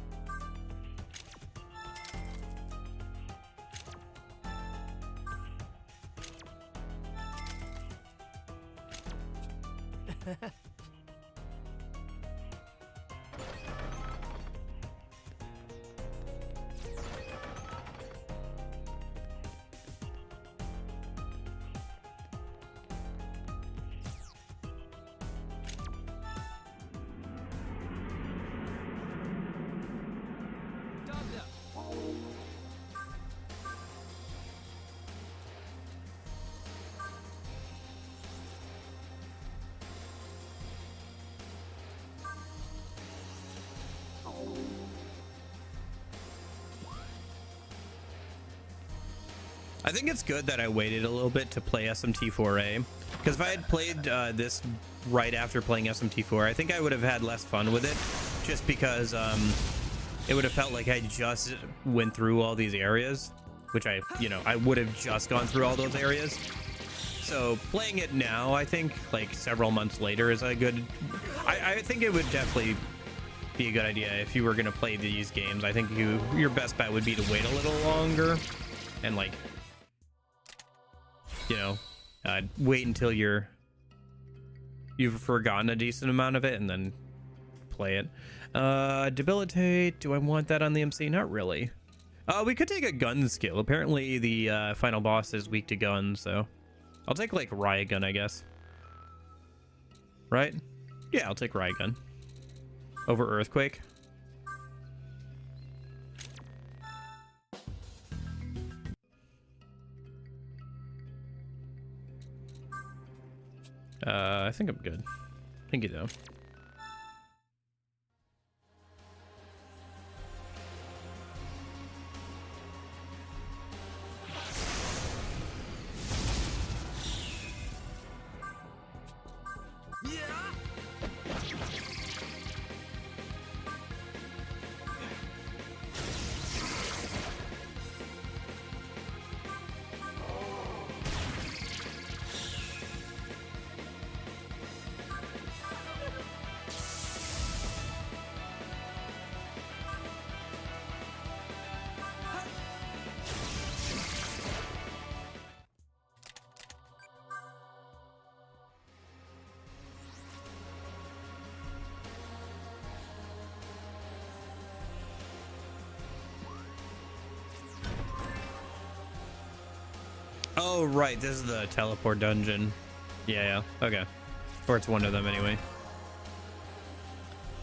I think it's good that I waited a little bit to play SMT4A, because if I had played this right after playing SMT4, I think I would have had less fun with it, just because it would have felt like I just went through all these areas, which I would have just gone through all those areas. So playing it now, I think like several months later is a good, I think it would definitely be a good idea if you were going to play these games. I think your best bet would be to wait a little longer and like, wait until you've forgotten a decent amount of it and then play it. Debilitate, do I want that on the MC? Not really. We could take a gun skill. Apparently the final boss is weak to guns, so I'll take like riot gun, I guess. Right? Yeah, I'll take riot gun over earthquake. I think I'm good. Thank you though. Oh, right. This is the teleport dungeon. Yeah. Okay. Or it's one of them anyway.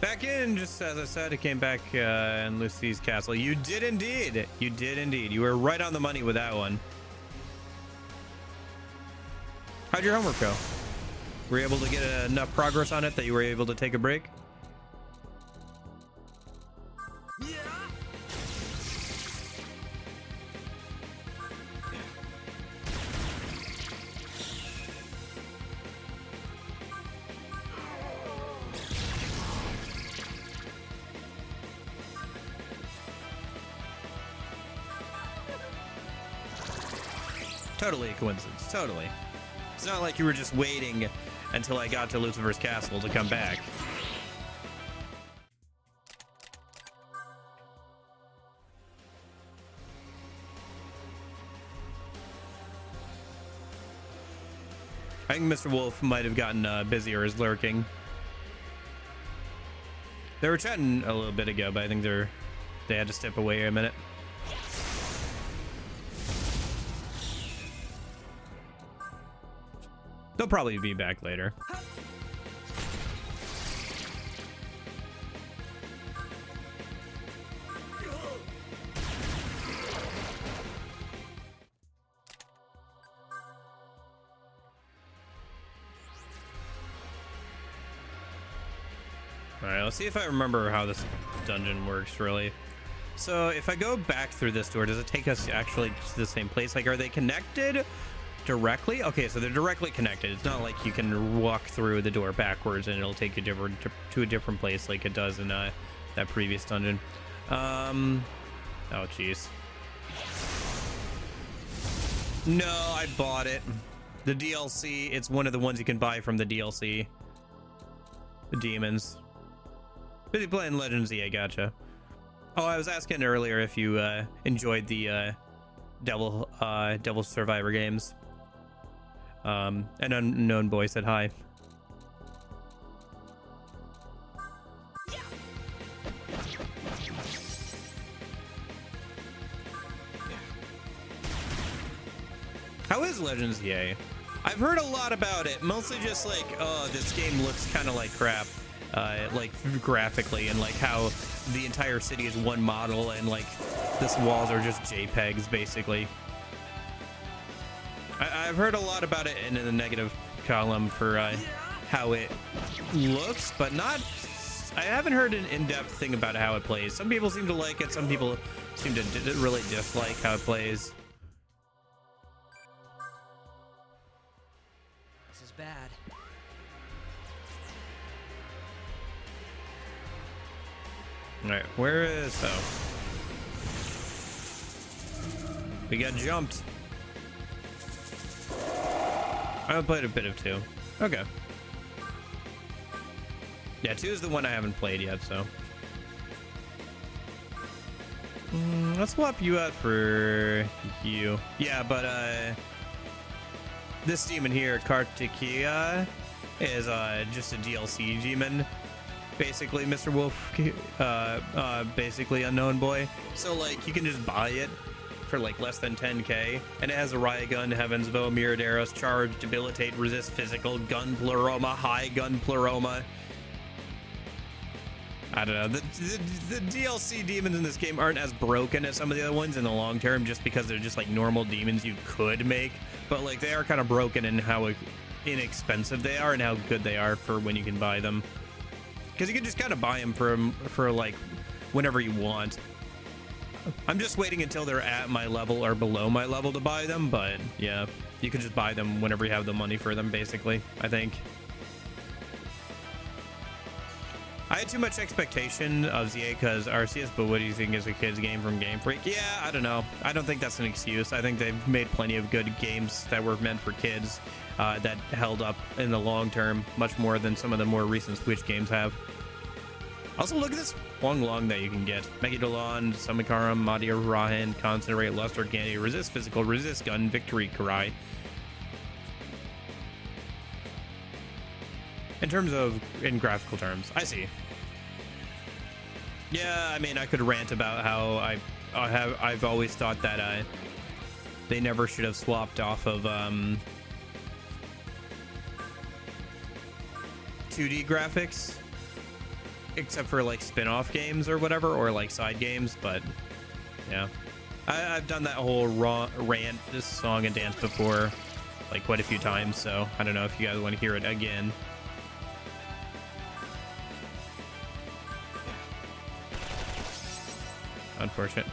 Back in, just as I said, it came back in Lucy's castle. You did indeed. You did indeed. You were right on the money with that one. How'd your homework go? Were you able to get enough progress on it that you were able to take a break? Totally a coincidence. Totally. It's not like you were just waiting until I got to Lucifer's castle to come back. I think Mr. Wolf might have gotten busy or is lurking. They were chatting a little bit ago, but I think they had to step away a minute. They'll probably be back later. All right, let's see if I remember how this dungeon works, really. So if I go back through this door, does it take us actually to the same place? Like, are they connected directly? Okay, so they're directly connected. It's not like you can walk through the door backwards and it'll take you to a different place like it does in that previous dungeon. Oh, jeez. No, I bought it. The DLC, it's one of the ones you can buy from the DLC. The demons. Busy playing Legends Z, I gotcha. Oh, I was asking earlier if you enjoyed the Devil Survivor games. An unknown boy said hi. How is Legends EA? I've heard a lot about it, mostly just like, oh, this game looks kind of like crap, like graphically, and like how the entire city is one model and like this walls are just JPEGs basically. I've heard a lot about it in the negative column for how it looks, but I haven't heard an in-depth thing about how it plays. Some people seem to like it, some people seem to really dislike how it plays. Alright, where is... Oh. We got jumped. I played a bit of 2. Okay. Yeah, 2 is the one I haven't played yet, so... let's swap you out for you. Yeah, but this demon here, Kartikeya, is just a DLC demon. Basically, Mr. Wolf, basically Unknown Boy. So, like, you can just buy it for, like, less than 10k. And it has a riot gun, Heaven's Bow, Mirrored Arrows, Charge, Debilitate, Resist Physical, Gun Pleroma, High Gun Pleroma. I don't know. The DLC demons in this game aren't as broken as some of the other ones in the long term, just because they're just like normal demons you could make. But like they are kind of broken in how inexpensive they are and how good they are for when you can buy them. Because you can just kind of buy them for like whenever you want. I'm just waiting until they're at my level or below my level to buy them. But yeah, you can just buy them whenever you have the money for them, basically, I think. I had too much expectation of ZA because RCS, but what do you think is a kid's game from Game Freak? Yeah, I don't know. I don't think that's an excuse. I think they've made plenty of good games that were meant for kids that held up in the long term, much more than some of the more recent Switch games have. Also, look at this long that you can get. Megidolon, Samikaram, Madia Rahan, Concentrate, Luster, Candy, Resist Physical, Resist Gun, Victory, Karai. In terms of, in graphical terms, I see. Yeah, I mean, I could rant about how I've always thought that they never should have swapped off of 2D graphics, except for like spin-off games or whatever, or like side games. But yeah, I've done that whole rant, this song and dance before, like quite a few times. So I don't know if you guys want to hear it again. Unfortunate.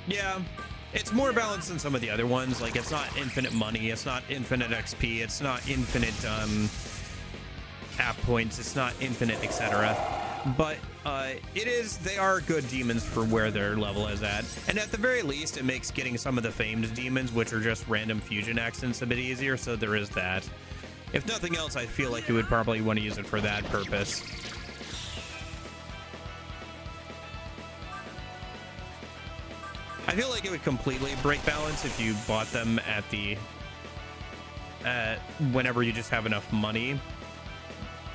Yeah, it's more balanced than some of the other ones. Like, it's not infinite money, it's not infinite XP, it's not infinite app points, it's not infinite etc. But they are good demons for where their level is at. And at the very least, it makes getting some of the famed demons, which are just random fusion accents, a bit easier, so there is that. If nothing else, I feel like you would probably want to use it for that purpose. I feel like it would completely break balance if you bought them at the... whenever you just have enough money.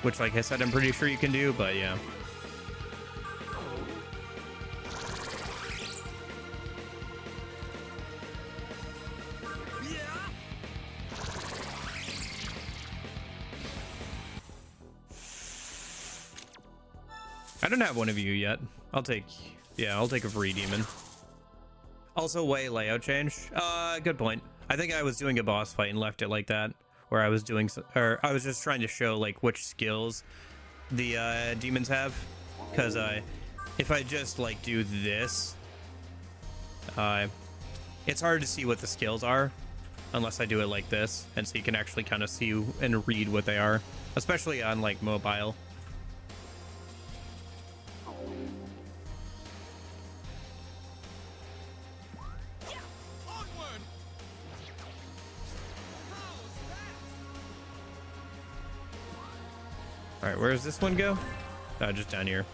Which, like I said, I'm pretty sure you can do, but yeah. I don't have one of you yet. I'll take a free demon. Also, way layout change. Good point. I think I was doing a boss fight and left it like that, where I was just trying to show like which skills the demons have, because if I just like do this, it's hard to see what the skills are unless I do it like this, and so you can actually kind of see and read what they are, especially on like mobile. All right, where does this one go? Oh, just down here.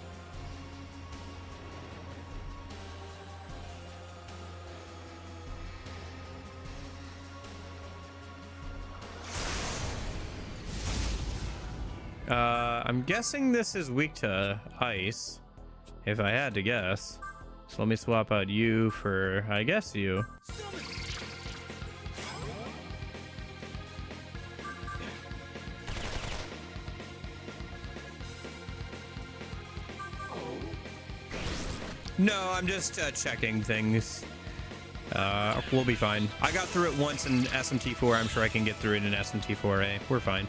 I'm guessing this is weak to ice, if I had to guess. So let me swap out you for, I guess, you. No, I'm just checking things. We'll be fine. I got through it once in SMT4. I'm sure I can get through it in SMT4A. We're fine.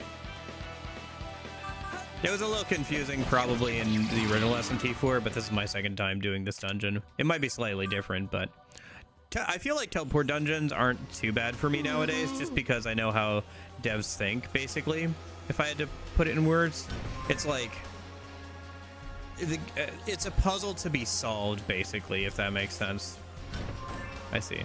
It was a little confusing probably in the original SMT4, but this is my second time doing this dungeon. It might be slightly different, but I feel like teleport dungeons aren't too bad for me nowadays, just because I know how devs think, basically. If I had to put it in words, it's like it's a puzzle to be solved, basically, if that makes sense. I see.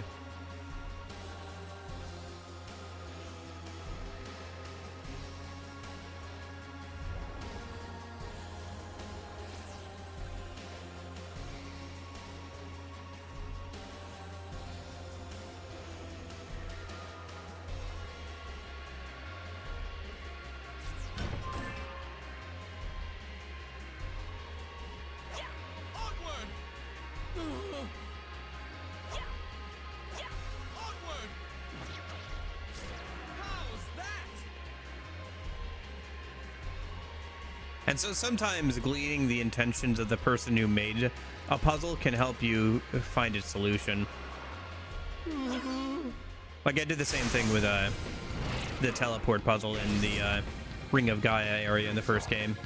And so sometimes gleaning the intentions of the person who made a puzzle can help you find its solution. Like I did the same thing with the teleport puzzle in the Ring of Gaia area in the first game.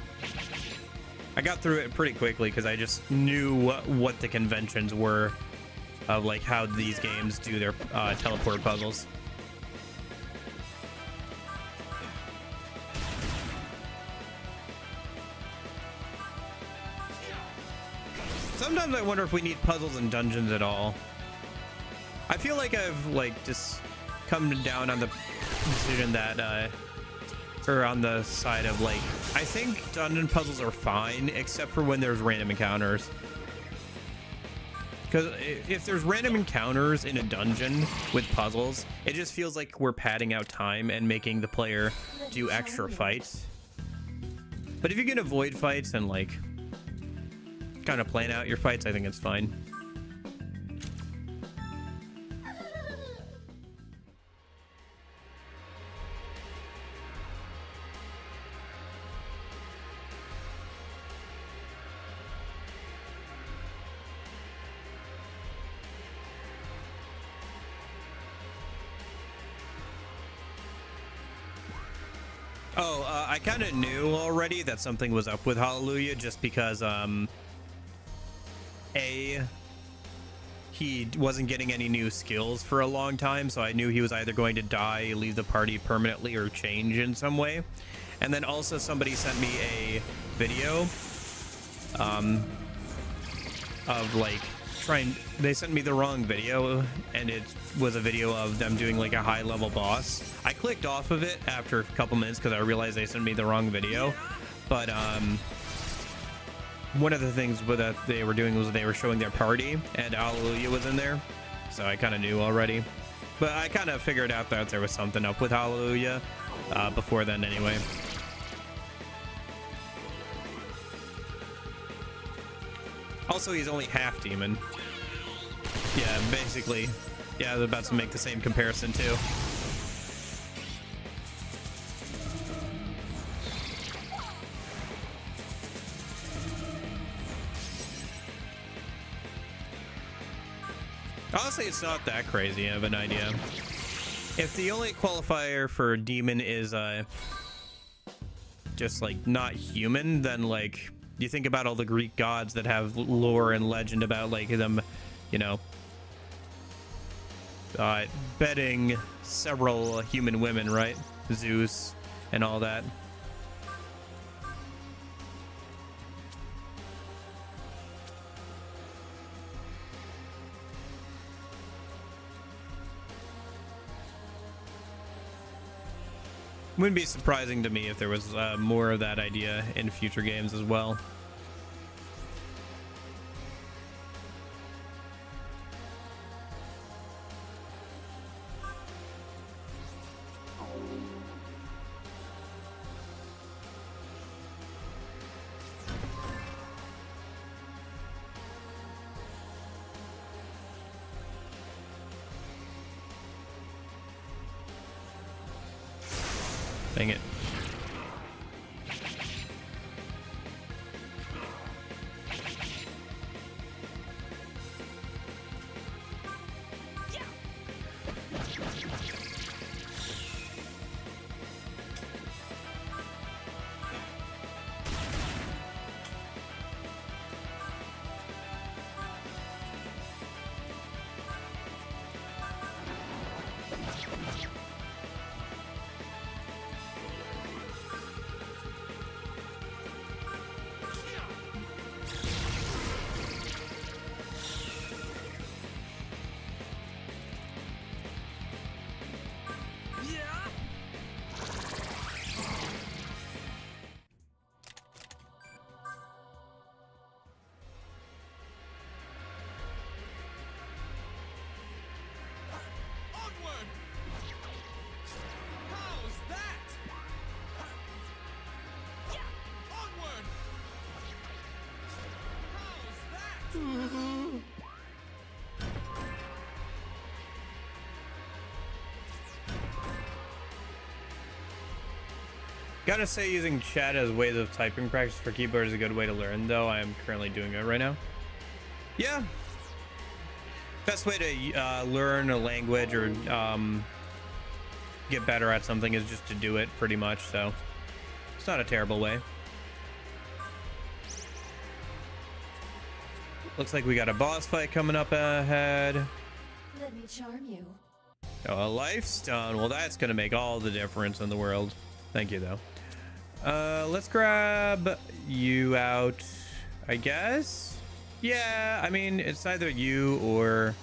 I got through it pretty quickly because I just knew what the conventions were of like how these games do their teleport puzzles. Sometimes I wonder if we need puzzles in dungeons at all. I feel like I've like just come down on the decision that or on the side of like I think dungeon puzzles are fine except for when there's random encounters. Because if there's random encounters in a dungeon with puzzles, it just feels like we're padding out time and making the player do extra fights. But if you can avoid fights and like kind of plan out your fights, I think it's fine. Oh, I kind of knew already that something was up with Hallelujah just because he wasn't getting any new skills for a long time, so I knew he was either going to die, leave the party permanently, or change in some way. And then also somebody sent me a video of like they sent me the wrong video, and it was a video of them doing like a high level boss. I clicked off of it after a couple minutes because I realized they sent me the wrong video, but one of the things that they were doing was they were showing their party, and Hallelujah was in there, so I kind of knew already. But I kind of figured out that there was something up with Hallelujah before then anyway. Also, he's only half demon. Yeah, basically. Yeah, I was about to make the same comparison too. Honestly, it's not that crazy of an idea. If the only qualifier for demon is just like not human, then like you think about all the Greek gods that have lore and legend about like them, you know, bedding several human women, right? Zeus and all that. Wouldn't be surprising to me if there was more of that idea in future games as well. Dang it. Gotta say, using chat as ways of typing practice for keyboard is a good way to learn, though. I am currently doing it right now. Yeah. Best way to learn a language or get better at something is just to do it, pretty much, so it's not a terrible way. Looks like we got a boss fight coming up ahead. Let me charm you. Oh, a life stone. Well, that's gonna make all the difference in the world. Thank you, though. Let's grab you out, I guess. Yeah, I mean, it's either you or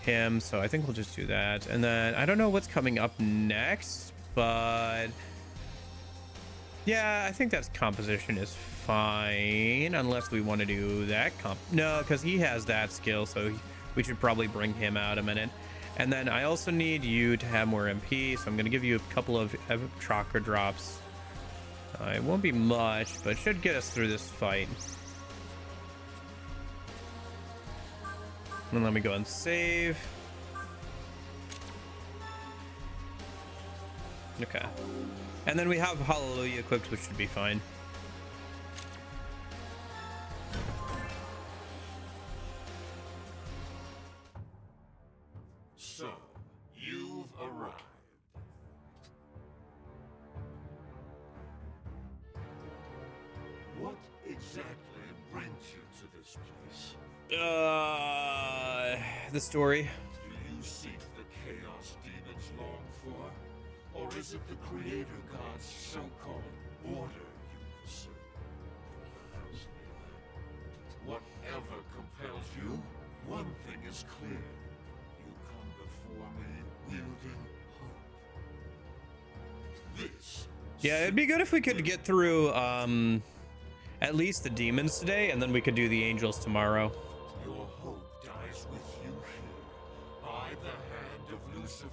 him, so I think we'll just do that. And then I don't know what's coming up next, but yeah, I think that's composition is fine, unless we want to do that no, because he has that skill, so we should probably bring him out a minute. And then I also need you to have more MP, so I'm going to give you a couple of chakra drops. It won't be much, but it should get us through this fight. And let me go and save. Okay. And then we have Hallelujah equipped, which should be fine. So, you've arrived. What exactly brings you to this place? The story. Do you seek the chaos demons long for? Or is it the creator god's so-called order you pursue? Perhaps neither. Whatever compels you, one thing is clear. You come before me wielding hope. This. Yeah, it'd be good if we could get through at least the demons today, and then we could do the angels tomorrow. Your hope dies with you here, by the hand of Lucifuge.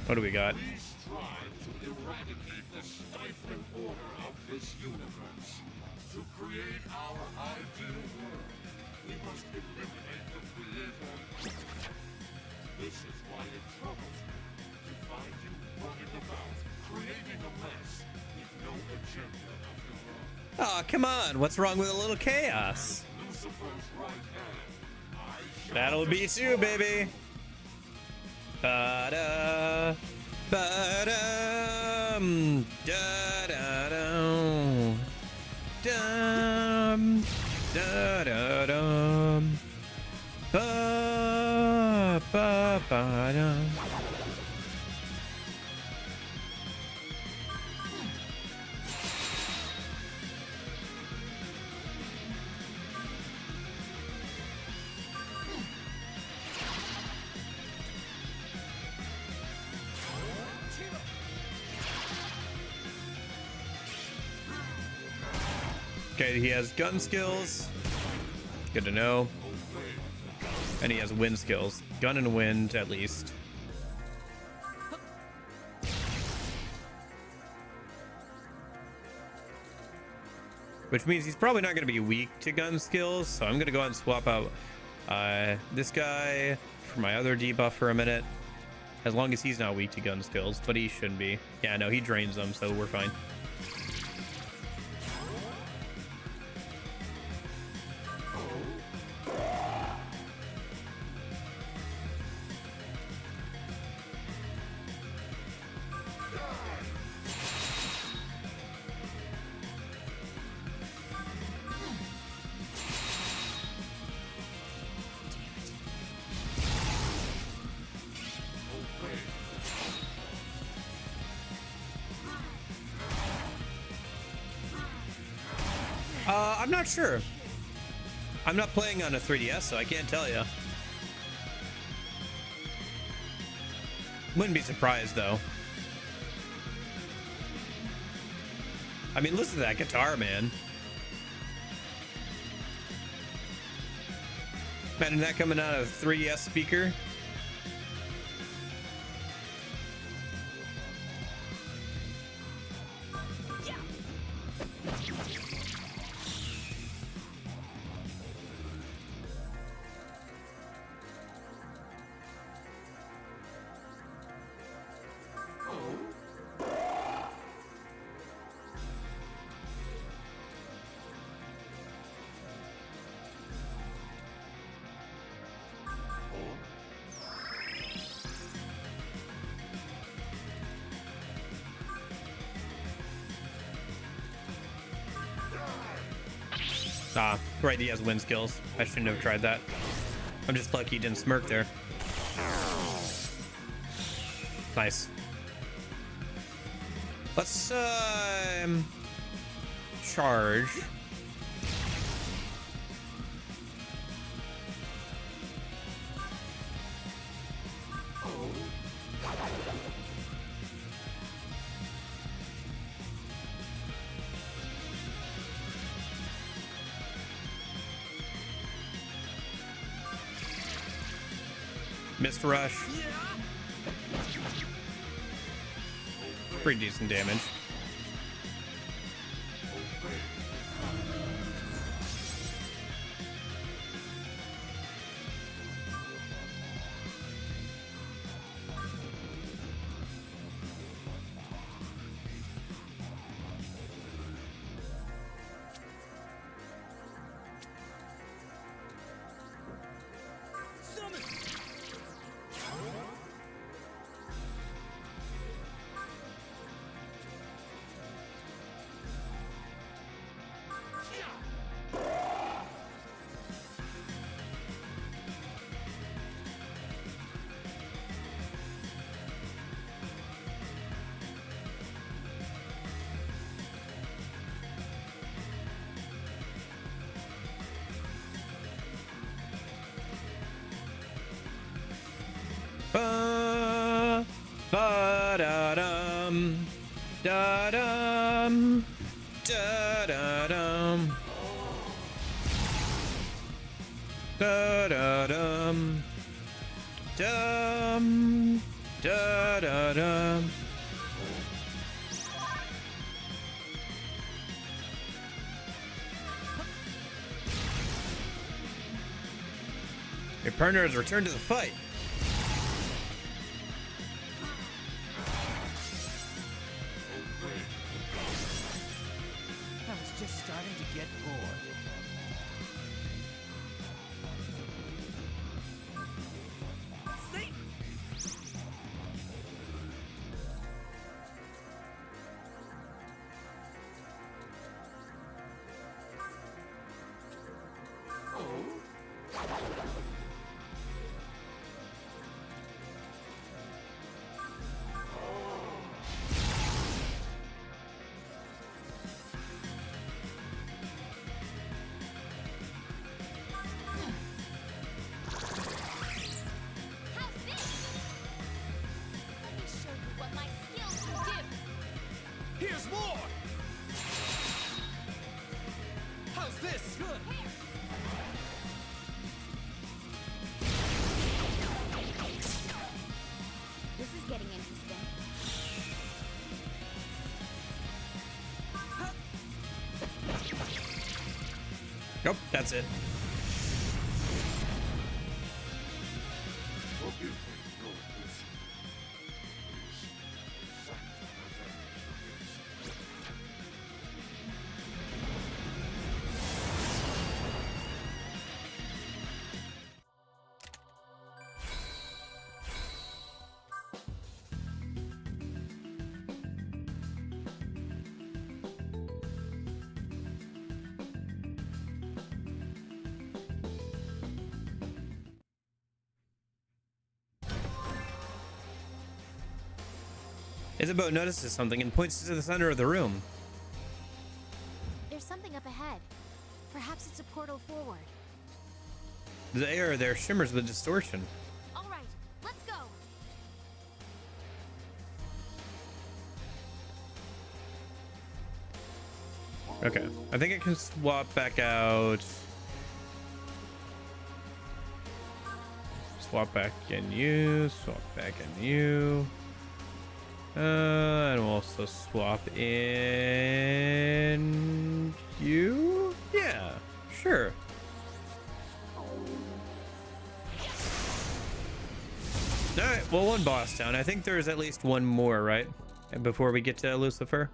What do we got? We strive to eradicate the stifling order of this universe. To create our ideal world, we must eliminate the creator. This is why it troubles me to find you running about, creating a mess with no agenda of your own. Oh, come on. What's wrong with a little chaos? Lucifer's right hand. That'll beat you, baby. Ba-da, ba-dum, da-da-dum, dum, da-da-dum, ba-ba-ba-dum. Okay, he has gun skills. Good to know. And he has wind skills. Gun and wind, at least. Which means he's probably not going to be weak to gun skills, so I'm going to go ahead and swap out this guy for my other debuff for a minute. As long as he's not weak to gun skills, but he shouldn't be. Yeah, no, he drains them, so we're fine. I'm not sure. I'm not playing on a 3DS, so I can't tell you. Wouldn't be surprised, though. I mean, listen to that guitar, man. Imagine that coming out of a 3DS speaker. Ah, right, he has wind skills. I shouldn't have tried that. I'm just lucky he didn't smirk there. Nice. Let's charge. Missed rush. Pretty decent damage. Ba-da-dum, da-dum, da-da-dum, da-da-dum, dum, da-da-dum. Your partner has returned to the fight. Here's more! How's this? Good! This is getting interesting. Nope, that's it. Isabeau notices something and points to the center of the room. There's something up ahead. Perhaps it's a portal forward. The air there shimmers with distortion. All right, let's go. Okay, I think I can swap back out. Swap back in you, swap back in you. And we'll also swap in you? Yeah, sure. Alright, well, one boss down. I think there's at least one more, right? And before we get to Lucifer?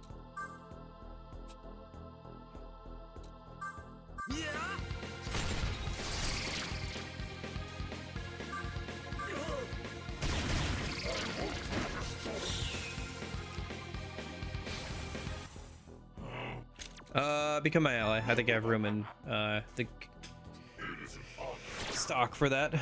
become my ally. I think I have room in the stock for that.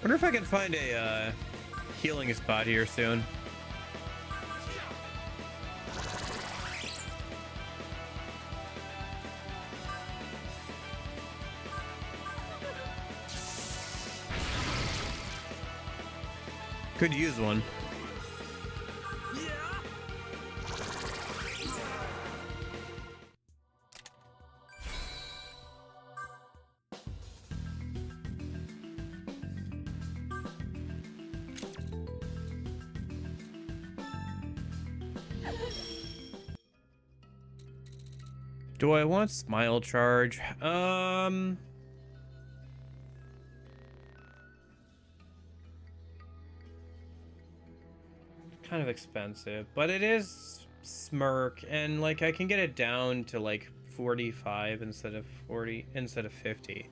Wonder if I can find a healing spot here soon. Could use one. Do I want smile charge? Kind of expensive, but it is smirk, and like I can get it down to like 45 instead of 50.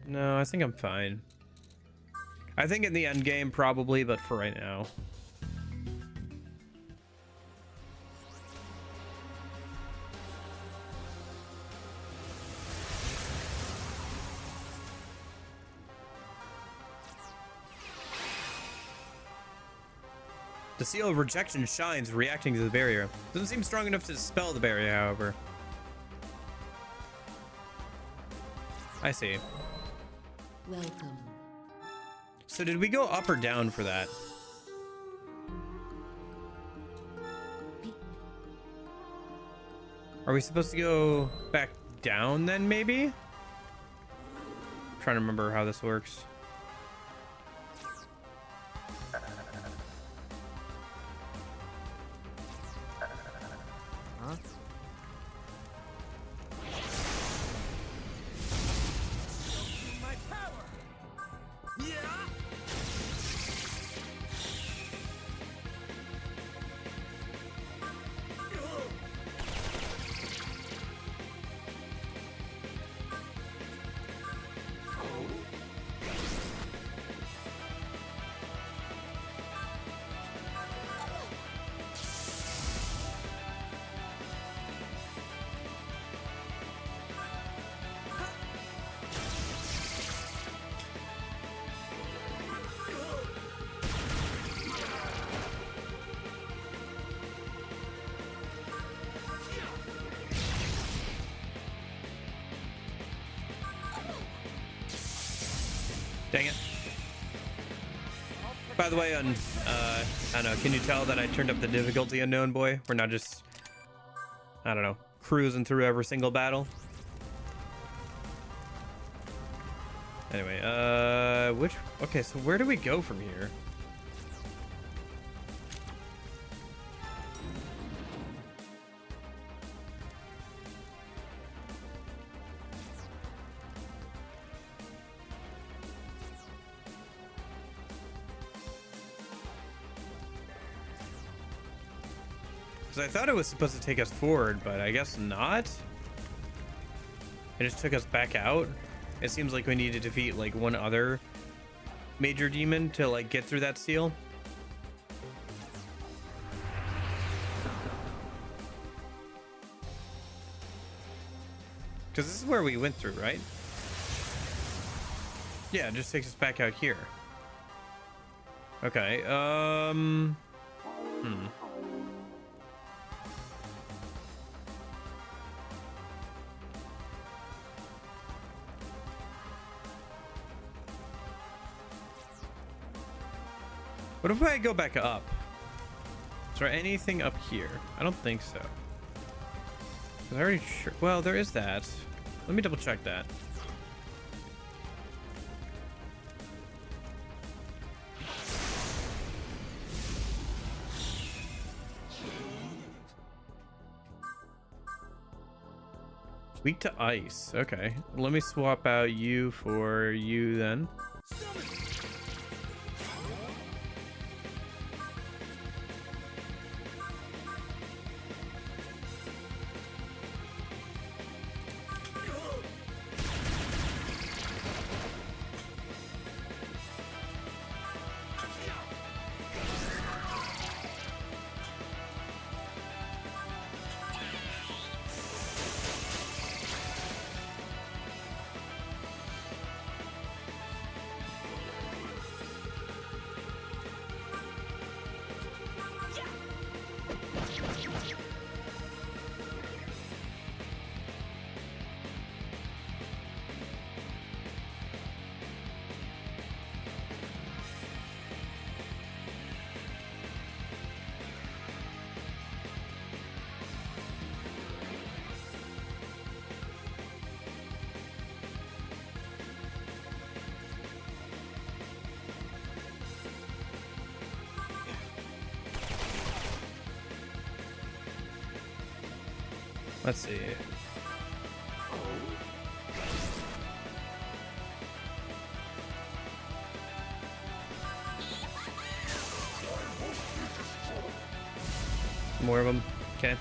No, I think I'm fine. I think in the end game probably, but for right now. The seal of rejection shines, reacting to the barrier. Doesn't seem strong enough to dispel the barrier, however. I see. Welcome. So did we go up or down for that? Are we supposed to go back down then, maybe? I'm trying to remember how this works. Dang it. By the way, on, I don't know, can you tell that I turned up the difficulty unknown, boy? We're not just, I don't know, cruising through every single battle. Anyway, okay, so where do we go from here? I thought it was supposed to take us forward, but I guess not. It just took us back out. It seems like we need to defeat like one other major demon to like get through that seal. Because this is where we went through, right? Yeah, it just takes us back out here. Okay, What if I go back up? Is there anything up here? I don't think so. I already sure. Well, there is that. Let me double check that. Weak to ice. Okay. Let me swap out you for you then. Let's see. More of them. Okay.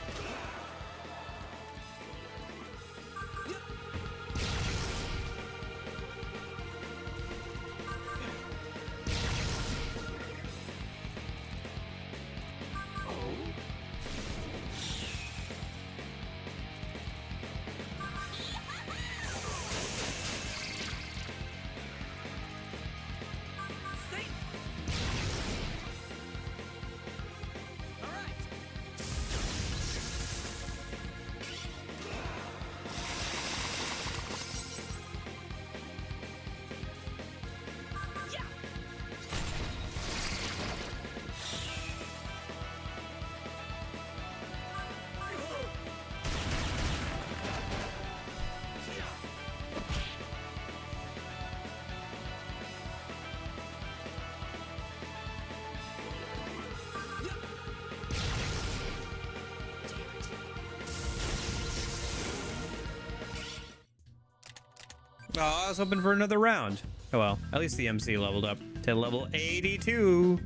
Oh, I was hoping for another round. Oh well, at least the MC leveled up to level 82.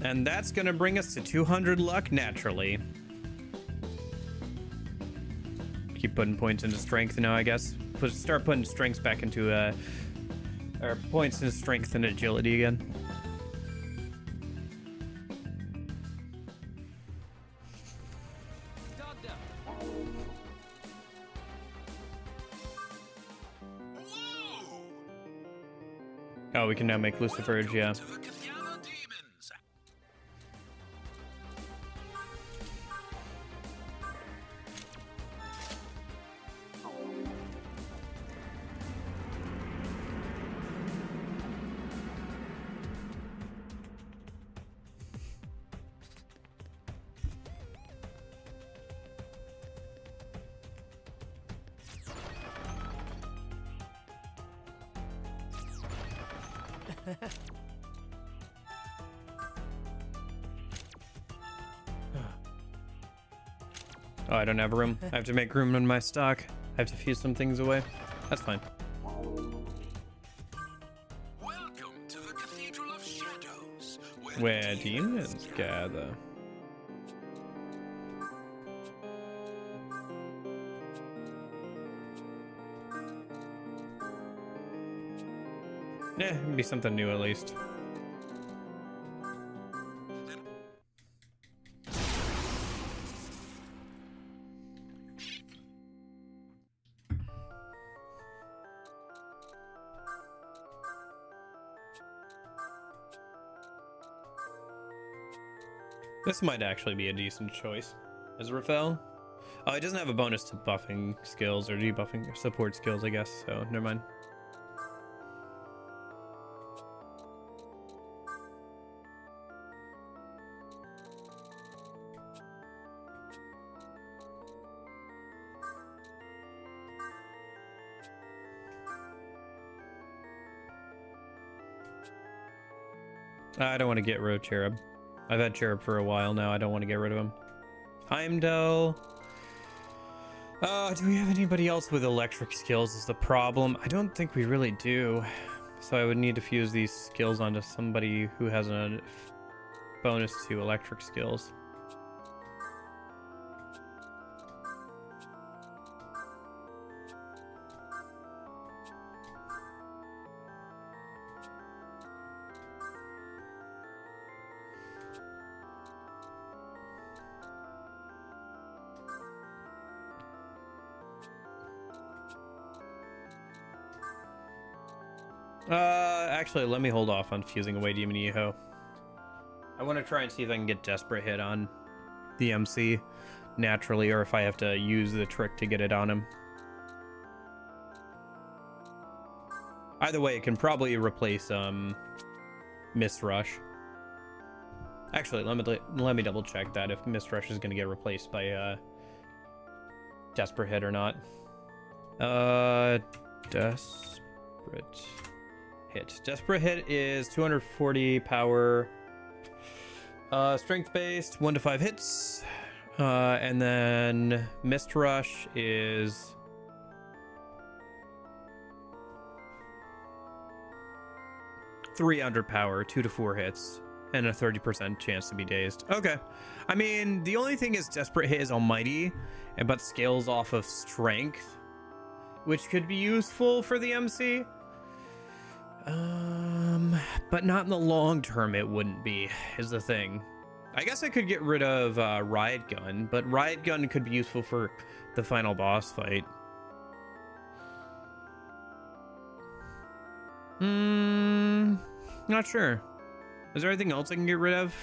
And that's gonna bring us to 200 luck naturally. Keep putting points into strength now, I guess. Start putting strengths back into, or points into strength and agility again. Oh, we can now make Luciferge, yeah. Oh, I don't have room. I have to make room in my stock. I have to fuse some things away. That's fine. Welcome to the Cathedral of Shadows, where demons gather. Yeah, it'd be something new at least. This might actually be a decent choice. Is Rafael? Oh, he doesn't have a bonus to buffing skills or debuffing support skills, I guess, so never mind. I don't want to get rid of Cherub. I've had Cherub for a while now. I don't want to get rid of him. Heimdall. Do we have anybody else with electric skills is the problem. I don't think we really do. So I would need to fuse these skills onto somebody who has a bonus to electric skills. Actually, let me hold off on fusing away Demon Eho. I want to try and see if I can get Desperate Hit on the MC naturally, or if I have to use the trick to get it on him. Either way, it can probably replace Mist Rush. Actually, let me double check that if Mist Rush is going to get replaced by Desperate Hit or not. Desperate Hit. Desperate Hit is 240 power, strength based, 1 to 5 hits, and then Mist Rush is 300 power, 2 to 4 hits, and a 30% chance to be dazed. Okay, I mean the only thing is Desperate Hit is almighty, but scales off of strength, which could be useful for the MC. But not in the long term, it wouldn't be, is the thing. I guess I could get rid of Riot Gun, but Riot Gun could be useful for the final boss fight. Not sure. Is there anything else I can get rid of?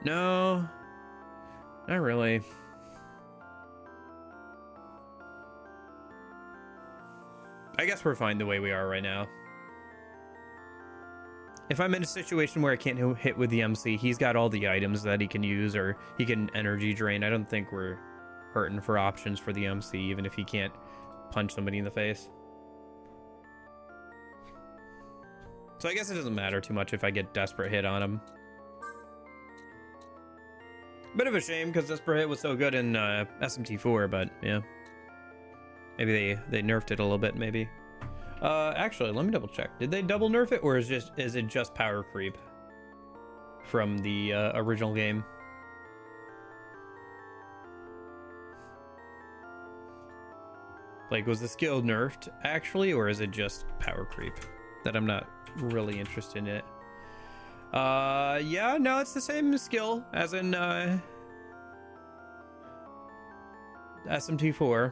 No, not really. I guess we're fine the way we are right now. If I'm in a situation where I can't hit with the MC, he's got all the items that he can use, or he can energy drain. I don't think we're hurting for options for the MC, even if he can't punch somebody in the face. So I guess it doesn't matter too much if I get Desperate Hit on him. Bit of a shame, because Desperate Hit was so good in SMT4, but yeah. Maybe they nerfed it a little bit, maybe. Actually, let me double check. Did they double nerf it, or is it just power creep from the original game? Like, was the skill nerfed actually, or is it just power creep that I'm not really interested in it? Yeah, no, it's the same skill as in SMT4.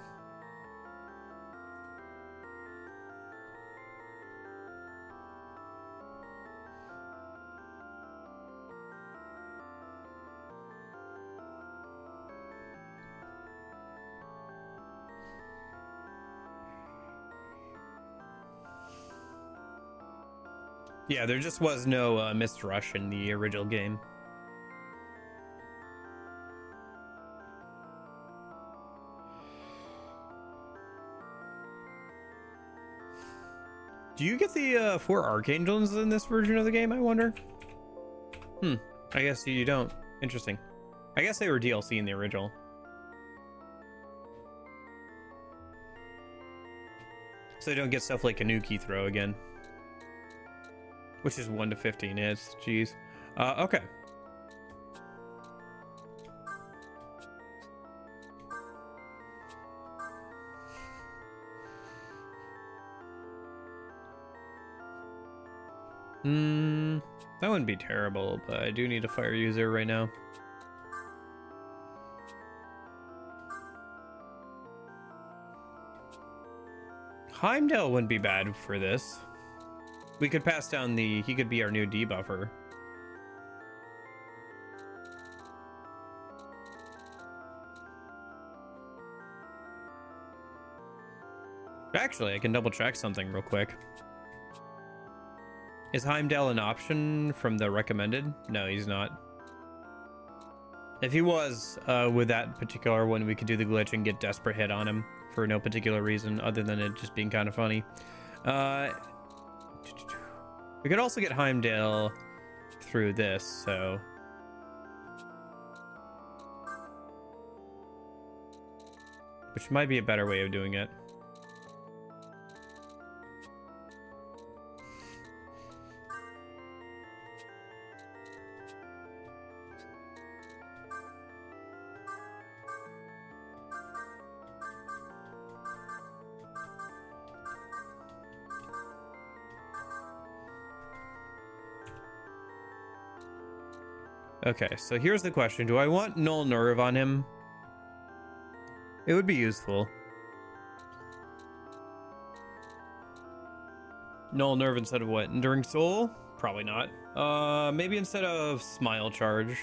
Yeah, there just was no Mist Rush in the original game. Do you get the 4 Archangels in this version of the game, I wonder? I guess you don't. Interesting. I guess they were DLC in the original. So they don't get stuff like Kanuki Throw again. Which is 1 to 15 hits. Jeez. Okay. That wouldn't be terrible, but I do need a fire user right now. Heimdall wouldn't be bad for this. We could pass down he could be our new debuffer. Actually, I can double check something real quick. Is Heimdall an option from the recommended? No, he's not. If he was, with that particular one, we could do the glitch and get Desperate Hit on him for no particular reason other than it just being kind of funny. We could also get Heimdall through this, so... which might be a better way of doing it. Okay, so here's the question. Do I want Null Nerve on him? It would be useful. Null Nerve instead of what? Enduring Soul? Probably not. Maybe instead of Smile Charge.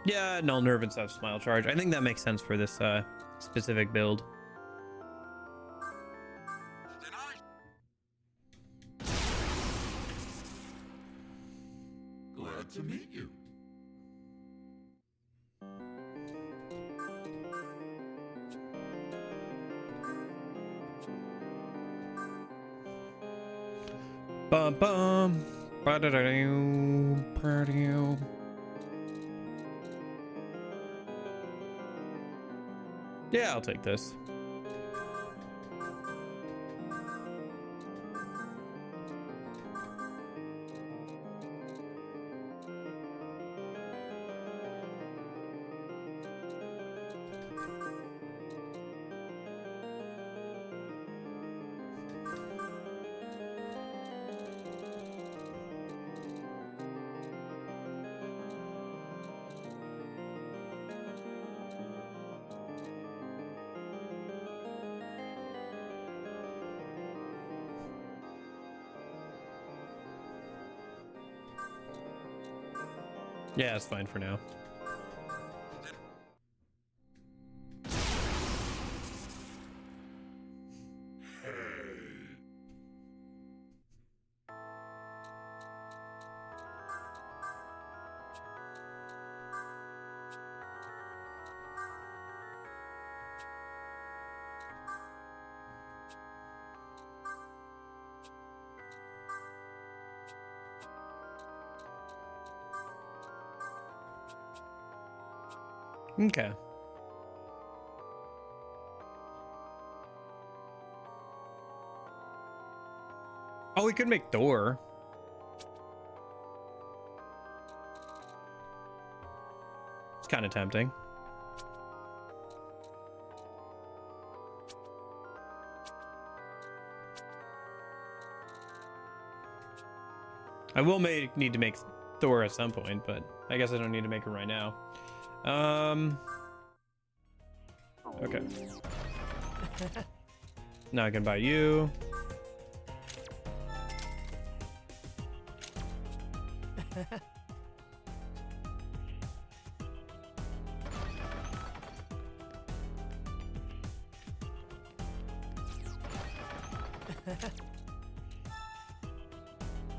Yeah, Null Nerve instead of Smile Charge. I think that makes sense for this specific build. Glad to meet you. Bum bum. Ba-da-da-doo, ba-da-doo. Yeah, I'll take this. Yeah, it's fine for now. Okay. Oh, we could make Thor. It's kind of tempting. I will need to make Thor at some point, but I guess I don't need to make him right now. Okay. Now I can buy you.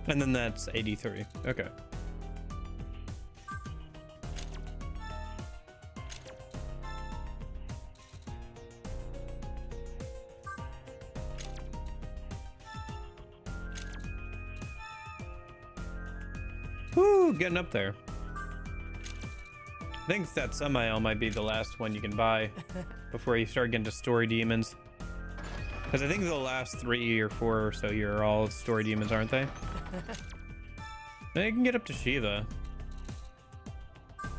And then that's 83. Okay. Woo, getting up there. I think that Semi-L might be the last one you can buy before you start getting to story demons. Because I think the last 3 or 4 or so here are all story demons, aren't they? Then you can get up to Shiva. You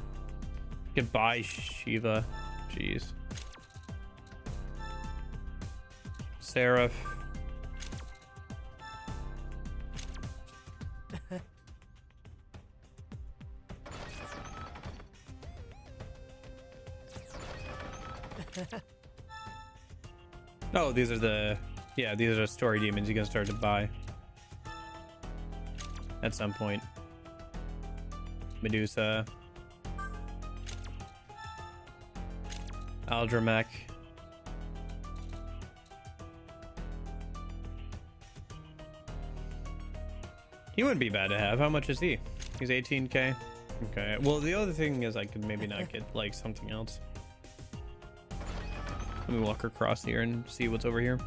can buy Shiva. Jeez. Seraph. Oh, these are the... Yeah, these are the story demons you can start to buy. At some point. Medusa. Aldramech. He wouldn't be bad to have. How much is he? He's 18k. Okay. Well, the other thing is I could maybe not get like something else. Let me walk across here and see what's over here.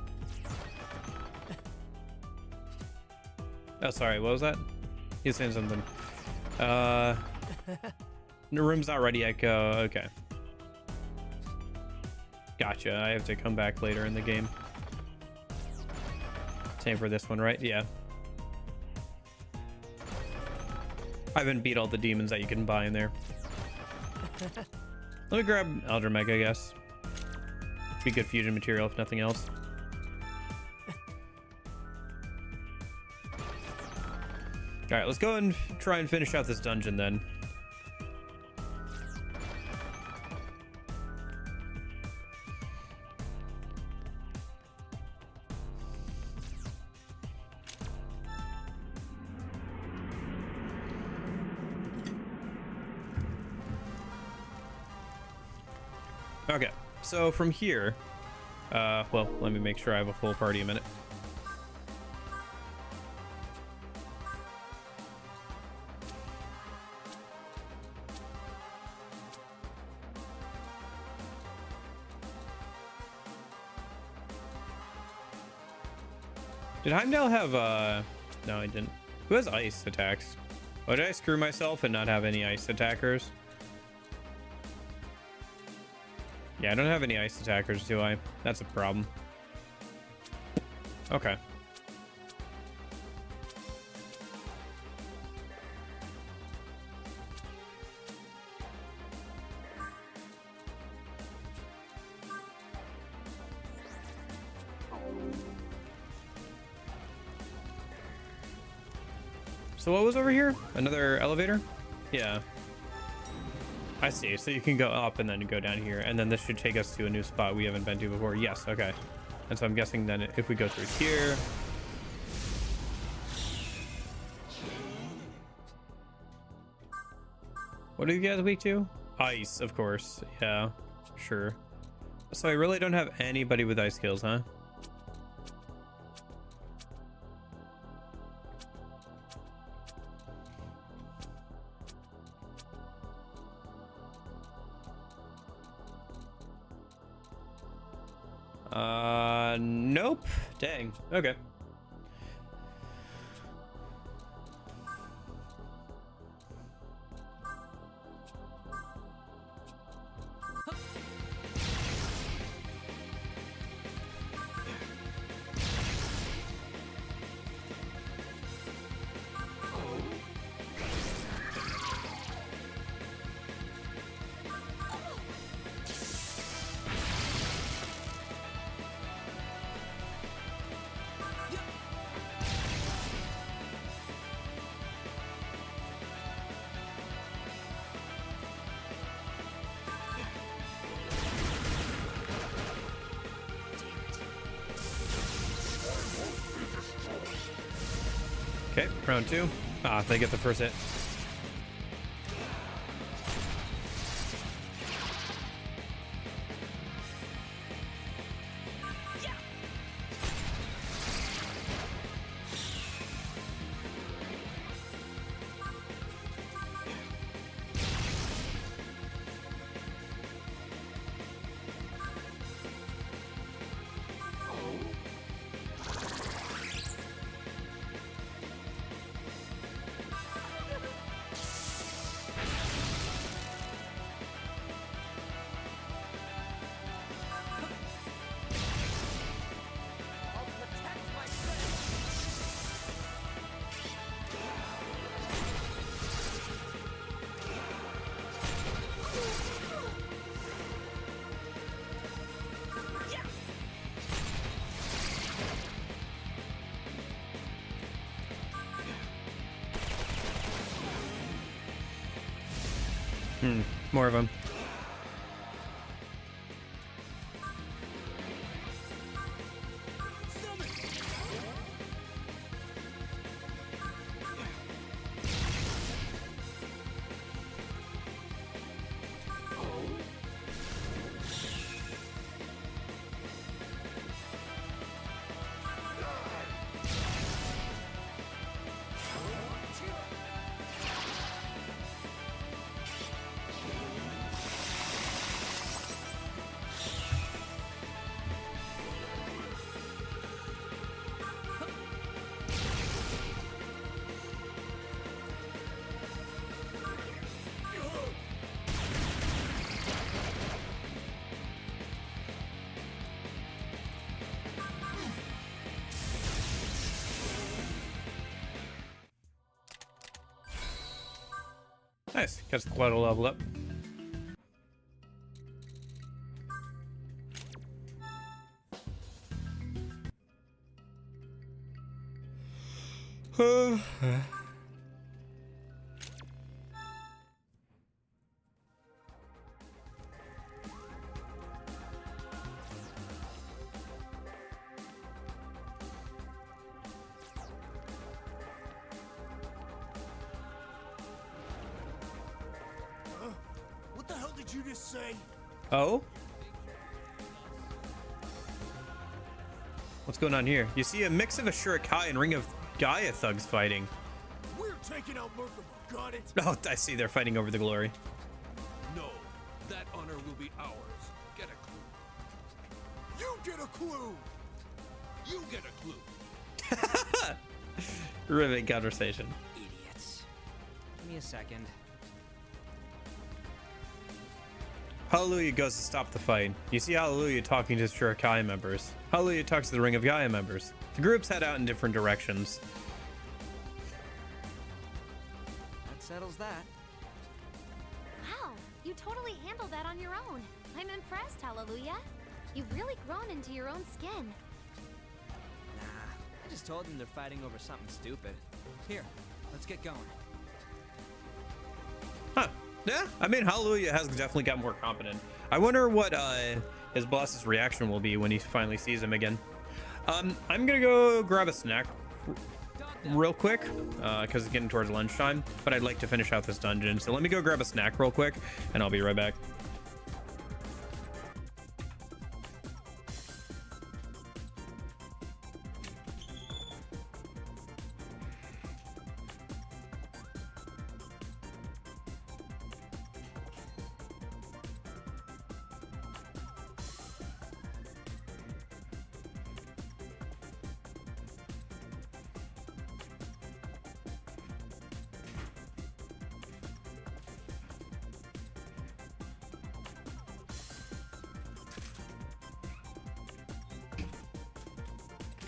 Oh, sorry. What was that? He's saying something. The room's not ready yet. Go. Okay. Gotcha. I have to come back later in the game. Same for this one, right? Yeah. I haven't beat all the demons that you can buy in there. Let me grab Elder Meg, I guess. Be good fusion material if nothing else. Alright, let's go and try and finish out this dungeon then. Okay, so from here, well, let me make sure I have a full party a minute. Did Heimdall have, no, I didn't. Who has ice attacks? Oh, did I screw myself and not have any ice attackers? Yeah, I don't have any ice attackers, do I? That's a problem. Okay. So what was over here? Another elevator? Yeah. I see. So you can go up and then go down here, and then this should take us to a new spot we haven't been to before. Yes, okay. And so I'm guessing then if we go through here. What are you guys weak to? Ice, of course. Yeah, sure. So I really don't have anybody with ice skills, huh? Nope. Dang. Okay. Okay, round two. Ah, they get the first hit. More of them. Nice. Gets quite a level up. What the hell did you just say? Oh? What's going on here? You see a mix of a Shurikai and Ring of Gaia thugs fighting. We're taking out Merkaba, got it? Oh, I see they're fighting over the glory. No, that honor will be ours. Get a clue. You get a clue! You get a clue. Riveting conversation. Idiots. Give me a second. Hallelujah goes to stop the fight. You see Hallelujah talking to Shurikai members. Hallelujah talks to the Ring of Gaia members. The groups head out in different directions. That settles that. Wow, you totally handled that on your own. I'm impressed, Hallelujah. You've really grown into your own skin. Nah, I just told them they're fighting over something stupid. Here, let's get going. Huh. Yeah, I mean, Hallelujah has definitely got more competent. I wonder what his boss's reaction will be when he finally sees him again. I'm gonna go grab a snack real quick, because it's getting towards lunchtime, but I'd like to finish out this dungeon. So let me go grab a snack real quick, and I'll be right back.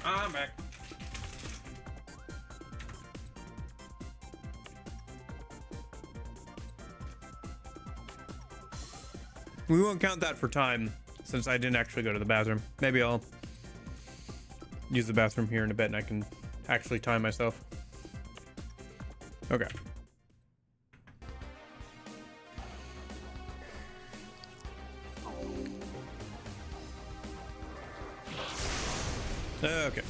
I'm back. We won't count that for time since I didn't actually go to the bathroom. Maybe I'll use the bathroom here in a bit and I can actually time myself. Okay. Okay.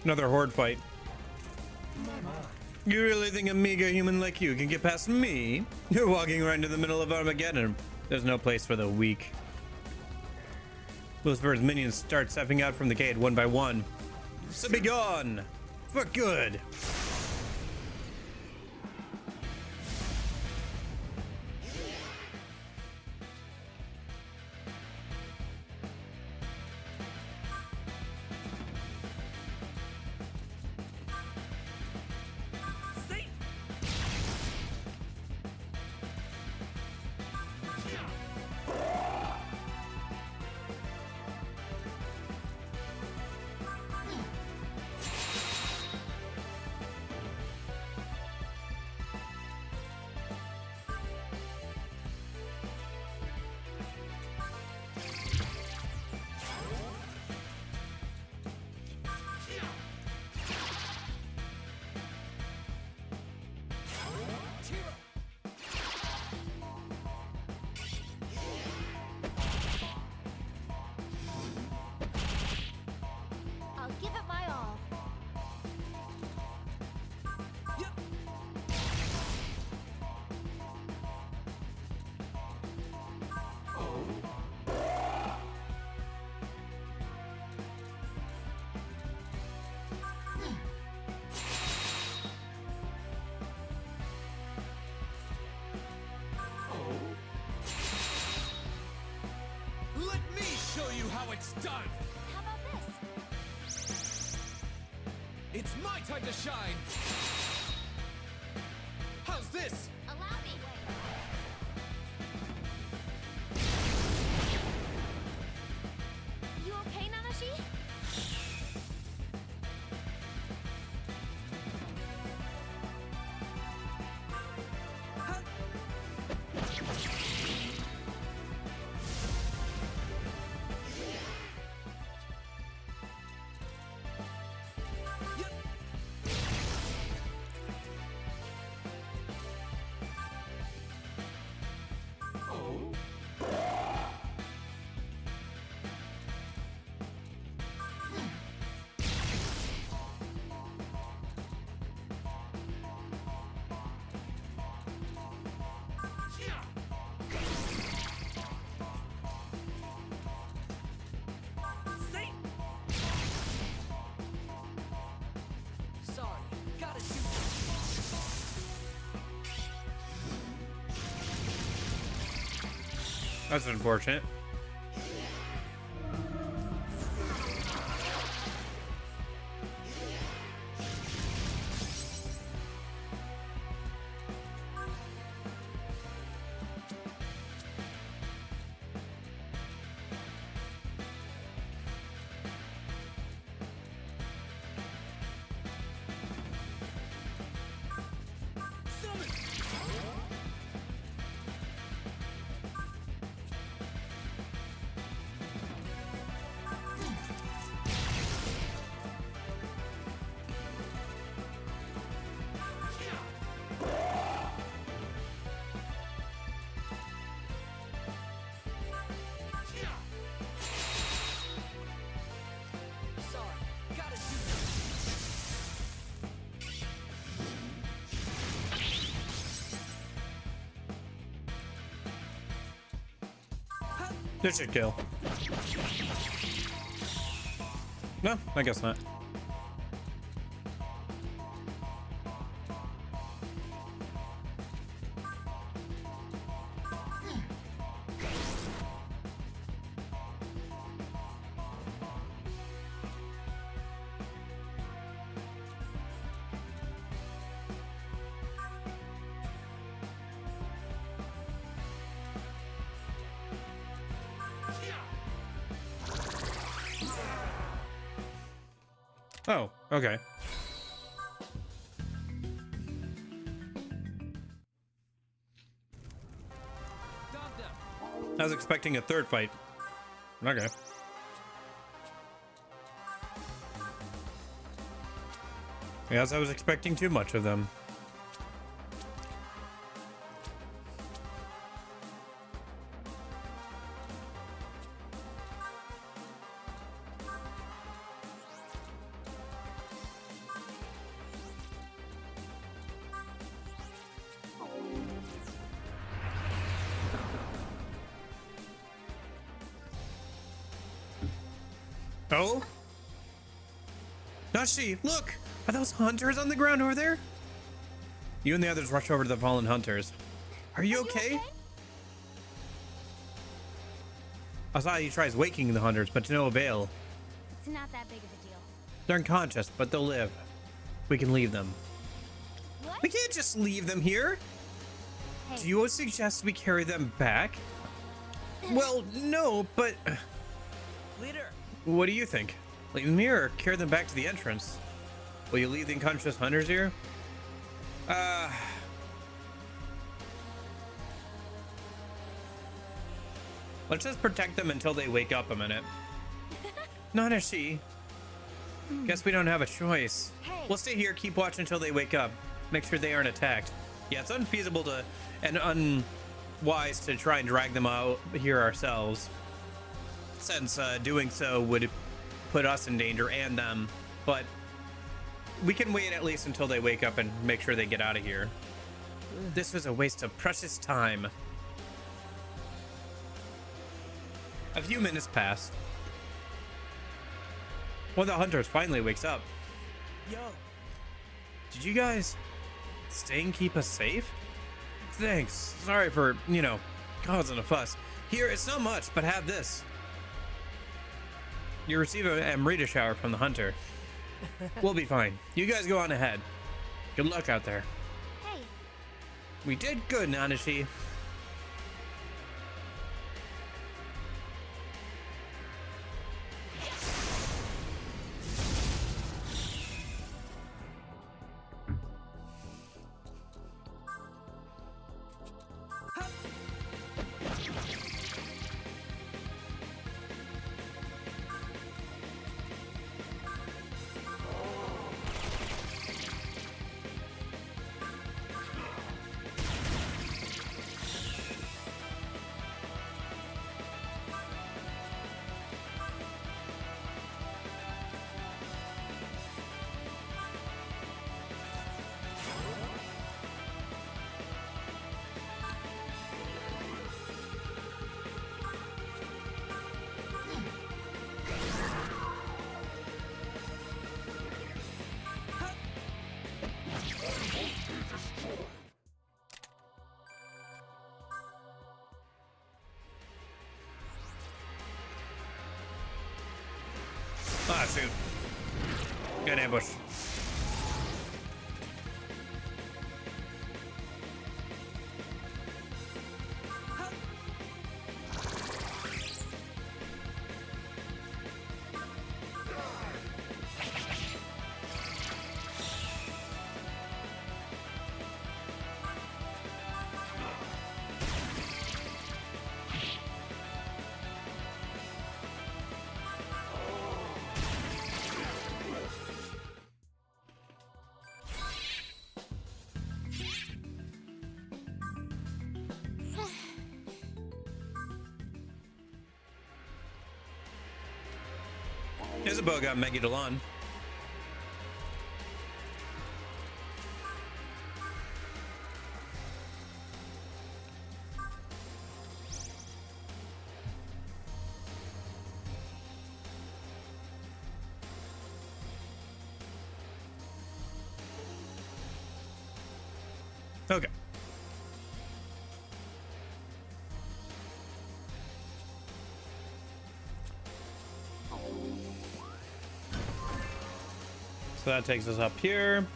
Another horde fight. You really think a meager human like you can get past me? You're walking right into the middle of Armageddon. There's no place for the weak. Lucifer's minions start stepping out from the gate one by one. So be gone! For good! It's done! How about this? It's my time to shine! How's this? Allow me. You okay, Nanashi? That's unfortunate. This should kill. No, I guess not. Oh, okay. I was expecting a third fight. Okay. I guess I was expecting too much of them. Oh? Not she. Look! Are those hunters on the ground over there? You and the others rush over to the fallen hunters. Are you okay? I saw he tries waking the hunters, but to no avail. It's not that big of a deal. They're unconscious, but they'll live. We can leave them. What? We can't just leave them here. Hey. Do you suggest we carry them back? Well, no, but... Leader! What do you think? Leave them here or carry them back to the entrance? Will you leave the unconscious hunters here? Let's just protect them until they wake up a minute. Not a she. Guess we don't have a choice. Hey. We'll stay here, keep watch until they wake up. Make sure they aren't attacked. Yeah, it's unfeasible to and unwise to try and drag them out here ourselves, since doing so would put us in danger and them. But we can wait at least until they wake up and make sure they get out of here. This was a waste of precious time. A few minutes pass. One of the hunters finally wakes up. Yo. Did you guys stay and keep us safe? Thanks. Sorry for, causing a fuss. Here, it's not much, but have this. You receive an Amrita shower from the hunter. We'll be fine. You guys go on ahead. Good luck out there. Hey. We did good, Nanashi. Ah, shoot. Good ambush. Isabeau got Meggy Delon. Okay. So that takes us up here.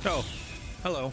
Oh, hello.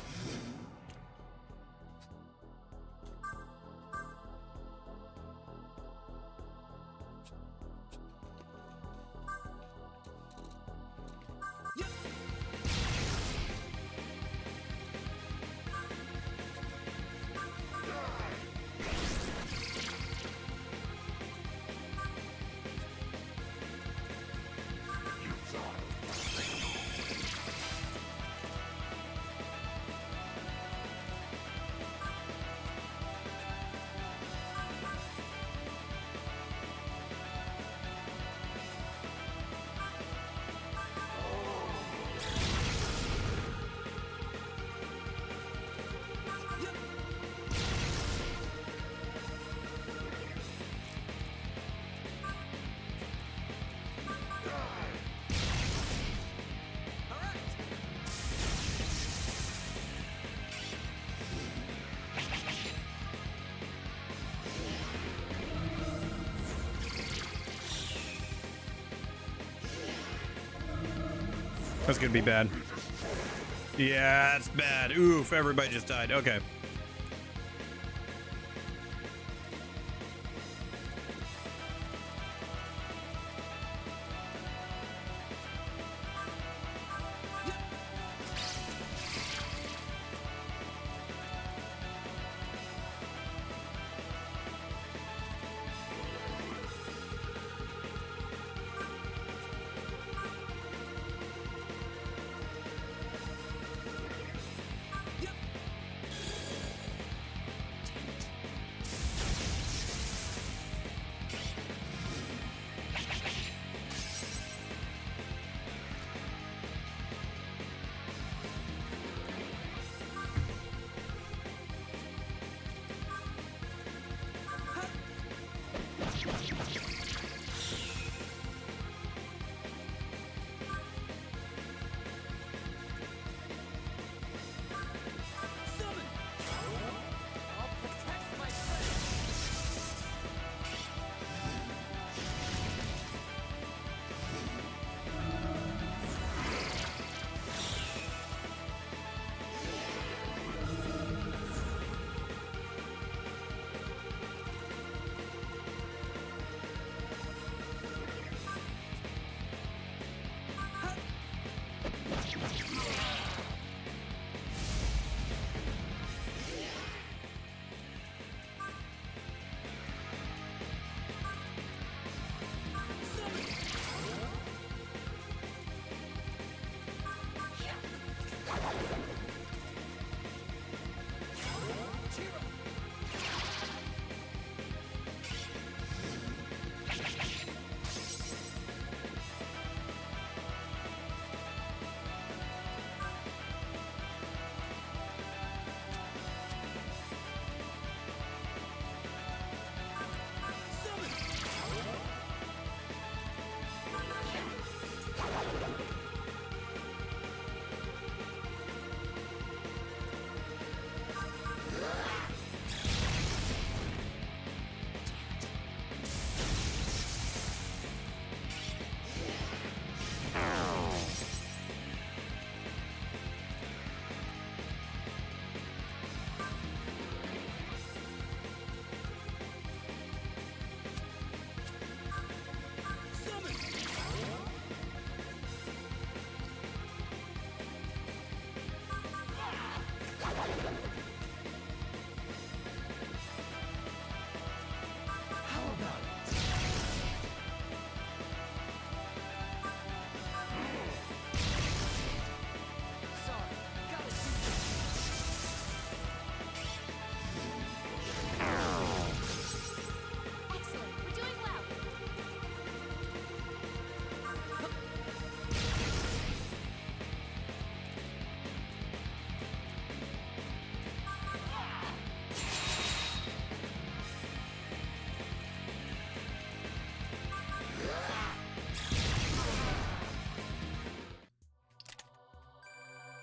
That's gonna be bad. Yeah, that's bad. Oof, everybody just died. Okay.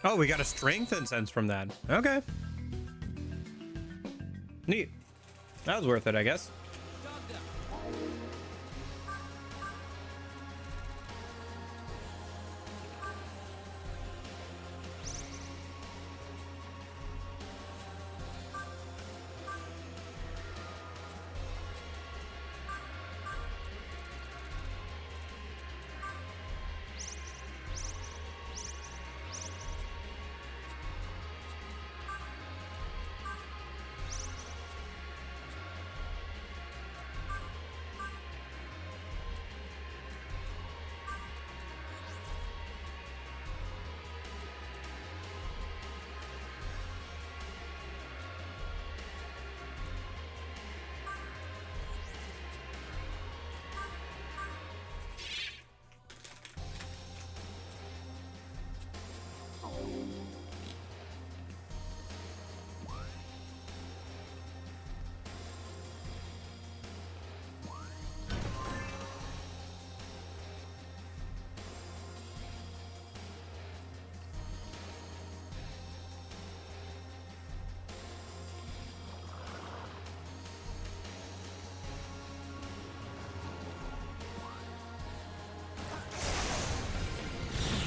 Oh, we got a strengthen sense from that. Okay. Neat. That was worth it, I guess.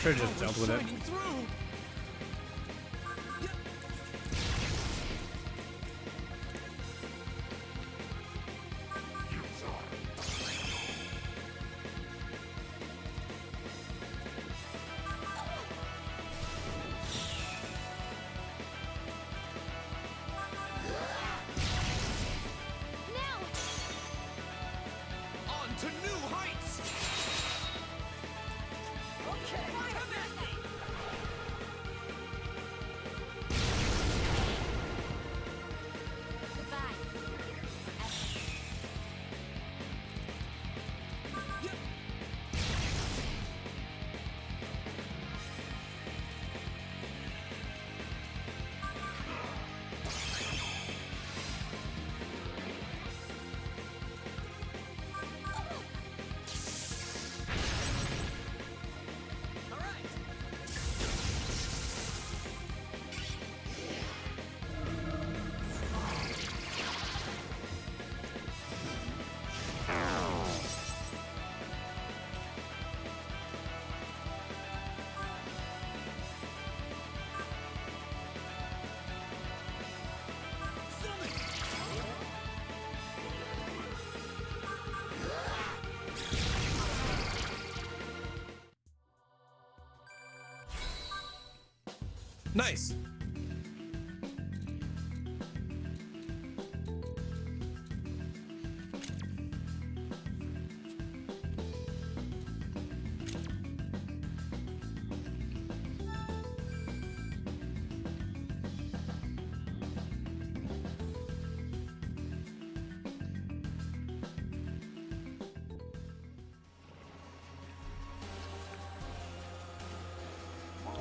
Should've just dealt with it. On to new heights! Okay, come at me! Nice.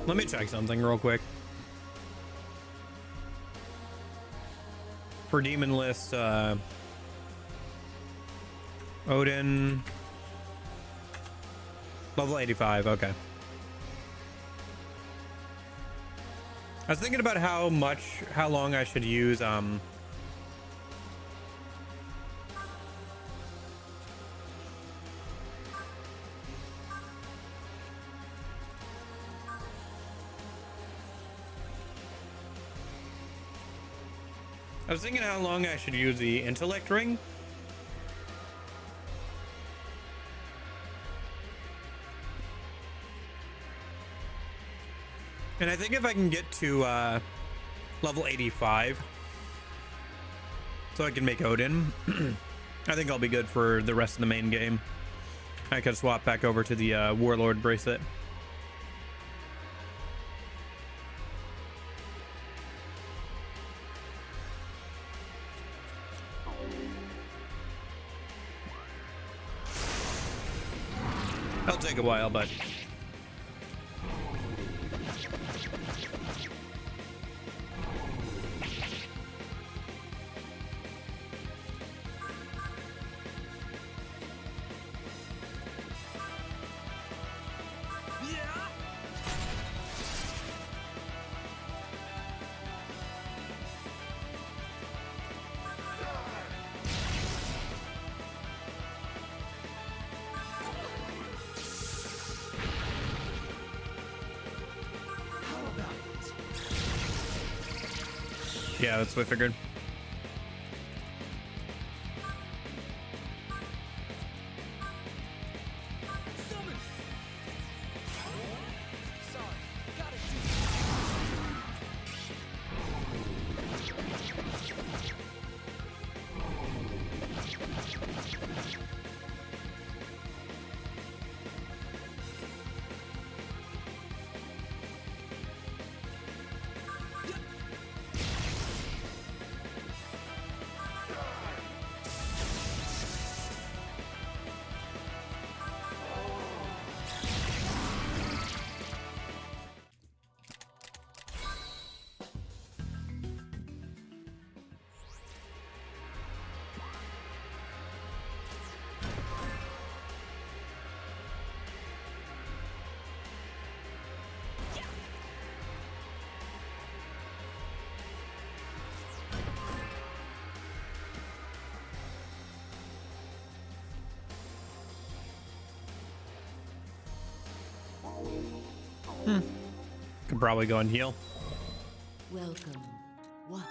Let me check something real quick. For demon list, Odin, level 85. Okay. I was thinking about how long I should use I was thinking how long I should use the intellect ring. And I think if I can get to level 85, so I can make Odin, I think I'll be good for the rest of the main game. I could swap back over to the Warlord bracelet. That'll take a while, but Yeah, that's what I figured. Could probably go and heal. Welcome. What?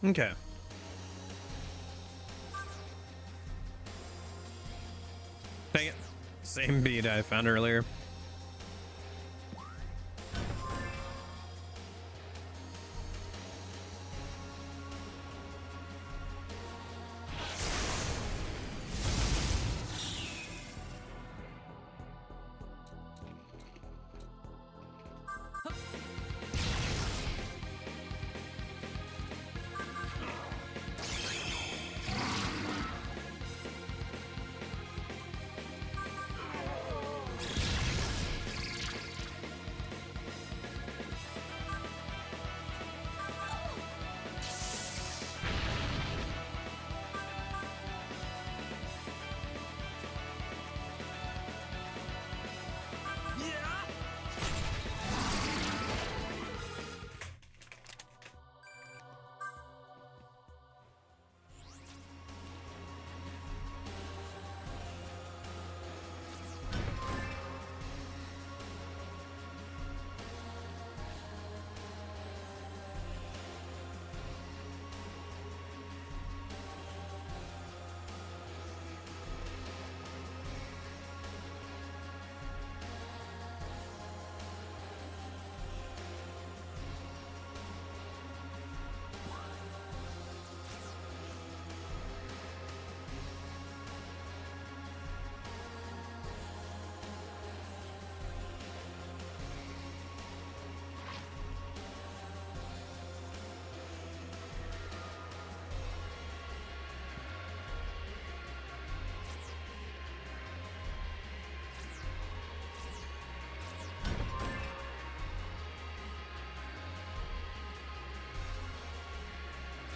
Okay. Dang it. Same beat I found earlier.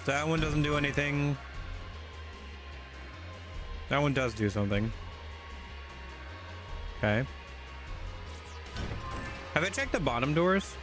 That one doesn't do anything. That one does do something. Okay. Have I checked the bottom doors?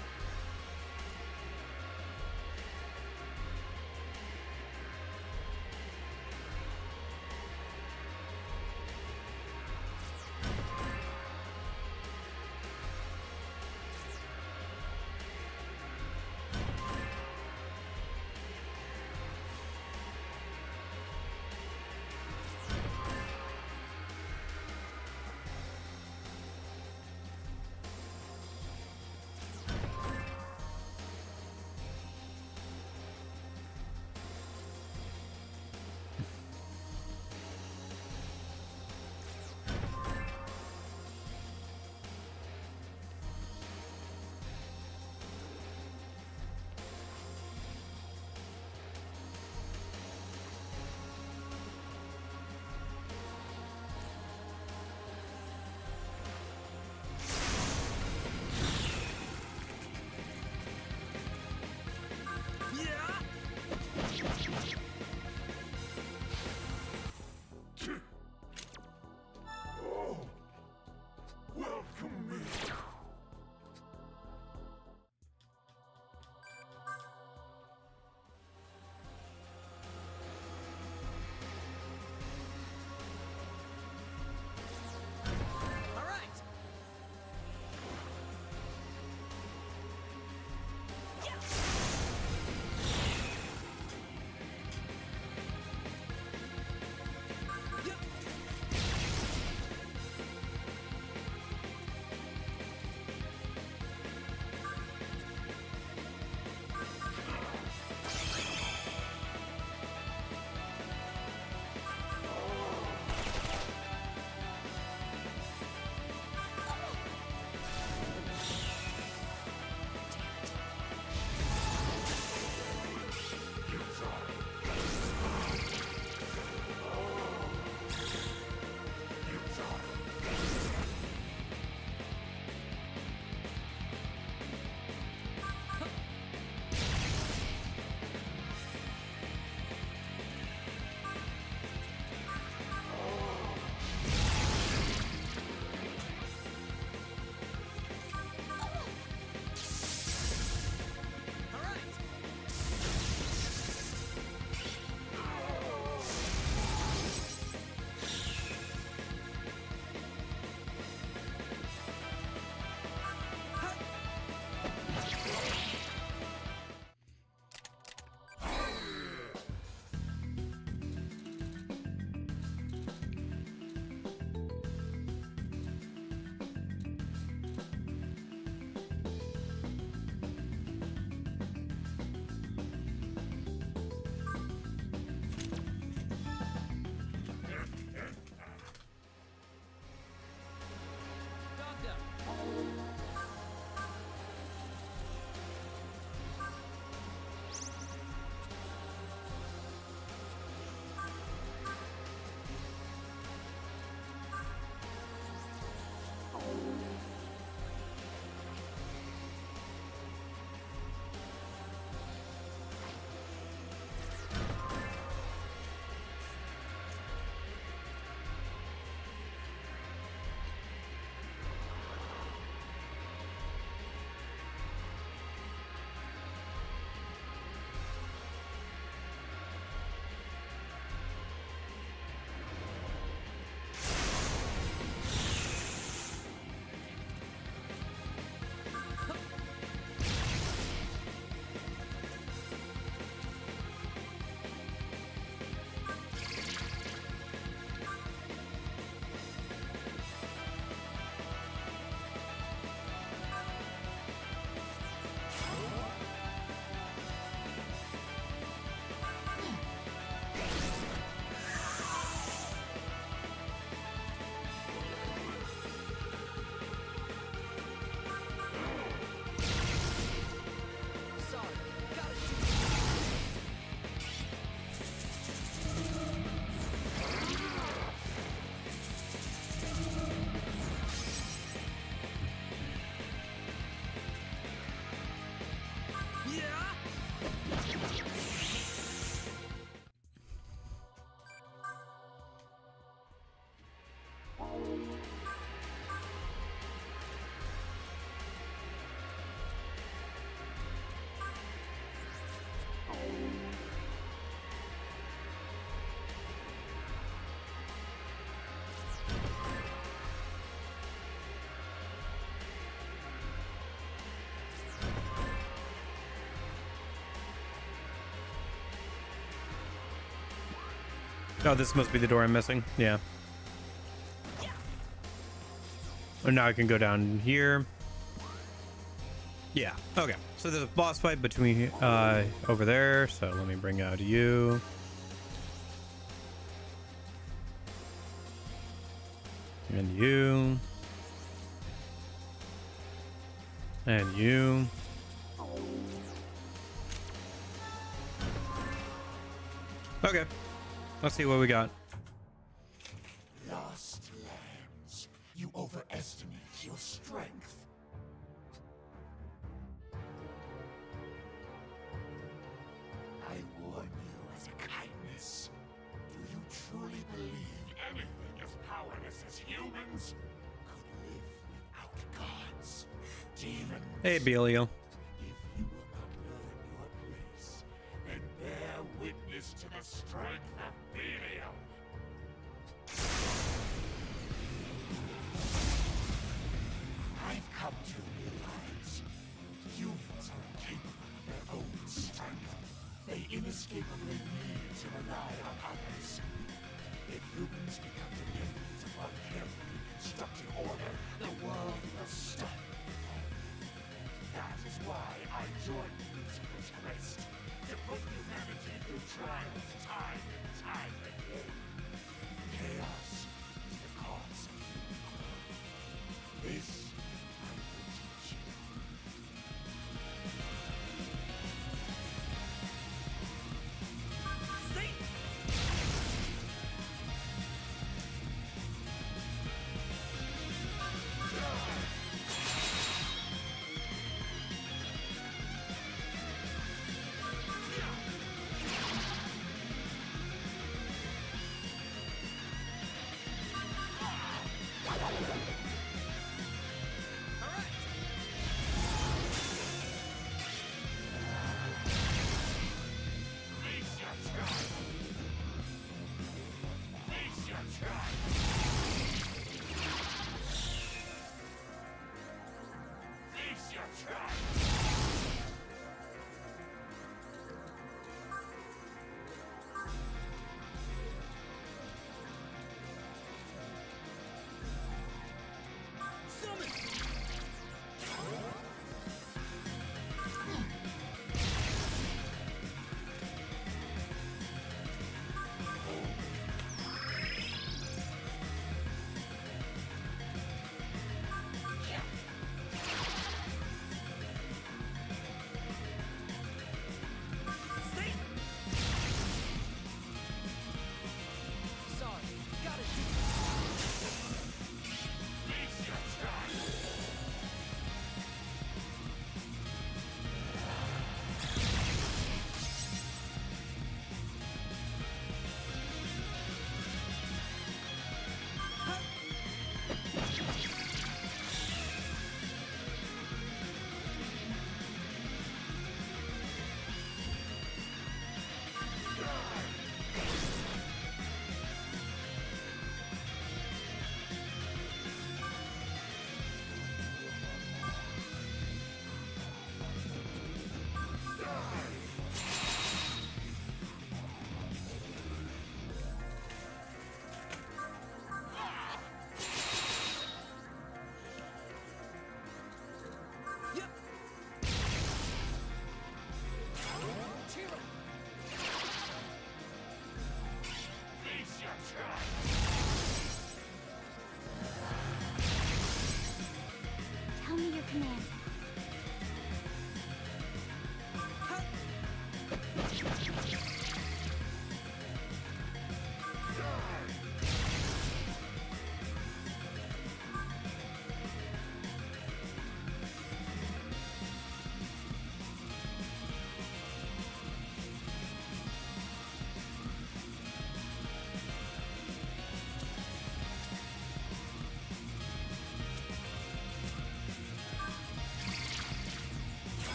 Oh, this must be the door I'm missing. Yeah. And now I can go down here. Yeah. Okay. So there's a boss fight between over there. So let me bring out you. And you. And you. Okay. Let's see what we got. Lost lands. You overestimate your strength. I warn you as a kindness. Do you truly believe anything as powerless as humans could live without gods, demons? Hey, Belio. If you will not learn your place, then bear witness to the strength of Belial. I've come to realize humans are incapable of their own strength. They inescapably need to rely on others. If humans become dependent upon carefully constructed order, the world will stop. That is why I joined Lucifer's quest, to put humanity through trials time and time again. Chaos is the cause of evil. This I will teach you.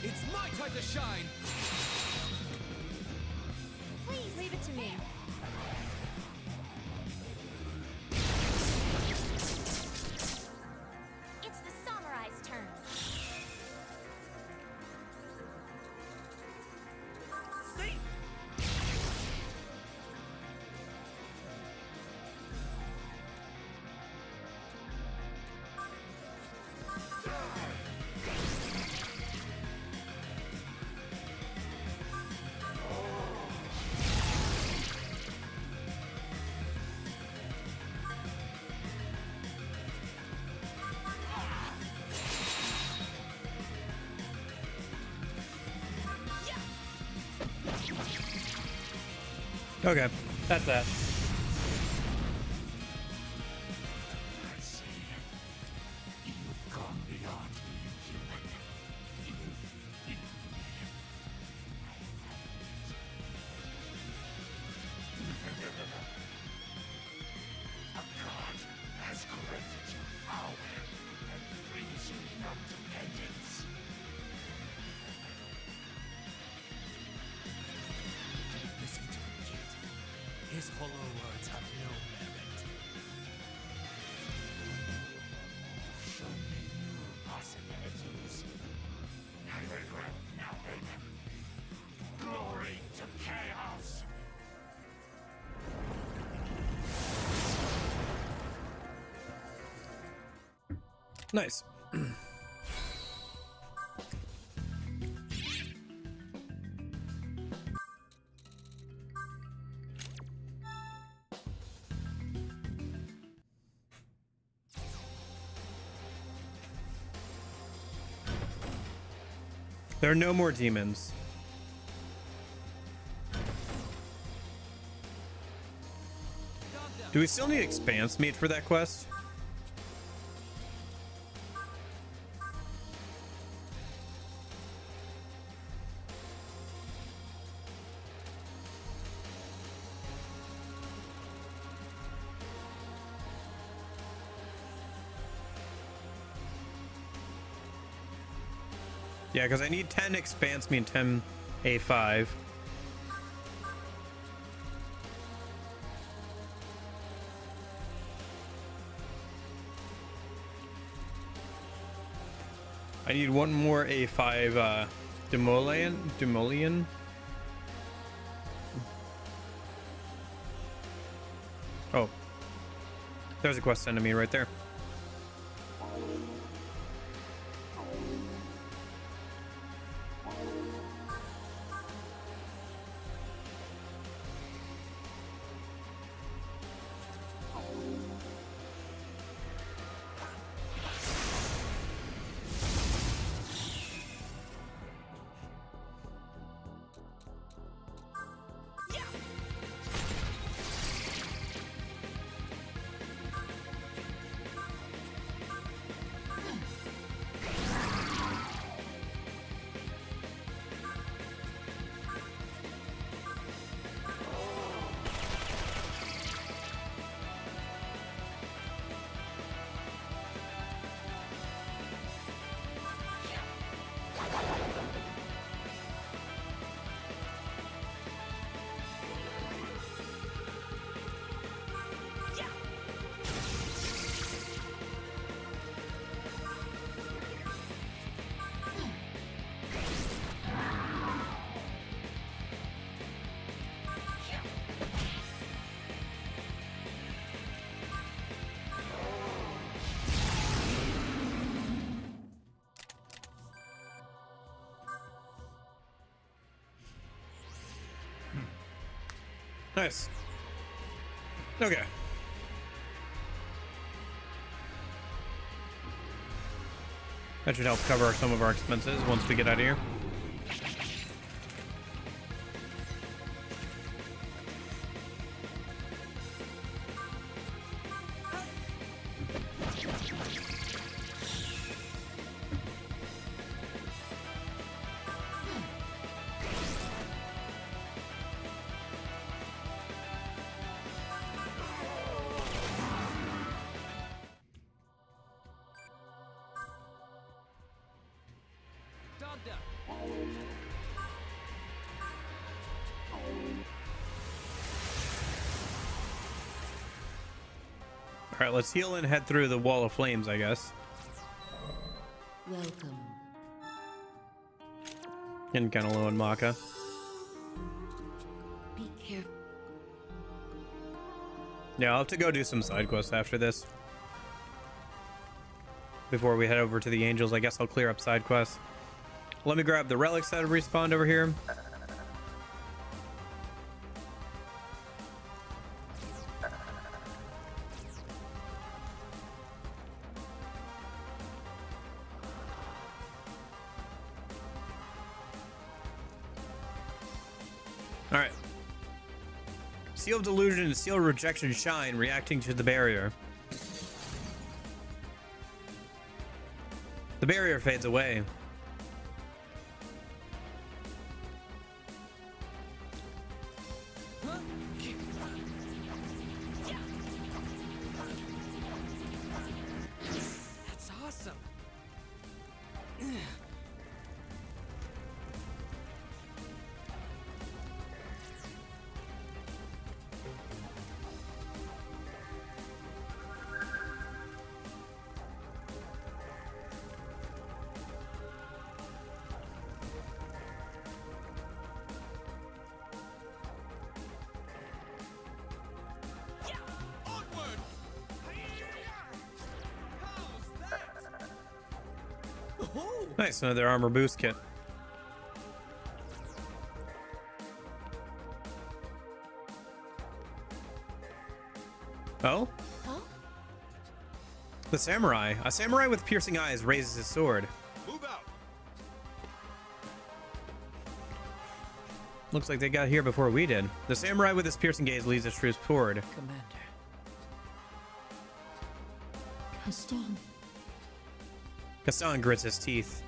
It's my time to shine! Please leave it to me. It's the samurai's turn. See? Okay, that's that. I see. You've gone beyond being human. You've eaten me. A god has corrected your power and frees you from dependence. Listen to him, kid. His hollow words have no merit. Show me new possibilities. I regret nothing. Glory to chaos! Nice. There are no more demons. Do we still need expanse meat for that quest? Yeah, because I need 10 expanse meat and 10 A5. I need one more A5 Demolian. Oh. There's a quest enemy right there. Nice. Okay. That should help cover some of our expenses once we get out of here. Magda. All right, let's heal and head through the wall of flames, I guess. Welcome. Getting kind of low in Maka. Be careful. Yeah, I'll have to go do some side quests after this. Before we head over to the angels, I guess I'll clear up side quests. Let me grab the relics that have respawned over here. Alright. Seal Delusion and Seal Rejection shine, reacting to the barrier. The barrier fades away. That's awesome. Nice, another armor boost kit. Oh? Huh? The samurai. A samurai with piercing eyes raises his sword. Move out. Looks like they got here before we did. The samurai with his piercing gaze leads his troops forward. Commander. Gaston. Gaston grits his teeth.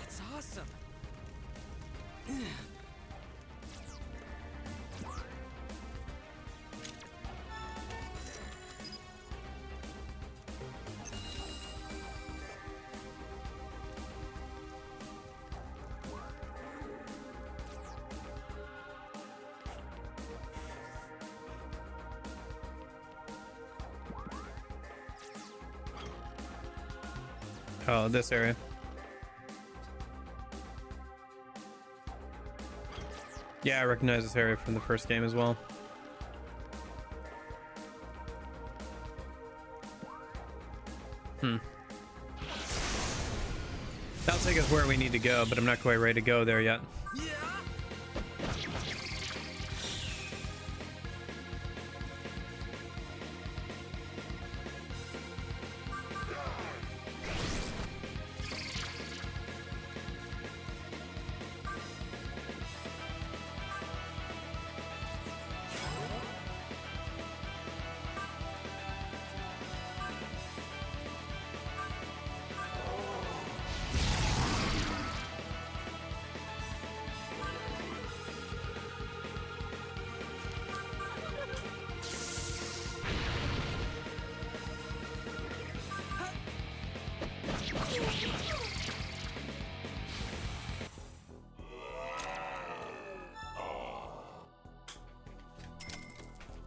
That's awesome. Oh, this area. Yeah, I recognize this area from the first game as well. That'll take us where we need to go, but I'm not quite ready to go there yet.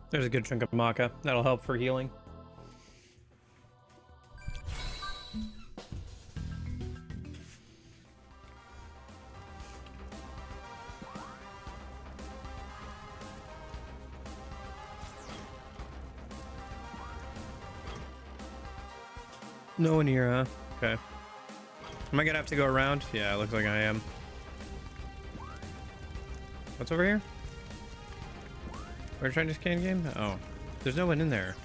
There's a good chunk of maca. That'll help for healing. No one here, huh? Okay. Am I gonna have to go around? Yeah, it looks like I am. What's over here? We're trying to scan game? Oh. There's no one in there.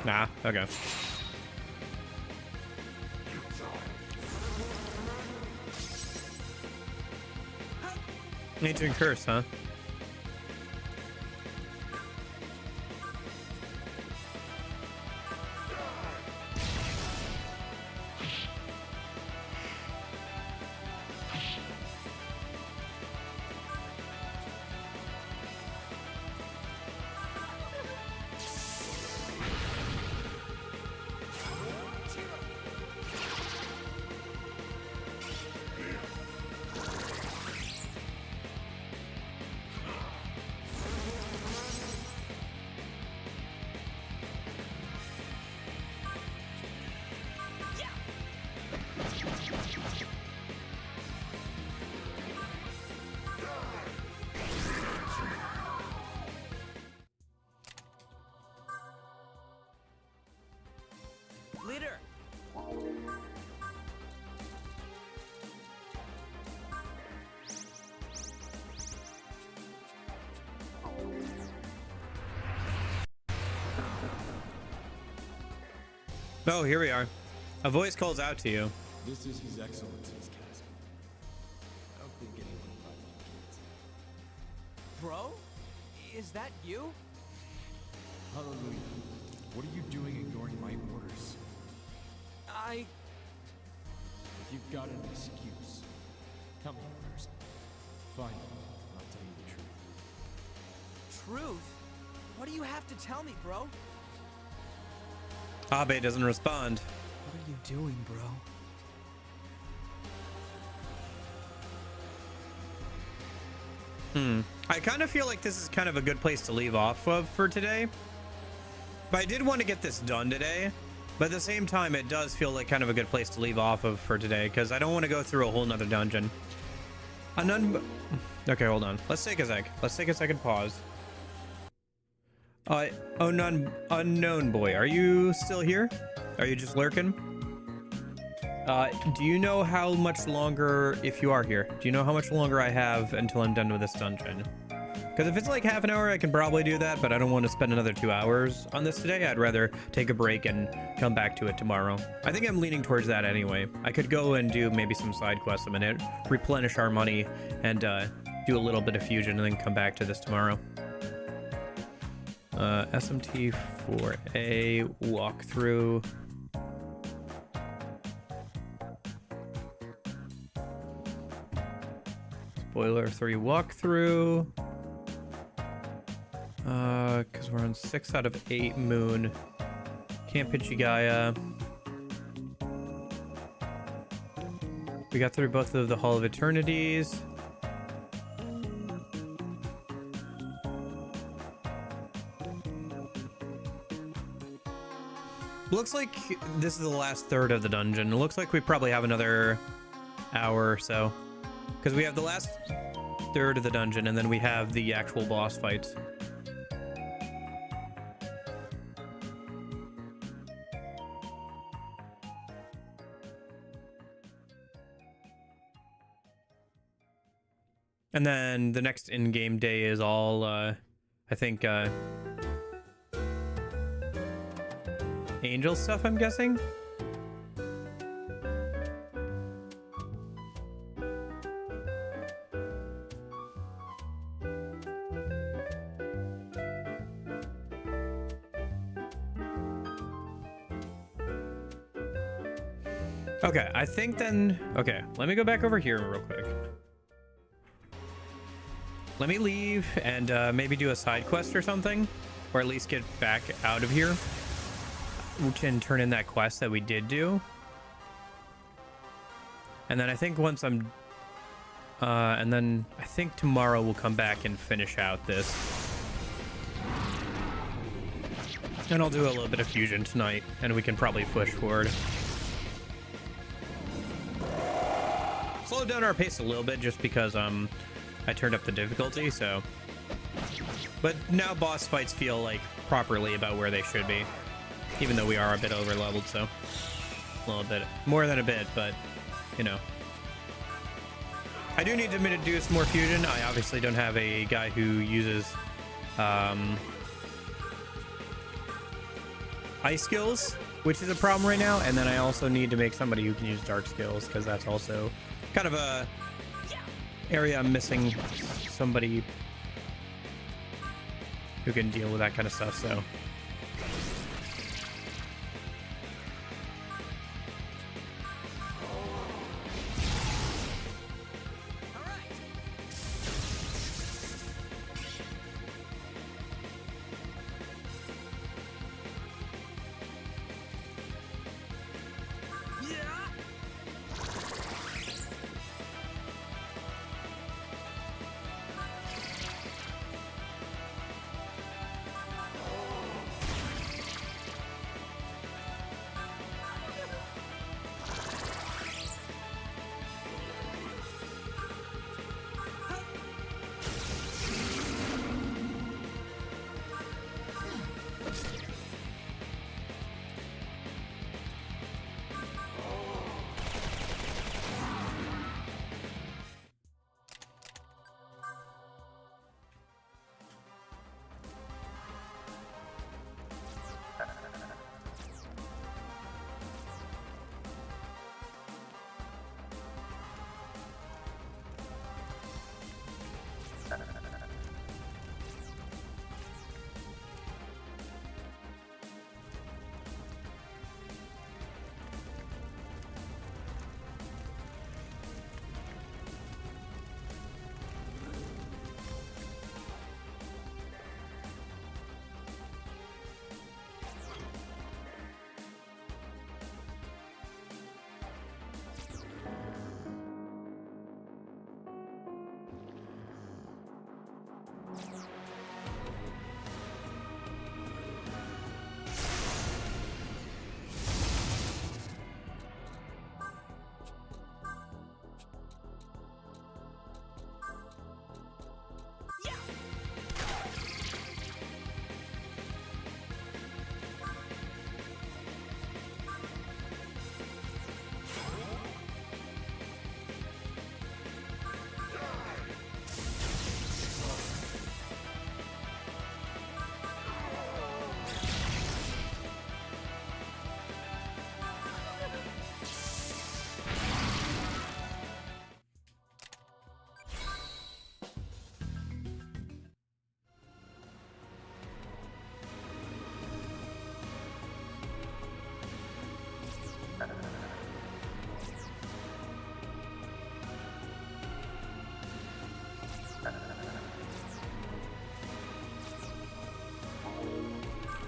Nah, okay. Ancient curse, huh? Leader! Oh, here we are. A voice calls out to you. This is His Excellency's castle. I don't think anyone probably Bro? Is that you? Hallelujah. What are you doing ignoring my orders? I... If you've got an excuse, tell me first. Fine, I'll tell you the truth. Truth? What do you have to tell me, bro? Abe doesn't respond. What are you doing, bro? I kind of feel like this is kind of a good place to leave off of for today. But I did want to get this done today. But at the same time, it does feel like kind of a good place to leave off of for today, because I don't want to go through a whole nother dungeon. Okay, hold on. Let's take a sec. Let's take a second pause. Unknown boy, are you still here? Are you just lurking? Do you know how much longer, if you are here, do you know how much longer I have until I'm done with this dungeon? Because if it's like half an hour, I can probably do that, but I don't want to spend another 2 hours on this today. I'd rather take a break and come back to it tomorrow. I think I'm leaning towards that anyway. I could go and do maybe some side quests a minute, replenish our money, and do a little bit of fusion, and then come back to this tomorrow. SMT4A walkthrough. Spoiler 3 walkthrough. Because we're on 6 out of 8 moon. Camp Ichigaya. We got through both of the Hall of Eternities. Looks like this is the last third of the dungeon. It looks like we probably have another hour or so. Because we have the last third of the dungeon, and then we have the actual boss fights. And then the next in-game day is all, I think, angel stuff, I'm guessing? Okay, I think then... Okay, let me go back over here real quick. Let me leave and maybe do a side quest or something. Or at least get back out of here. We can turn in that quest that we did do. And then I think once I'm... and then I think tomorrow we'll come back and finish out this. And I'll do a little bit of fusion tonight. And we can probably push forward. Slow down our pace a little bit just because I turned up the difficulty, so. But now boss fights feel like properly about where they should be. Even though we are a bit over leveled, so. A little bit. More than a bit, but, you know. I do need to do some more fusion. I obviously don't have a guy who uses ice skills, which is a problem right now. And then I also need to make somebody who can use dark skills, because that's also kind of a area I'm missing. Somebody who can deal with that kind of stuff, so.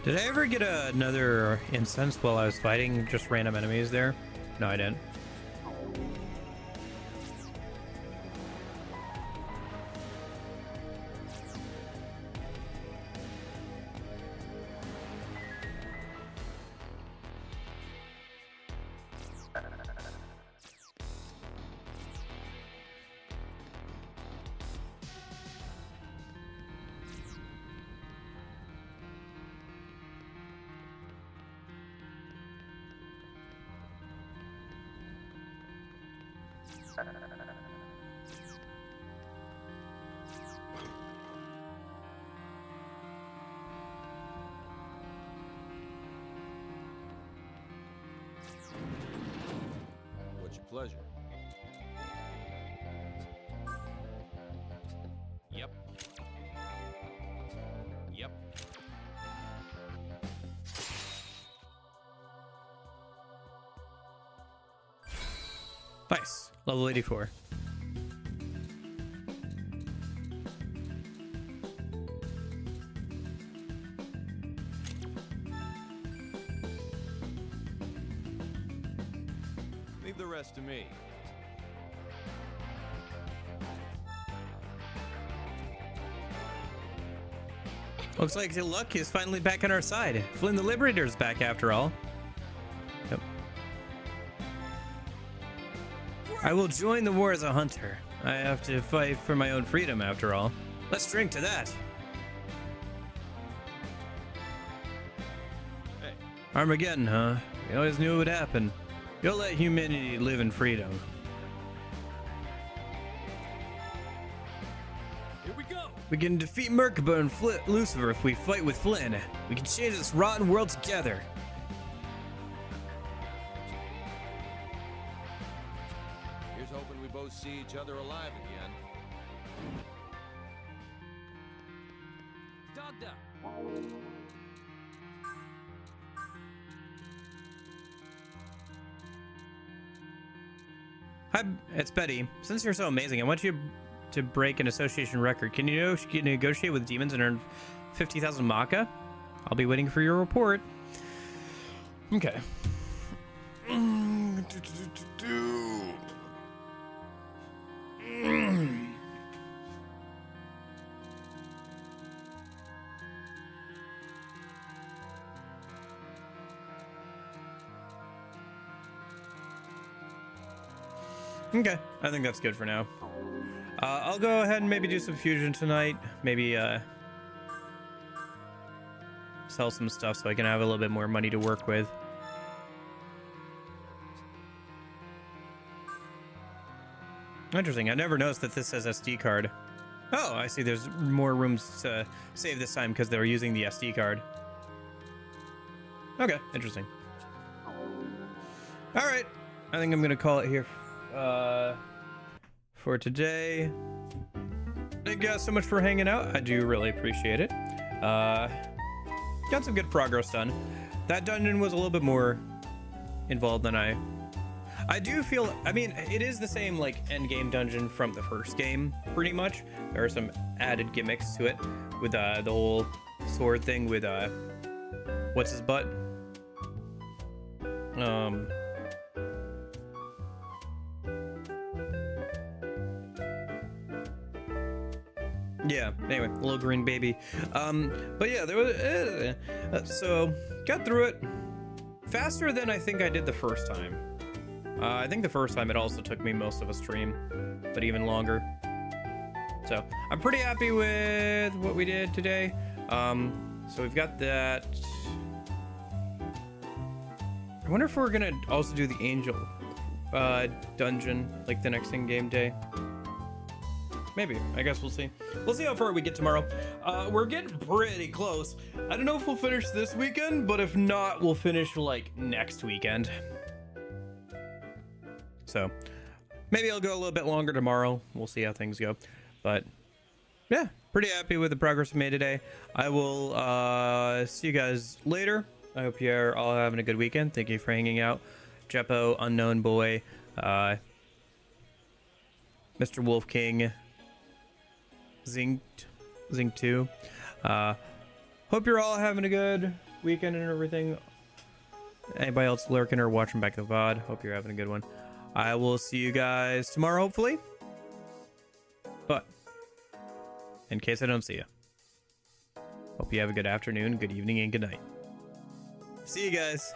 Did I ever get another instance while I was fighting just random enemies there? No, I didn't. What's your pleasure? Yep. Yep. Nice. Level 84. Leave the rest to me. Looks like the luck is finally back on our side. Flynn the Liberator's back after all. Yep. I will join the war as a hunter. I have to fight for my own freedom after all. Let's drink to that. Hey. Armageddon, huh? We always knew it would happen. You'll let humanity live in freedom. Here we go. We can defeat Merkaba and Lucifer if we fight with Flynn. We can change this rotten world together. Here's hoping we both see each other alive again. Dogged up. Hi, it's Betty. Since you're so amazing, I want you to break an association record. Can you negotiate with demons and earn 50,000 Maka? I'll be waiting for your report. Okay. Okay, I think that's good for now. I'll go ahead and maybe do some fusion tonight. Maybe sell some stuff so I can have a little bit more money to work with. Interesting. I never noticed that this says SD card. Oh, I see. There's more rooms to save this time because they were using the SD card. Okay, interesting. All right, I think I'm gonna call it here for today. Thank you guys so much for hanging out. I do really appreciate it. Got some good progress done. That dungeon was a little bit more involved than I do feel. I mean, it is the same like end game dungeon from the first game, pretty much. There are some added gimmicks to it with the whole sword thing with what's his butt? Yeah, anyway, little green baby. But yeah, there was so got through it faster than I think I did the first time. I think the first time it also took me most of a stream, but even longer. So I'm pretty happy with what we did today. So we've got that. I wonder if we're gonna also do the angel dungeon like the next in-game day. Maybe. I guess we'll see. We'll see how far we get tomorrow. We're getting pretty close. I don't know if we'll finish this weekend, but if not, we'll finish like next weekend. So maybe I'll go a little bit longer tomorrow. We'll see how things go. But yeah, pretty happy with the progress we made today. I will see you guys later. I hope you're all having a good weekend. Thank you for hanging out. Jeppo, Unknown Boy, Mr. Wolf King, Zink 2. Hope you're all having a good weekend and everything. Anybody else lurking or watching back the VOD, hope you're having a good one. I will see you guys tomorrow, hopefully. But in case I don't see you, hope you have a good afternoon, good evening, and good night. See you guys.